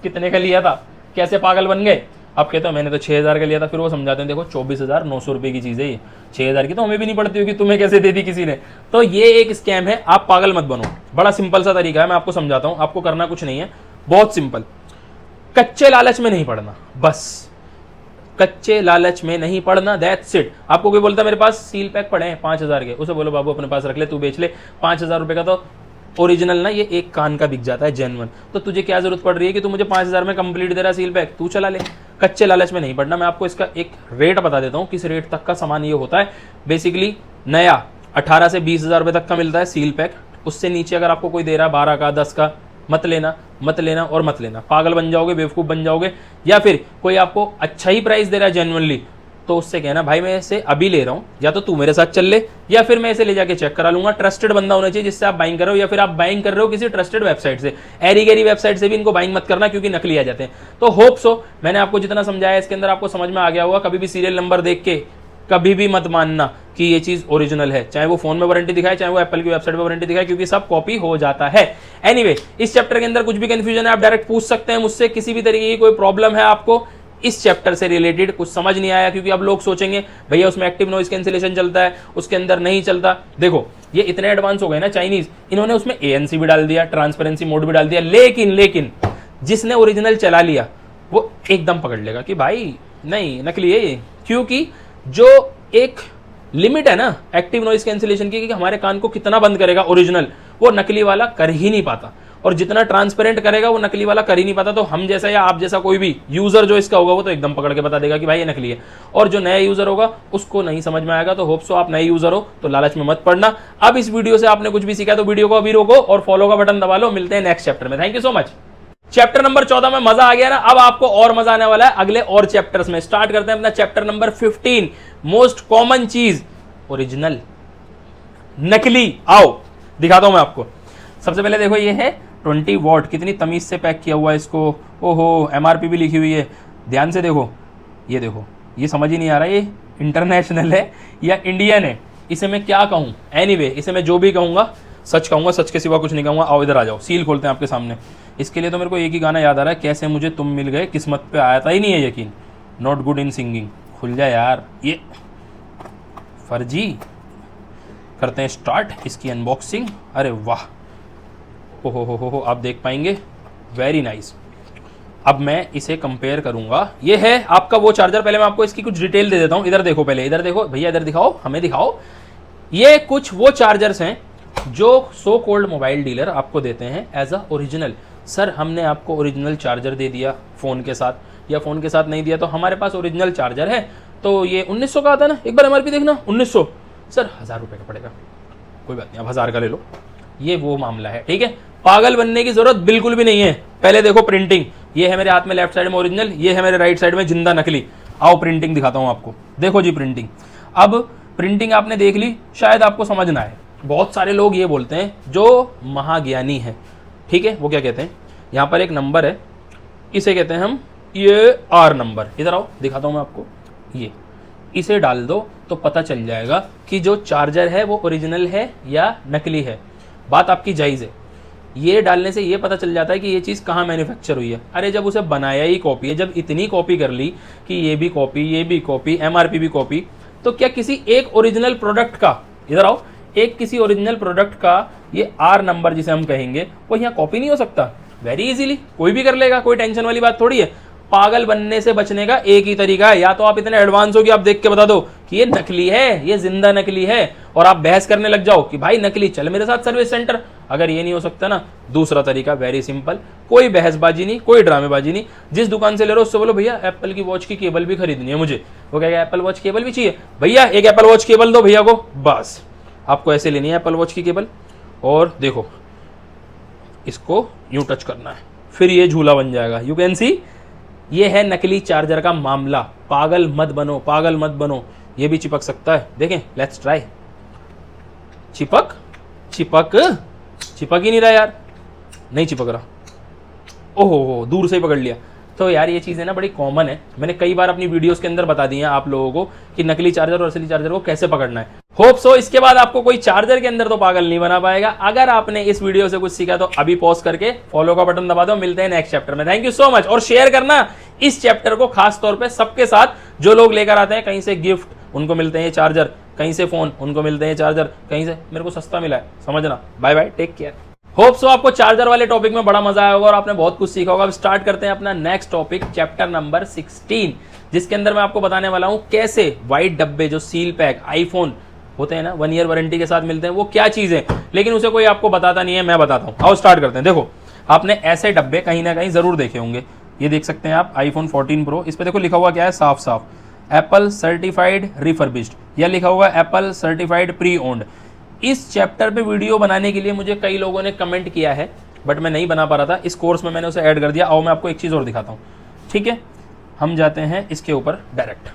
कितने का लिया था, कैसे पागल बन गए। आप कहते हो मैंने तो 6,000 का लिया था, फिर वो समझाते हैं देखो 24,900 रुपए की चीज़ है ये, 6,000 की तो हमें भी नहीं पड़ती होगी, तुम्हें कैसे दे दी किसी ने। तो ये एक स्कैम है, आप पागल मत बनो। बड़ा सिंपल सा तरीका है, मैं आपको समझाता हूँ, आपको करना कुछ नहीं है, बहुत सिंपल। कच्चे लालच में नहीं पड़ना, बस कच्चे लालच में नहीं पड़ना, दैट्स इट। आपको कोई बोलता है मेरे पास सील पैक पड़े हैं 5,000 के, उसे बोलो बाबू अपने पास रख ले, तू बेच ले, 5,000 रुपए का तो ओरिजिनल ना ये एक कान का बिक जाता है, जेन्युइन। तो तुझे क्या जरूरत पड़ रही है कि तू मुझे 5,000 में कंप्लीट दे रहा सील पैक, तू चला ले। कच्चे लालच में नहीं पड़ना। मैं आपको इसका एक रेट बता देता हूँ, किस रेट तक का सामान ये होता है। बेसिकली नया 18 से 20,000 रुपए तक का मिलता है सील पैक। उससे नीचे अगर आपको कोई दे रहा है 12 का, 10 का, मत लेना, मत लेना और मत लेना। पागल बन जाओगे, बेवकूफ बन जाओगे। या फिर कोई आपको अच्छा ही प्राइस दे रहा है जेन्युइनली, तो उससे कहना भाई मैं इसे अभी ले रहा हूं, या तो तू मेरे साथ चल ले, या फिर मैं इसे ले जाके चेक करा लूंगा। ट्रस्टेड बंदा होना चाहिए जिससे आप बाइंग कर रहे हो, या फिर आप बाइंग कर रहे हो किसी ट्रस्टेड वेबसाइट से। एरी गैरी वेबसाइट से भी इनको बाइंग मत करना, क्योंकि नकली आ जाते हैं। तो होप सो मैंने आपको जितना समझाया इसके अंदर आपको समझ में आ गया होगा। कभी भी सीरियल नंबर देख के कभी भी मत मानना कि ये चीज ओरिजिनल है, चाहे वो फोन में वारंटी दिखाए, चाहे वो एप्पल की वेबसाइट पे वारंटी दिखाए, क्योंकि सब कॉपी हो जाता है। एनीवे, इस चैप्टर के अंदर कुछ भी कंफ्यूजन है आप डायरेक्ट पूछ सकते हैं मुझसे। किसी भी तरीके की कोई प्रॉब्लम है आपको इस चैप्टर से रिलेटेड, कुछ समझ नहीं आया, क्योंकि अब लोग सोचेंगे भैया उसमें एक्टिव नॉइज कैंसिलेशन चलता है, उसके अंदर नहीं चलता। देखो ये इतने एडवांस हो गए ना चाइनीज, इन्होंने उसमें ANC भी डाल दिया, ट्रांसपेरेंसी मोड भी डाल दिया, लेकिन जिसने ओरिजिनल चला लिया वो एकदम पकड़ लेगा कि भाई नहीं नकली है ये, क्योंकि जो एक लिमिट है ना एक्टिव नॉइज कैंसिलेशन की कि हमारे कान को कितना बंद करेगा ओरिजिनल, वो नकली वाला कर ही नहीं पाता। और जितना ट्रांसपेरेंट करेगा वो नकली वाला कर ही नहीं पाता। तो हम जैसा या आप जैसा कोई भी यूजर जो इसका होगा वो तो एकदम पकड़ के बता देगा कि भाई ये नकली है। और जो नया यूजर होगा उसको नहीं समझ में आएगा। तो होप सो आप नए यूजर हो तो लालच में मत पड़ना। अब इस वीडियो से आपने कुछ भी सीखा तो वीडियो को अभी रोको और फॉलो का बटन दबा लो। मिलते हैं नेक्स्ट चैप्टर में। Thank you so much. Chapter number 14 में मजा आ गया ना, अब आपको और मजा आने वाला है अगले और चैप्टर्स में। स्टार्ट करते हैं अपना चैप्टर नंबर 15, मोस्ट कॉमन चीज ओरिजिनल नकली। आओ दिखाता हूं मैं आपको। सबसे पहले देखो ये है 20 वॉट, कितनी तमीज से पैक किया हुआ है इसको। ओहो MRP भी लिखी हुई है, ध्यान से देखो। ये देखो, ये समझ ही नहीं आ रहा ये इंटरनेशनल है या इंडियन है, इसे मैं क्या कहूँ। एनीवे, इसे मैं जो भी कहूँगा सच कहूँगा, सच के सिवा कुछ नहीं कहूँगा। आओ इधर आ जाओ, सील खोलते हैं आपके सामने। इसके लिए तो मेरे को एक ही गाना याद आ रहा है, कैसे मुझे तुम मिल गए, किस्मत पे आया था ही नहीं है यकीन, नॉट गुड इन सिंगिंग। खुल जाए यार, ये फर्जी। करते हैं स्टार्ट इसकी अनबॉक्सिंग। अरे वाह, ओहो आप देख पाएंगे, वेरी नाइस। अब मैं इसे कंपेयर करूंगा। ये है आपका वो चार्जर। पहले मैं आपको इसकी कुछ डिटेल दे देता हूं। इधर देखो, पहले इधर देखो भैया, इधर दिखाओ, हमें दिखाओ। ये कुछ वो चार्जर्स हैं जो सो कॉल्ड मोबाइल डीलर आपको देते हैं एज अ ओरिजिनल। सर हमने आपको ओरिजिनल चार्जर दे दिया फ़ोन के साथ, या फ़ोन के साथ नहीं दिया तो हमारे पास ओरिजिनल चार्जर है, तो ये 1900 का आता है ना, एक बार MRP देखना 1900। सर 1000 रुपये का पड़ेगा, कोई बात नहीं आप 1000 का ले लो। ये वो मामला है, ठीक है। पागल बनने की जरूरत बिल्कुल भी नहीं है। पहले देखो प्रिंटिंग, ये है मेरे हाथ में लेफ्ट साइड में ओरिजिनल, ये है मेरे राइट साइड में जिंदा नकली। आओ प्रिंटिंग दिखाता हूं आपको। देखो जी प्रिंटिंग। अब प्रिंटिंग आपने देख ली, शायद आपको समझ ना आए। बहुत सारे लोग ये बोलते हैं जो महाज्ञानी है, ठीक है, वो क्या कहते हैं, यहाँ पर एक नंबर है, इसे कहते हैं हम ये R नंबर। इधर आओ दिखाता हूँ मैं आपको। ये इसे डाल दो तो पता चल जाएगा कि जो चार्जर है वो ओरिजिनल है या नकली है। बात आपकी जायज़ है। ये डालने से ये पता चल जाता है कि ये चीज़ कहाँ मैन्युफैक्चर हुई है। अरे जब उसे बनाया ही कॉपी है, जब इतनी कॉपी कर ली कि ये भी कॉपी, ये भी कॉपी, MRP भी कॉपी, तो क्या किसी एक ओरिजिनल प्रोडक्ट का, इधर आओ, एक किसी ओरिजिनल प्रोडक्ट का ये R नंबर जिसे हम कहेंगे वो यहाँ कॉपी नहीं हो सकता? वेरी इजीली कोई भी कर लेगा, कोई टेंशन वाली बात थोड़ी है। पागल बनने से बचने का एक ही तरीका है, या तो आप इतने एडवांस हो कि आप देख के बता दो कि ये नकली है, ये जिंदा नकली है, और आप बहस करने लग जाओ कि भाई नकली, चल मेरे साथ सर्विस सेंटर। अगर ये नहीं हो सकता ना, दूसरा तरीका वेरी सिंपल, कोई बहसबाजी नहीं, कोई ड्रामेबाजी नहीं। जिस दुकान से ले रहे हो उससे बोलो भैया एप्पल की वॉच की केबल भी खरीदनी है मुझे। वो कहेगा एप्पल वॉच केबल भी चाहिए, भैया एक एप्पल वॉच केबल दो भैया को, बस आपको ऐसे लेनी है एप्पल वॉच की केबल। और देखो इसको यूं टच करना है, फिर ये झूला बन जाएगा। यू कैन सी, ये है नकली चार्जर का मामला। पागल मत बनो, पागल मत बनो। ये भी चिपक सकता है, देखें, लेट्स ट्राई। चिपक चिपक चिपक ही नहीं रहा यार, नहीं चिपक रहा। ओहो, दूर से ही पकड़ लिया। तो यार ये चीज़ें ना बड़ी कॉमन है, मैंने कई बार अपनी वीडियोस के अंदर बता दी हैं आप लोगों को कि नकली चार्जर और असली चार्जर को कैसे पकड़ना है। होप सो इसके बाद आपको कोई चार्जर के अंदर तो पागल नहीं बना पाएगा। अगर आपने इस वीडियो से कुछ सीखा तो अभी पॉज करके फॉलो का बटन दबा दो। मिलते हैं नेक्स्ट चैप्टर में। Thank you so much. और शेयर करना इस चैप्टर को खास तौर पे सबके साथ जो लोग लेकर आते हैं कहीं से गिफ्ट, उनको मिलते हैं ये चार्जर, कहीं से फोन, उनको मिलते हैं चार्जर, कहीं से मेरे को सस्ता मिला है, समझना। Bye bye, take care. Hope so आपको चार्जर वाले टॉपिक में बड़ा मजा आया होगा और आपने बहुत कुछ सीखा होगा। अब स्टार्ट करते हैं अपना नेक्स्ट टॉपिक, चैप्टर नंबर 16, जिसके अंदर मैं आपको बताने वाला हूं कैसे व्हाइट डब्बे जो सील पैक आईफोन होते हैं ना 1 ईयर वारंटी के साथ मिलते हैं, वो क्या चीज है, लेकिन उसे कोई आपको बताता नहीं है, मैं बताता हूं। आओ स्टार्ट करते हैं। देखो, आपने ऐसे डब्बे कहीं ना कहीं जरूर देखे होंगे। ये देख सकते हैं आप आईफोन 14 प्रो, इस पे देखो लिखा हुआ क्या है, साफ साफ एप्पल सर्टिफाइड रिफर्बिश्ड, या लिखा हुआ एप्पल सर्टिफाइड प्री ओन्ड। इस चैप्टर पे वीडियो बनाने के लिए मुझे कई लोगों ने कमेंट किया है, बट मैं नहीं बना पा रहा था। इस कोर्स में मैंने उसे ऐड कर दिया। आओ मैं आपको एक चीज़ और दिखाता हूँ, ठीक है। हम जाते हैं इसके ऊपर डायरेक्ट,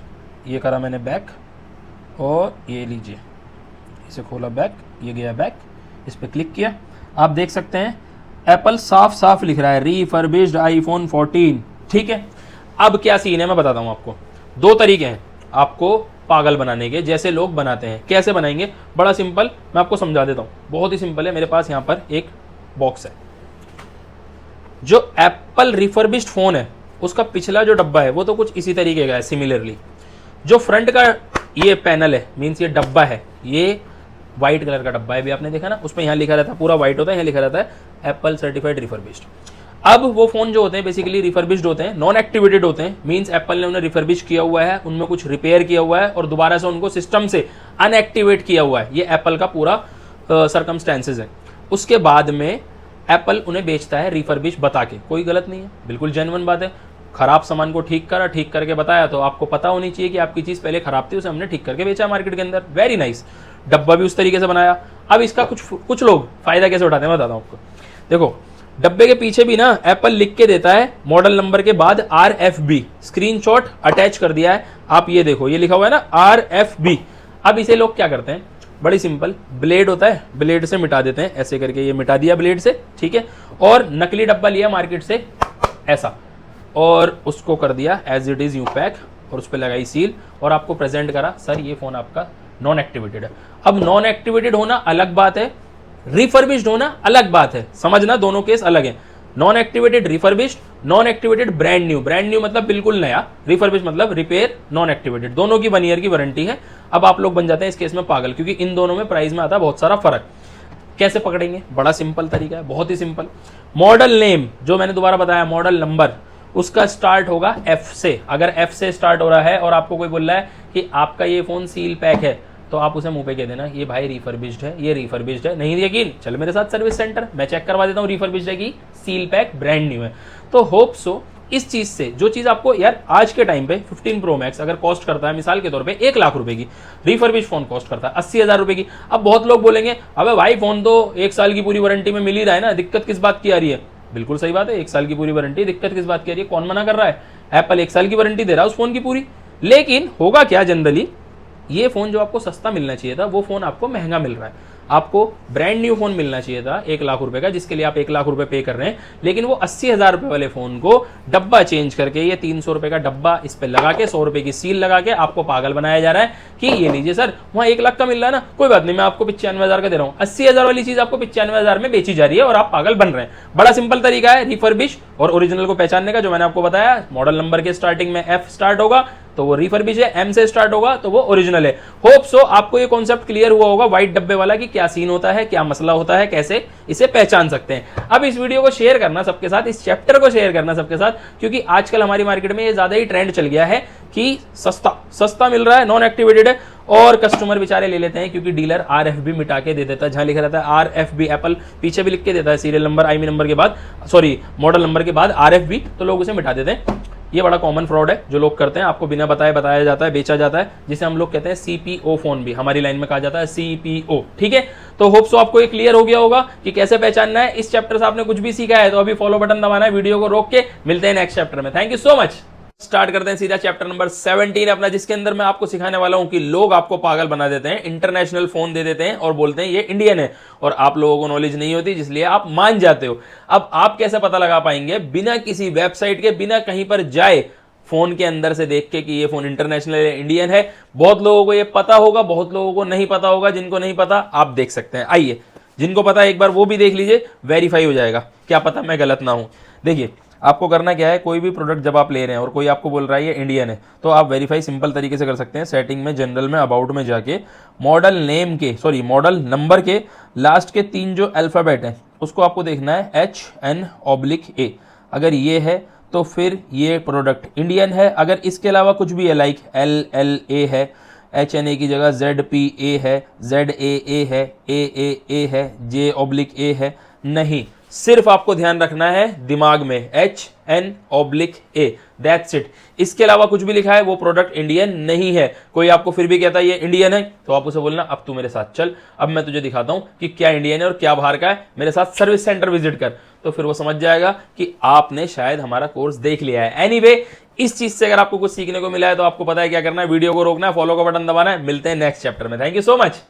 ये करा मैंने बैक, और ये लीजिए इसे खोला बैक, ये गया बैक, इस पर क्लिक किया, आप देख सकते हैं एप्पल साफ साफ लिख रहा है रिफर्बिश्ड आईफोन 14, ठीक है। अब क्या सीन है मैं बताता हूँ आपको। 2 तरीके हैं आपको पागल बनाने के, जैसे लोग बनाते हैं। कैसे बनाएंगे, बड़ा सिंपल, मैं आपको समझा देता हूँ। बहुत ही सिंपल है। मेरे पास यहाँ पर एक बॉक्स है, जो एप्पल रिफर्बिश्ड फोन है उसका पिछला जो डब्बा है वो तो कुछ इसी तरीके का है। सिमिलरली जो फ्रंट का ये पैनल है, मीन्स ये डब्बा है, ये व्हाइट कलर का डब्बा है, भी आपने देखा ना, उसमें यहाँ लिखा रहता है, पूरा व्हाइट होता है, यहाँ लिखा रहता है एप्पल सर्टिफाइड रिफर्बिश्ड। अब वो फोन जो होते हैं बेसिकली रिफर्बिश्ड होते हैं, नॉन एक्टिवेटेड होते हैं, मींस एप्पल ने उन्हें रिफर्बिश किया हुआ है, उनमें कुछ रिपेयर किया हुआ है और दोबारा से उनको सिस्टम से अनएक्टिवेट किया हुआ है। ये एप्पल का पूरा सर्कमस्टेंसेज है। उसके बाद में एप्पल उन्हें बेचता है रिफर्बिश बता के, कोई गलत नहीं है, बिल्कुल जेन्युइन बात है। खराब सामान को ठीक करा, ठीक करके बताया, तो आपको पता होनी चाहिए कि आपकी चीज़ पहले खराब थी, उसे हमने ठीक करके बेचा मार्केट के अंदर। Very nice. डब्बा भी उस तरीके से बनाया। अब इसका कुछ लोग फायदा कैसे उठाते हैं मैं बताता हूँ आपको। देखो, डब्बे के पीछे भी ना एप्पल लिख के देता है मॉडल नंबर के बाद RFB, स्क्रीनशॉट अटैच कर दिया है। आप ये देखो, ये लिखा हुआ है ना RFB। अब इसे लोग क्या करते हैं, बड़ी सिंपल, ब्लेड होता है, ब्लेड से मिटा देते हैं, ऐसे करके ये मिटा दिया ब्लेड से, ठीक है। और नकली डब्बा लिया मार्केट से ऐसा, और उसको कर दिया एज इट इज यूं पैक, और उस पर लगाई सील, और आपको प्रेजेंट करा, सर ये फोन आपका नॉन एक्टिवेटेड है। अब नॉन एक्टिवेटेड होना अलग बात है, रिफर्बिश्ड होना अलग बात है, समझना, दोनों केस अलग हैं। Non activated refurbished, non activated brand new. Brand new मतलब बिल्कुल नया, रिफर्बिश्ड मतलब रिपेयर, नॉन एक्टिवेटेड, दोनों की 1 ईयर की वारंटी है। अब आप लोग बन जाते हैं इस केस में पागल, क्योंकि इन दोनों में प्राइस में आता है बहुत सारा फर्क। कैसे पकड़ेंगे, बड़ा सिंपल तरीका है, बहुत ही सिंपल। मॉडल नेम जो मैंने दोबारा बताया, मॉडल नंबर, उसका स्टार्ट होगा F से। अगर F से स्टार्ट हो रहा है और आपको कोई बोल रहा है कि आपका ये फोन सील पैक है, तो आप उसे मुंह पे कह देना ये भाई रिफर्बिश्ड है, ये रिफर्बिश्ड है। नहीं यकीन, चल मेरे साथ सर्विस सेंटर, मैं चेक करवा देता हूँ रिफर्बिश्ड है कि सील पैक ब्रांड न्यू है। तो होप सो इस चीज से, जो चीज आपको यार आज के टाइम पे 15 प्रो मैक्स अगर कॉस्ट करता है मिसाल के तौर पे 1 लाख रुपए की, रिफर्बिश्ड फोन कॉस्ट करता है 80,000 रुपए की। अब बहुत लोग बोलेंगे अबे भाई फोन तो 1 साल की पूरी वारंटी में मिल ही रहा है ना, दिक्कत किस बात की आ रही है। बिल्कुल सही बात है, 1 साल की पूरी वारंटी, दिक्कत किस बात की आ रही है, कौन मना कर रहा है। एप्पल 1 साल की वारंटी दे रहा है उस फोन की पूरी। लेकिन होगा क्या, जनरली ये फोन जो आपको सस्ता मिलना चाहिए था वो फोन आपको महंगा मिल रहा है। आपको ब्रांड न्यू फोन मिलना चाहिए था 1 लाख रुपए का, जिसके लिए आप 1 लाख रुपए पे कर रहे हैं, लेकिन वो 80,000 रुपए वाले फोन को डब्बा चेंज करके ये 300 रुपए का डब्बा इस पे लगा के 100 रुपए की सील लगा के आपको पागल बनाया जा रहा है कि ये लीजिए सर, वहां 1 लाख का मिल रहा है ना, कोई बात नहीं, मैं आपको 95,000 का दे रहा हूं। 80,000 वाली चीज आपको 95,000 में बेची जा रही है और आप पागल बन रहे हैं। बड़ा सिंपल तरीका है रिफर्बिश और ओरिजिनल को पहचानने का, जो मैंने आपको बताया। मॉडल नंबर के स्टार्टिंग में एफ स्टार्ट होगा तो वो रिफर्बिश है, एम से स्टार्ट होगा तो वो ओरिजिनल है। होप सो आपको ये कॉन्सेप्ट क्लियर हुआ होगा व्हाइट डब्बे वाला कि क्या सीन होता है, क्या मसला होता है, कैसे इसे पहचान सकते हैं। अब इस वीडियो को शेयर करना सबके साथ, इस चैप्टर को शेयर करना सबके साथ, क्योंकि आजकल हमारी मार्केट में ये ज्यादा ही ट्रेंड चल गया है कि सस्ता मिल रहा है, नॉन एक्टिवेटेड है, और कस्टमर बेचारे ले लेते हैं क्योंकि डीलर RFB मिटा के दे देता है। जहां लिखा रहता है RFB, एप्पल पीछे भी लिख के देता है सीरियल नंबर, IMEI नंबर के बाद, सॉरी मॉडल नंबर के बाद RFB, तो लोग उसे मिटा देते हैं। ये बड़ा कॉमन फ्रॉड है जो लोग करते हैं, आपको बिना बताए बताया जाता है, बेचा जाता है, जिसे हम लोग कहते हैं CPO फोन, भी हमारी लाइन में कहा जाता है CPO। ठीक है, तो होप सो आपको ये क्लियर हो गया होगा कि कैसे पहचानना है। इस चैप्टर से आपने कुछ भी सीखा है तो अभी फॉलो बटन दबाना है, वीडियो को रोक के। मिलते हैं नेक्स्ट चैप्टर में। Thank you so much. Start करते हैं सीधा चैप्टर नंबर 17 अपना, जिसके अंदर मैं आपको सिखाने वाला हूं कि लोग आपको पागल बना देते हैं, इंटरनेशनल फोन दे देते हैं और बोलते हैं ये इंडियन है, और आप लोगों को नॉलेज नहीं होती जिसलिए आप मान जाते हो। अब आप कैसे पता लगा पाएंगे बिना किसी वेबसाइट के, बिना कहीं पर जाए, फोन के अंदर से देख के कि ये फोन इंटरनेशनल है, इंडियन है? बहुत लोगों को ये पता होगा, बहुत लोगों को नहीं पता होगा। जिनको नहीं पता आप देख सकते हैं, आइए जिनको पता है एक बार वो भी देख लीजिए, वेरीफाई हो जाएगा, क्या पता मैं गलत ना हूं। देखिए आपको करना क्या है, कोई भी प्रोडक्ट जब आप ले रहे हैं और कोई आपको बोल रहा है ये इंडियन है, तो आप वेरीफाई सिंपल तरीके से कर सकते हैं। सेटिंग में, जनरल में, अबाउट में जाके मॉडल नेम के, सॉरी मॉडल नंबर के लास्ट के 3 जो अल्फाबेट हैं उसको आपको देखना है HN/A। अगर ये है तो फिर ये प्रोडक्ट इंडियन है। अगर इसके अलावा कुछ भी है, लाइक LLA है, HNA की जगह ZPA है, ZAA है, AAA है, J/A है, नहीं, सिर्फ आपको ध्यान रखना है दिमाग में HN/A, दैट्स इट। इसके अलावा कुछ भी लिखा है वो प्रोडक्ट इंडियन नहीं है। कोई आपको फिर भी कहता है ये इंडियन है, तो आप उसे बोलना अब तू मेरे साथ चल, अब मैं तुझे दिखाता हूं कि क्या इंडियन है और क्या बाहर का है, मेरे साथ सर्विस सेंटर विजिट कर। तो फिर वो समझ जाएगा कि आपने शायद हमारा कोर्स देख लिया है। एनीवे, इस चीज से अगर आपको कुछ सीखने को मिला है तो आपको पता है क्या करना है, वीडियो को रोकना है, फॉलो का बटन दबाना है। मिलते हैं नेक्स्ट चैप्टर में। Thank you so much.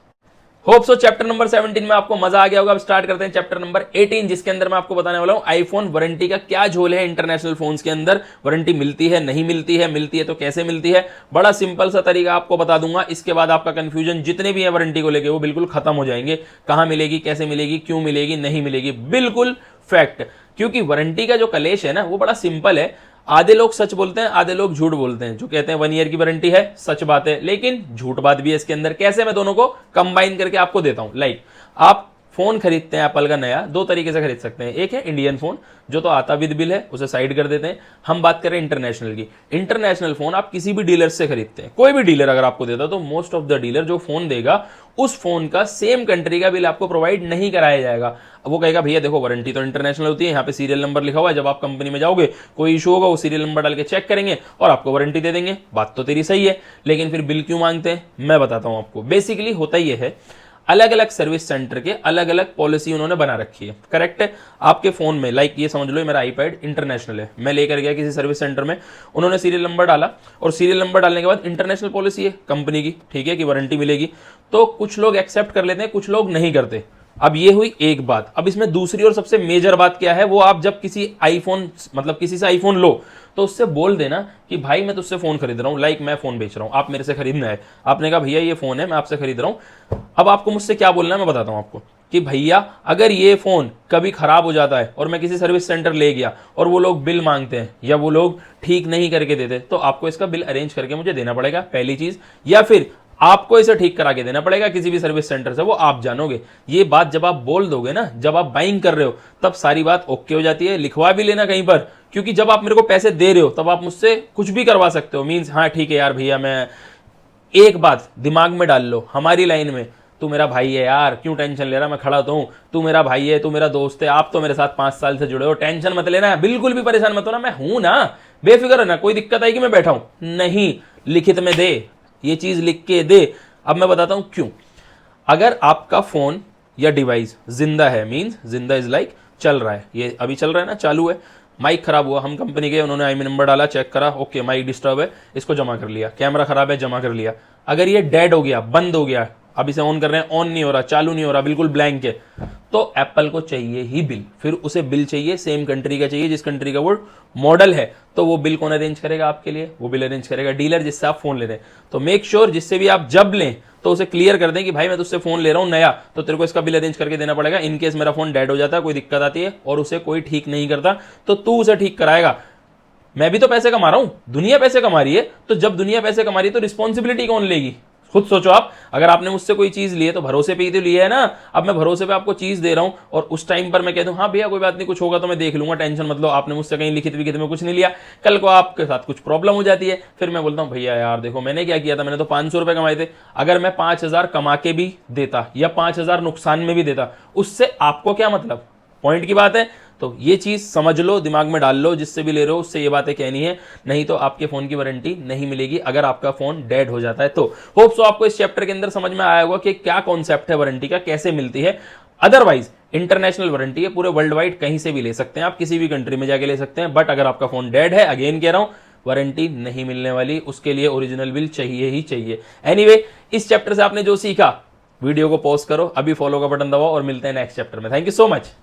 Hope so chapter number 17 में आपको मजा आ गया होगा। अब स्टार्ट करते हैं चैप्टर नंबर 18, जिसके अंदर मैं आपको बताने वाला हूं आईफोन वारंटी का क्या झोल है। इंटरनेशनल फोन्स के अंदर वारंटी मिलती है, नहीं मिलती है, मिलती है तो कैसे मिलती है, बड़ा सिंपल सा तरीका आपको बता दूंगा। इसके बाद आपका कंफ्यूजन जितने भी है वारंटी को लेके वो बिल्कुल खत्म हो जाएंगे। कहां मिलेगी, कैसे मिलेगी, क्यों मिलेगी, नहीं मिलेगी, बिल्कुल फैक्ट। क्योंकि वारंटी का जो कलेश है ना वो बड़ा सिंपल है। आधे लोग सच बोलते हैं, आधे लोग झूठ बोलते हैं। जो कहते हैं 1 ईयर की वारंटी है, सच बात है, लेकिन झूठ बात भी है इसके अंदर। कैसे, मैं दोनों को कंबाइन करके आपको देता हूं। लाइक आप फोन खरीदते हैं एप्पल का नया, 2 तरीके से खरीद सकते हैं। एक है इंडियन फोन, जो तो आता विद बिल है, उसे साइड कर देते हैं। हम बात करें इंटरनेशनल की। इंटरनेशनल फोन आप किसी भी डीलर से खरीदते हैं, कोई भी डीलर अगर आपको देता तो मोस्ट ऑफ द डीलर जो फोन देगा उस फोन का सेम कंट्री का बिल आपको प्रोवाइड नहीं कराया जाएगा। वो कहेगा भैया देखो वारंटी तो इंटरनेशनल होती है, यहाँ पे सीरियल नंबर लिखा हुआ है, जब आप कंपनी में जाओगे कोई इशू होगा वो सीरियल नंबर डाल के चेक करेंगे और आपको वारंटी दे देंगे। बात तो तेरी सही है, लेकिन फिर बिल क्यों मांगते हैं मैं बताता हूं आपको। बेसिकली होता यह है, अलग अलग सर्विस सेंटर के अलग अलग पॉलिसी उन्होंने बना रखी है, करेक्ट है। आपके फोन में, लाइक ये समझ लो मेरा आईपैड इंटरनेशनल है, मैं लेकर गया किसी सर्विस सेंटर में, उन्होंने सीरियल नंबर डाला और सीरियल नंबर डालने के बाद इंटरनेशनल पॉलिसी है कंपनी की, ठीक है, कि वारंटी मिलेगी। तो कुछ लोग एक्सेप्ट कर लेते हैं, कुछ लोग नहीं करते। अब ये हुई एक बात। अब इसमें दूसरी और सबसे मेजर बात क्या है, वो आप जब किसी आईफोन, मतलब किसी से आईफोन लो तो उससे बोल देना कि भाई मैं तुझसे फोन खरीद रहा हूं, लाइक मैं फोन बेच रहा हूं, आप मेरे से खरीदना है। आपने कहा भैया ये फोन है, मैं आपसे खरीद रहा हूं। अब आपको मुझसे क्या बोलना है मैं बताता हूं आपको, कि भैया अगर ये फोन कभी खराब हो जाता है और मैं किसी सर्विस सेंटर ले गया और वो लोग बिल मांगते हैं या वो लोग ठीक नहीं करके देते, तो आपको इसका बिल अरेंज करके मुझे देना पड़ेगा, पहली चीज। या फिर आपको इसे ठीक करा के देना पड़ेगा किसी भी सर्विस सेंटर से, वो आप जानोगे। ये बात जब आप बोल दोगे ना, जब आप बाइंग कर रहे हो, तब सारी बात ओके हो जाती है। लिखवा भी लेना कहीं पर, क्योंकि जब आप मेरे को पैसे दे रहे हो तब आप मुझसे कुछ भी करवा सकते हो। मींस हाँ ठीक है यार भैया, मैं एक बात दिमाग में डाल लो, हमारी लाइन में तू मेरा भाई है यार, क्यों टेंशन ले रहा, मैं खड़ा तो हूं, तू मेरा भाई है, तू मेरा दोस्त है, आप तो मेरे साथ 5 साल से जुड़े हो, टेंशन मत लेना, बिल्कुल भी परेशान मत होना, मैं हूं ना, बेफिक्र है ना, कोई दिक्कत आएगी मैं बैठा हूं। नहीं, लिखित में दे, ये चीज लिख के दे। अब मैं बताता हूं क्यों। अगर आपका फोन या डिवाइस जिंदा है, मींस जिंदा इज लाइक चल रहा है, ये अभी चल रहा है ना, चालू है, माइक खराब हुआ, हम कंपनी गए, उन्होंने IMEI नंबर डाला, चेक करा, ओके माइक डिस्टर्ब है, इसको जमा कर लिया, कैमरा खराब है, जमा कर लिया। अगर ये डेड हो गया, बंद हो गया, अब इसे ऑन कर रहे हैं, ऑन नहीं हो रहा, चालू नहीं हो रहा, बिल्कुल ब्लैंक है, तो एप्पल को चाहिए ही बिल। फिर उसे बिल चाहिए सेम कंट्री का चाहिए जिस कंट्री का वो मॉडल है, तो वो बिल कौन अरेंज करेगा आपके लिए? वो बिल अरेंज करेगा डीलर जिससे आप फोन ले रहे हैं। तो मेक श्योर जिससे भी आप जब लें तो उसे क्लियर कर दें कि भाई मैं तुझसे फोन ले रहा हूं नया, तो तेरे को इसका बिल अरेंज करके देना पड़ेगा। इनकेस मेरा फोन डेड हो जाता है, कोई दिक्कत आती है और उसे कोई ठीक नहीं करता, तो तू उसे ठीक कराएगा। मैं भी तो पैसे कमा रहा हूं, दुनिया पैसे कमा रही है, तो जब दुनिया पैसे कमा रही है तो रिस्पॉन्सिबिलिटी कौन लेगी? खुद सोचो आप, अगर आपने मुझसे कोई चीज ली है तो भरोसे पे ही तो लिया है ना। अब मैं भरोसे पे आपको चीज दे रहा हूं और उस टाइम पर मैं कह दूं हाँ भैया कोई बात नहीं, कुछ होगा तो मैं देख लूंगा, टेंशन मत लो, आपने मुझसे कहीं लिखित विखित में कुछ नहीं लिया, कल को आपके साथ कुछ प्रॉब्लम हो जाती है, फिर मैं बोलता हूं भैया यार देखो मैंने क्या किया था, मैंने तो 500 रुपए कमाए थे, अगर मैं 5000 कमा के भी देता या 5000 नुकसान में भी देता, उससे आपको क्या मतलब? पॉइंट की बात है। तो ये चीज समझ लो, दिमाग में डाल लो, जिससे भी ले रहे हो उससे ये बातें कहनी है, नहीं तो आपके फोन की वारंटी नहीं मिलेगी अगर आपका फोन डेड हो जाता है। तो होप सो आपको इस चैप्टर के अंदर समझ में आया होगा कि क्या कॉन्सेप्ट है वारंटी का, कैसे मिलती है। अदरवाइज इंटरनेशनल वारंटी है, पूरे वर्ल्ड वाइड कहीं से भी ले सकते हैं आप, किसी भी कंट्री में जाके ले सकते हैं, बट अगर आपका फोन डेड है, अगेन कह रहा हूं, वारंटी नहीं मिलने वाली, उसके लिए ओरिजिनल बिल चाहिए ही चाहिए। एनीवे, इस चैप्टर से आपने जो सीखा, वीडियो को पॉज करो, अभी फॉलो का बटन दबाओ और मिलते हैं नेक्स्ट चैप्टर में। Thank you so much.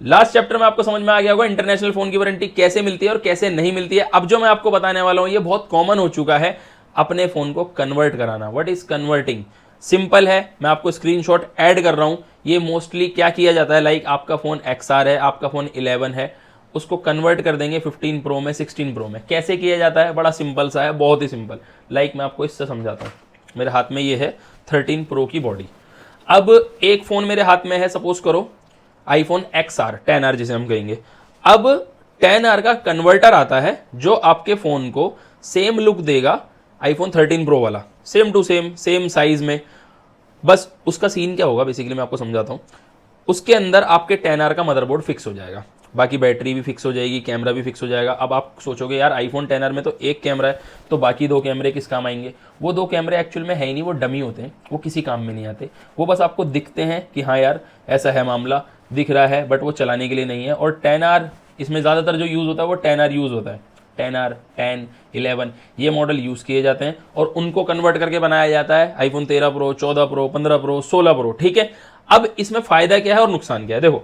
Last chapter में आपको समझ में आ गया होगा इंटरनेशनल फोन की वारंटी कैसे मिलती है और कैसे नहीं मिलती है। अब जो मैं आपको बताने वाला हूं ये बहुत कॉमन हो चुका है, अपने फोन को कन्वर्ट कराना। What is converting? सिंपल है, मैं आपको स्क्रीनशॉट ऐड कर रहा हूं। ये मोस्टली क्या किया जाता है, लाइक आपका फोन XR है, आपका फोन 11 है, उसको कन्वर्ट कर देंगे 15 प्रो में, 16 प्रो में। कैसे किया जाता है? बड़ा सिंपल सा है, बहुत ही सिंपल। लाइक मैं आपको इससे समझाता हूँ। मेरे हाथ में ये है 13 प्रो की बॉडी। अब एक फोन मेरे हाथ में है, सपोज करो iPhone XR 10R जिसे हम कहेंगे। अब 10R का कन्वर्टर आता है जो आपके फोन को सेम लुक देगा iPhone 13 Pro वाला, सेम टू सेम साइज में। बस उसका सीन क्या होगा बेसिकली मैं आपको समझाता हूं। उसके अंदर आपके 10R का मदरबोर्ड फिक्स हो जाएगा, बाकी बैटरी भी फिक्स हो जाएगी, कैमरा भी फिक्स हो जाएगा। अब आप सोचोगे यार iPhone 10R में तो एक कैमरा है, तो बाकी 2 कैमरे किस काम आएंगे? वो 2 कैमरे एक्चुअल में है ही नहीं, वो डमी होते हैं, वो किसी काम में नहीं आते, वो बस आपको दिखते हैं कि हाँ यार ऐसा है मामला, दिख रहा है, बट वो चलाने के लिए नहीं है। और 10R इसमें ज़्यादातर जो यूज़ होता है वो 10R यूज़ होता है। 10R, 10, 11 ये मॉडल यूज़ किए जाते हैं और उनको कन्वर्ट करके बनाया जाता है iPhone 13 Pro, 14 Pro, 15 Pro, 16 Pro। ठीक है, अब इसमें फ़ायदा क्या है और नुकसान क्या है? देखो,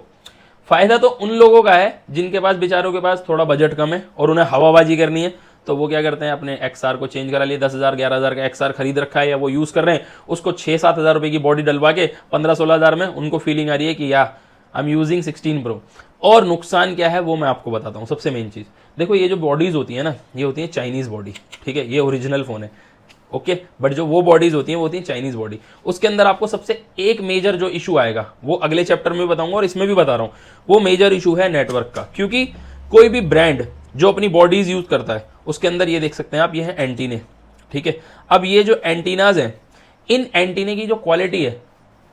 फ़ायदा तो उन लोगों का है जिनके पास, बेचारों के पास थोड़ा बजट कम है और उन्हें हवाबाजी करनी है, तो वो क्या करते हैं, अपने XR को चेंज करा लिए। 10,000 11,000 का XR खरीद रखा है या वो यूज़ कर रहे हैं, उसको 6-7 हज़ार रुपये की बॉडी डलवा के 15-16 हज़ार में उनको फीलिंग आ रही है कि या आई एम यूजिंग 16 Pro। और नुकसान क्या है वो मैं आपको बताता हूँ। सबसे मेन चीज़ देखो, ये जो बॉडीज़ होती है ना, ये होती है चाइनीज़ बॉडी। ठीक है, ये ओरिजिनल फ़ोन है, ओके, बट जो वो बॉडीज़ होती हैं वो होती हैं चाइनीज़ बॉडी। उसके अंदर आपको सबसे एक मेजर जो इशू आएगा वो अगले चैप्टर में बताऊंगा और इसमें भी बता रहा हूँ। वो मेजर इशू है नेटवर्क का, क्योंकि कोई भी ब्रांड जो अपनी बॉडीज़ यूज़ करता है उसके अंदर ये देख सकते हैं आप, ये हैं एंटीने। ठीक है, अब ये जो एंटीनाज हैं, इन एंटीने की जो क्वालिटी है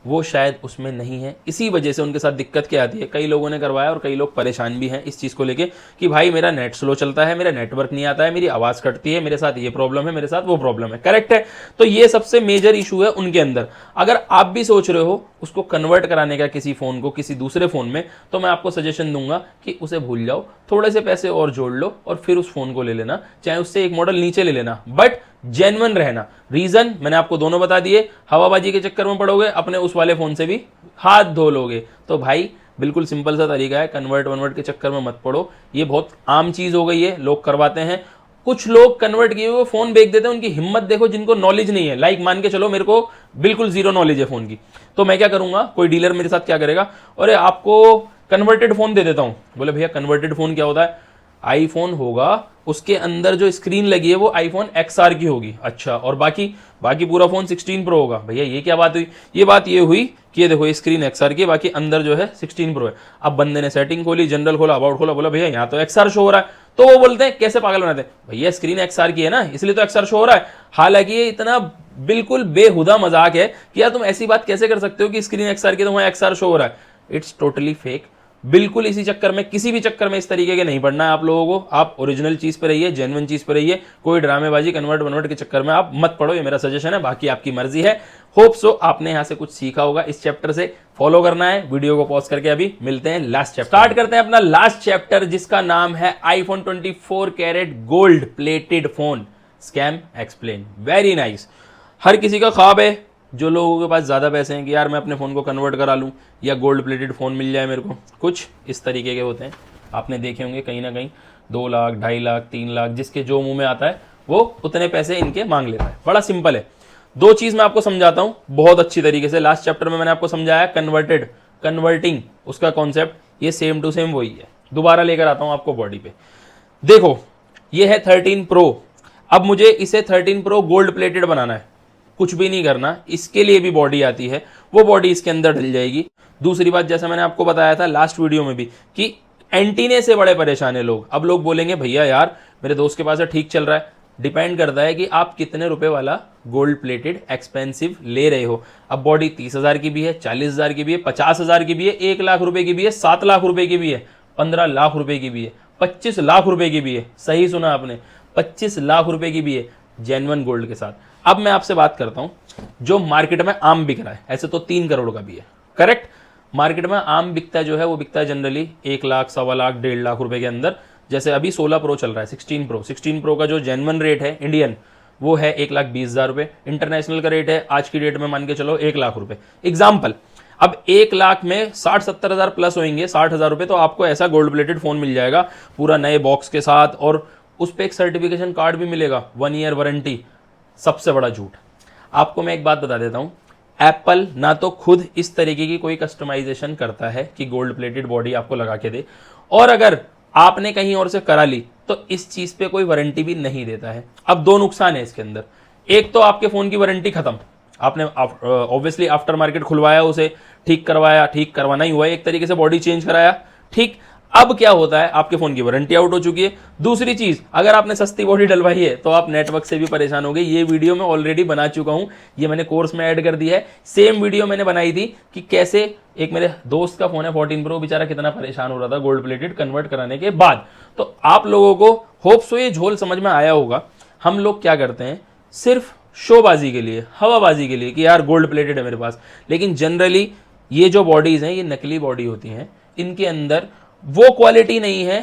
वो शायद उसमें नहीं है। इसी वजह से उनके साथ दिक्कत क्या आती है, कई लोगों ने करवाया और कई लोग परेशान भी हैं इस चीज़ को लेके कि भाई मेरा नेट स्लो चलता है, मेरा नेटवर्क नहीं आता है, मेरी आवाज़ कटती है, मेरे साथ ये प्रॉब्लम है, मेरे साथ वो प्रॉब्लम है। करेक्ट है, तो ये सबसे मेजर इशू है उनके अंदर। अगर आप भी सोच रहे हो उसको कन्वर्ट कराने का किसी फ़ोन को किसी दूसरे फ़ोन में, तो मैं आपको सजेशन दूंगा कि उसे भूल जाओ, थोड़े से पैसे और जोड़ लो और फिर उस फ़ोन को ले लेना, चाहे उससे एक मॉडल नीचे ले लेना, बट जेन्युइन रहना। रीजन मैंने आपको दोनों बता दिए। हवाबाजी के चक्कर में पड़ोगे, अपने उस वाले फोन से भी हाथ धो लोगे। तो भाई बिल्कुल सिंपल सा तरीका है, कन्वर्ट के चक्कर में मत पड़ो। ये बहुत आम चीज हो गई है, लोग करवाते हैं। कुछ लोग कन्वर्ट किए हुए फोन बेच देते हैं, उनकी हिम्मत देखो, जिनको नॉलेज नहीं है। लाइक मान के चलो मेरे को बिल्कुल जीरो नॉलेज है फोन की, तो मैं क्या करूंगा, कोई डीलर मेरे साथ क्या करेगा, अरे आपको कन्वर्टेड फोन दे देता हूं। बोले भैया कन्वर्टेड फोन क्या होता है? आईफोन होगा, उसके अंदर जो स्क्रीन लगी है वो iPhone XR की होगी। अच्छा, और बाकी पूरा फोन 16 Pro होगा। भैया ये क्या बात हुई? ये बात ये हुई कि ये देखो, ये स्क्रीन XR की है, बाकी अंदर जो है 16 Pro है। अब बंदे ने सेटिंग खोली, जनरल खोला, अबाउट खोला, बोला भैया यहाँ तो XR शो हो रहा है। तो वो बोलते हैं, कैसे पागल बनाते हैं, भैया स्क्रीन XR की है ना, इसलिए तो XR शो हो रहा है। हालांकि ये इतना बिल्कुल बेहुदा मजाक है कि यार तुम ऐसी बात कैसे कर सकते हो कि स्क्रीन XR की तो वहाँ XR शो हो रहा है। It's totally fake. बिल्कुल इसी चक्कर में, किसी भी चक्कर में इस तरीके के नहीं पढ़ना है आप लोगों को। आप ओरिजिनल चीज पे रहिए, जेन्युइन चीज पे रहिए। कोई ड्रामेबाजी कन्वर्ट के चक्कर में आप मत पढ़ो, ये मेरा सजेशन है, बाकी आपकी मर्जी है। होप सो आपने यहां से कुछ सीखा होगा इस चैप्टर से। फॉलो करना है, वीडियो को पॉज करके अभी मिलते हैं लास्ट चैप्टर। स्टार्ट करते हैं अपना लास्ट चैप्टर, जिसका नाम है iPhone 24 carat gold plated phone scam explain. Very nice. हर किसी का ख्वाब है जो लोगों के पास ज़्यादा पैसे हैं कि यार मैं अपने फ़ोन को कन्वर्ट करा लूँ या गोल्ड प्लेटेड फ़ोन मिल जाए मेरे को, कुछ इस तरीके के होते हैं। आपने देखे होंगे कहीं ना कहीं 2 लाख, 2.5 लाख, 3 लाख, जिसके जो मुंह में आता है वो उतने पैसे इनके मांग लेता है। बड़ा सिंपल है। 2 चीज़ मैं आपको समझाता हूँ बहुत अच्छी तरीके से। लास्ट चैप्टर में मैंने आपको समझाया कन्वर्टिंग, उसका कॉन्सेप्ट, ये सेम टू सेम वही है। दोबारा लेकर आता हूँ आपको बॉडी पे। देखो ये है 13 प्रो। अब मुझे इसे 13 प्रो गोल्ड प्लेटेड बनाना है। कुछ भी नहीं करना, इसके लिए भी बॉडी आती है, वो बॉडी इसके अंदर डल जाएगी। दूसरी बात, जैसा मैंने आपको बताया था लास्ट वीडियो में भी कि एंटीने से बड़े परेशान है लोग। अब लोग बोलेंगे भैया यार मेरे दोस्त के पास है, ठीक चल रहा है। डिपेंड करता है कि आप कितने रुपए वाला गोल्ड प्लेटेड एक्सपेंसिव ले रहे हो। अब बॉडी 30,000 की भी है, 40,000 की भी है, 50,000 की भी है, 1 लाख रुपए की भी है, 7 लाख रुपए की भी है, 15 लाख रुपए की भी है, 25 लाख रुपए की भी है। सही सुना आपने, 25 लाख रुपए की भी है जेन्युइन गोल्ड के साथ। अब मैं आपसे बात करता हूं जो मार्केट में आम बिक रहा है। ऐसे तो 3 करोड़ का भी है, करेक्ट। मार्केट में आम बिकता जो है वो बिकता है जनरली 1 लाख, 1.25 लाख, 1.5 लाख रुपए के अंदर। जैसे अभी 16 प्रो चल रहा है, 16 प्रो का जो जेन्युइन रेट है इंडियन वो है 1,20,000 रुपए। इंटरनेशनल का रेट है आज की डेट में मान के चलो 1 लाख रुपए एग्जाम्पल। अब 1 लाख में 60-70 हज़ार प्लस होंगे, 60,000 रुपए, तो आपको ऐसा गोल्ड प्लेटेड फोन मिल जाएगा पूरा नए बॉक्स के साथ, और उस पर एक सर्टिफिकेशन कार्ड भी मिलेगा, 1 ईयर वारंटी। सबसे बड़ा झूठ आपको मैं एक बात बता देता हूं, एप्पल ना तो खुद इस तरीके की कोई कस्टमाइजेशन करता है कि गोल्ड प्लेटेड बॉडी आपको लगा के दे, और अगर आपने कहीं और से करा ली तो इस चीज पे कोई वारंटी भी नहीं देता है। अब 2 नुकसान है इसके अंदर। एक तो आपके फोन की वारंटी खत्म, आपने ऑब्वियसली आफ्टर मार्केट खुलवाया, उसे ठीक करवाया, ठीक करवाना ही हुआ है, एक तरीके से बॉडी चेंज कराया, ठीक। अब क्या होता है, आपके फोन की वारंटी आउट हो चुकी है। दूसरी चीज, अगर आपने सस्ती बॉडी डलवाई है तो आप नेटवर्क से भी परेशान हो गए। ये वीडियो मैं ऑलरेडी बना चुका हूं, ये मैंने कोर्स में ऐड कर दिया है। सेम वीडियो मैंने बनाई थी कि कैसे एक मेरे दोस्त का फोन है 14 प्रो, बेचारा कितना परेशान हो रहा था गोल्ड प्लेटेड कन्वर्ट कराने के बाद। तो आप लोगों को होप सो ये झोल समझ में आया होगा। हम लोग क्या करते हैं, सिर्फ शोबाजी के लिए, हवाबाजी के लिए कि यार गोल्ड प्लेटेड है मेरे पास, लेकिन जनरली ये जो बॉडीज हैं ये नकली बॉडी होती हैं। इनके अंदर वो क्वालिटी नहीं है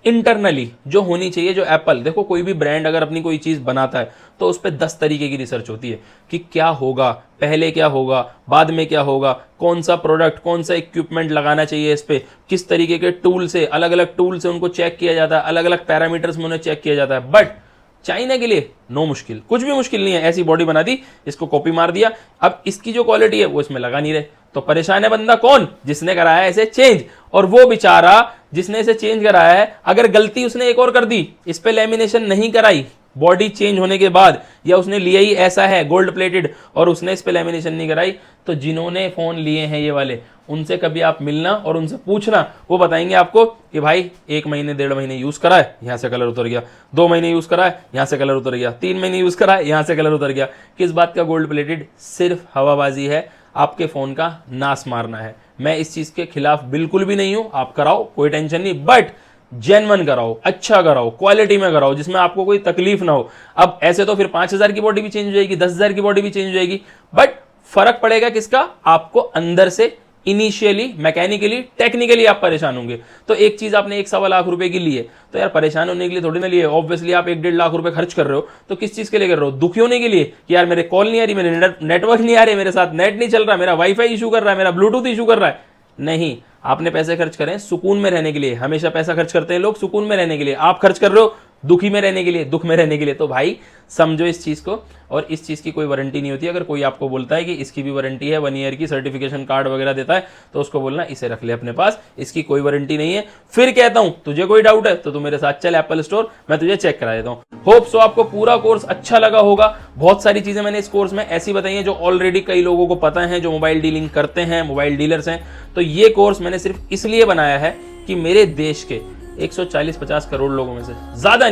इंटरनली जो होनी चाहिए। जो एप्पल, देखो कोई भी ब्रांड अगर अपनी कोई चीज बनाता है तो उस पर 10 तरीके की रिसर्च होती है कि क्या होगा, पहले क्या होगा, बाद में क्या होगा, कौन सा प्रोडक्ट, कौन सा इक्विपमेंट लगाना चाहिए इस पे, किस तरीके के टूल से, अलग अलग टूल से उनको चेक किया जाता है, अलग अलग पैरामीटर्स में उन्हें चेक किया जाता है। बट चाइना के लिए नो मुश्किल, कुछ भी मुश्किल नहीं है, ऐसी बॉडी बना दी, इसको कॉपी मार दिया, अब इसकी जो क्वालिटी है वो इसमें लगा नहीं रहे। तो परेशान है बंदा कौन, जिसने कराया है इसे चेंज। और वो बेचारा जिसने इसे चेंज कराया है, अगर गलती उसने एक और कर दी, इस पे लेमिनेशन नहीं कराई बॉडी चेंज होने के बाद, या उसने लिया ही ऐसा है गोल्ड प्लेटेड और उसने इस पे लेमिनेशन नहीं कराई, तो जिन्होंने फोन लिए हैं ये वाले, उनसे कभी आप मिलना और उनसे पूछना, वो बताएंगे आपको कि भाई 1 महीने 1.5 महीने यूज करा है, यहां से कलर उतर गया, 2 महीने यूज करा है, यहां से कलर उतर गया, 3 महीने यूज करा है, यहां से कलर उतर गया। किस बात का गोल्ड प्लेटेड, सिर्फ हवाबाजी है, आपके फोन का नाश मारना है। मैं इस चीज के खिलाफ बिल्कुल भी नहीं हूं, आप कराओ कोई टेंशन नहीं, बट जेन्युइन कराओ, अच्छा कराओ, क्वालिटी में कराओ, जिसमें आपको कोई तकलीफ ना हो। अब ऐसे तो फिर 5,000 की बॉडी भी चेंज हो जाएगी, 10,000 की बॉडी भी चेंज हो जाएगी, बट फर्क पड़ेगा किसका, आपको अंदर से इनिशियली, मैकेनिकली, टेक्निकली आप परेशान होंगे। तो एक चीज आपने 1.25 लाख रुपए की ली है, तो यार परेशान होने के लिए थोड़ी ना लिए। ऑब्वियसली आप 1.5 लाख रुपए खर्च कर रहे हो तो किस चीज के लिए कर रहे हो, दुखी होने के लिए कि यार मेरे कॉल नहीं आ रही, मेरे नेटवर्क नहीं आ रहे, मेरे साथ नेट नहीं चल रहा, मेरा वाईफाई इशू कर रहा है, मेरा ब्लूटूथ इशू कर रहा है। नहीं, आपने पैसे खर्च करें सुकून में रहने के लिए। हमेशा पैसा खर्च करते हैं लोग सुकून में रहने के लिए, आप खर्च कर रहे हो दुखी में रहने के लिए, दुख में रहने के लिए। तो भाई समझो इस चीज को, और इस चीज की कोई वारंटी नहीं होती। अगर कोई आपको बोलता है कि इसकी भी वारंटी है, 1 ईयर की सर्टिफिकेशन कार्ड वगैरह देता है, तो उसको बोलना इसे रख ले अपने पास, इसकी कोई वारंटी नहीं है। फिर कहता हूं तुझे कोई डाउट है तो तू मेरे साथ चल एप्पल स्टोर, मैं तुझे चेक करा देता हूं। होप सो आपको पूरा कोर्स अच्छा लगा होगा। बहुत सारी चीजें मैंने इस कोर्स में ऐसी बताई हैं जो ऑलरेडी कई लोगों को पता है, जो मोबाइल डीलिंग करते हैं, मोबाइल डीलर्स हैं। तो ये कोर्स मैंने सिर्फ इसलिए बनाया है कि मेरे देश के 140-50 करोड़ लोगों में से ज्यादा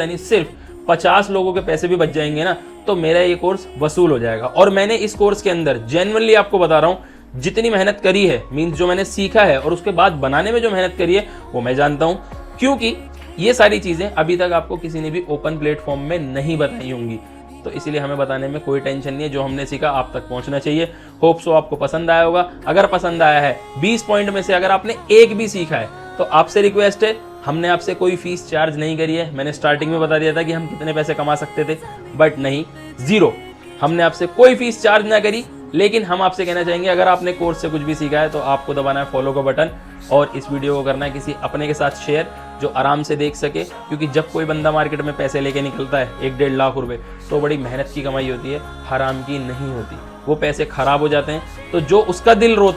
नहीं, सिर्फ 50 लोगों के पैसे भी बच जाएंगे ना, तो मेरा ये कोर्स वसूल हो जाएगा। और मैंने इस कोर्स के अंदर जेन्युइनली आपको बता रहा हूं, जितनी मेहनत करी है, मींस जो मैंने सीखा है और उसके बाद बनाने में जो मेहनत करी है, वो मैं जानता हूं, क्योंकि ये सारी चीजें अभी तक आपको किसी ने भी ओपन प्लेटफॉर्म में नहीं बताई होंगी। तो इसीलिए हमें बताने में कोई टेंशन नहीं है, जो हमने सीखा आप तक पहुंचना चाहिए। होप सो आपको पसंद आया होगा। अगर पसंद आया है, 20 पॉइंट में से अगर आपने एक भी सीखा है, तो आपसे रिक्वेस्ट है, हमने आपसे कोई फीस चार्ज नहीं करी है। मैंने स्टार्टिंग में बता दिया था कि हम कितने पैसे कमा सकते थे, बट नहीं, 0। हमने आपसे कोई फीस चार्ज ना करी, लेकिन हम आपसे कहना चाहेंगे अगर आपने कोर्स से कुछ भी सीखा है तो आपको दबाना है फॉलो का बटन और इस वीडियो को करना है किसी अपने के साथ शेयर जो आराम से देख सके, क्योंकि जब कोई बंदा मार्केट में पैसे लेके निकलता है 1-1.5 लाख रुपए, तो बड़ी मेहनत की कमाई होती है, हराम की नहीं होती। वो पैसे खराब हो जाते हैं तो जो उसका दिल रोता है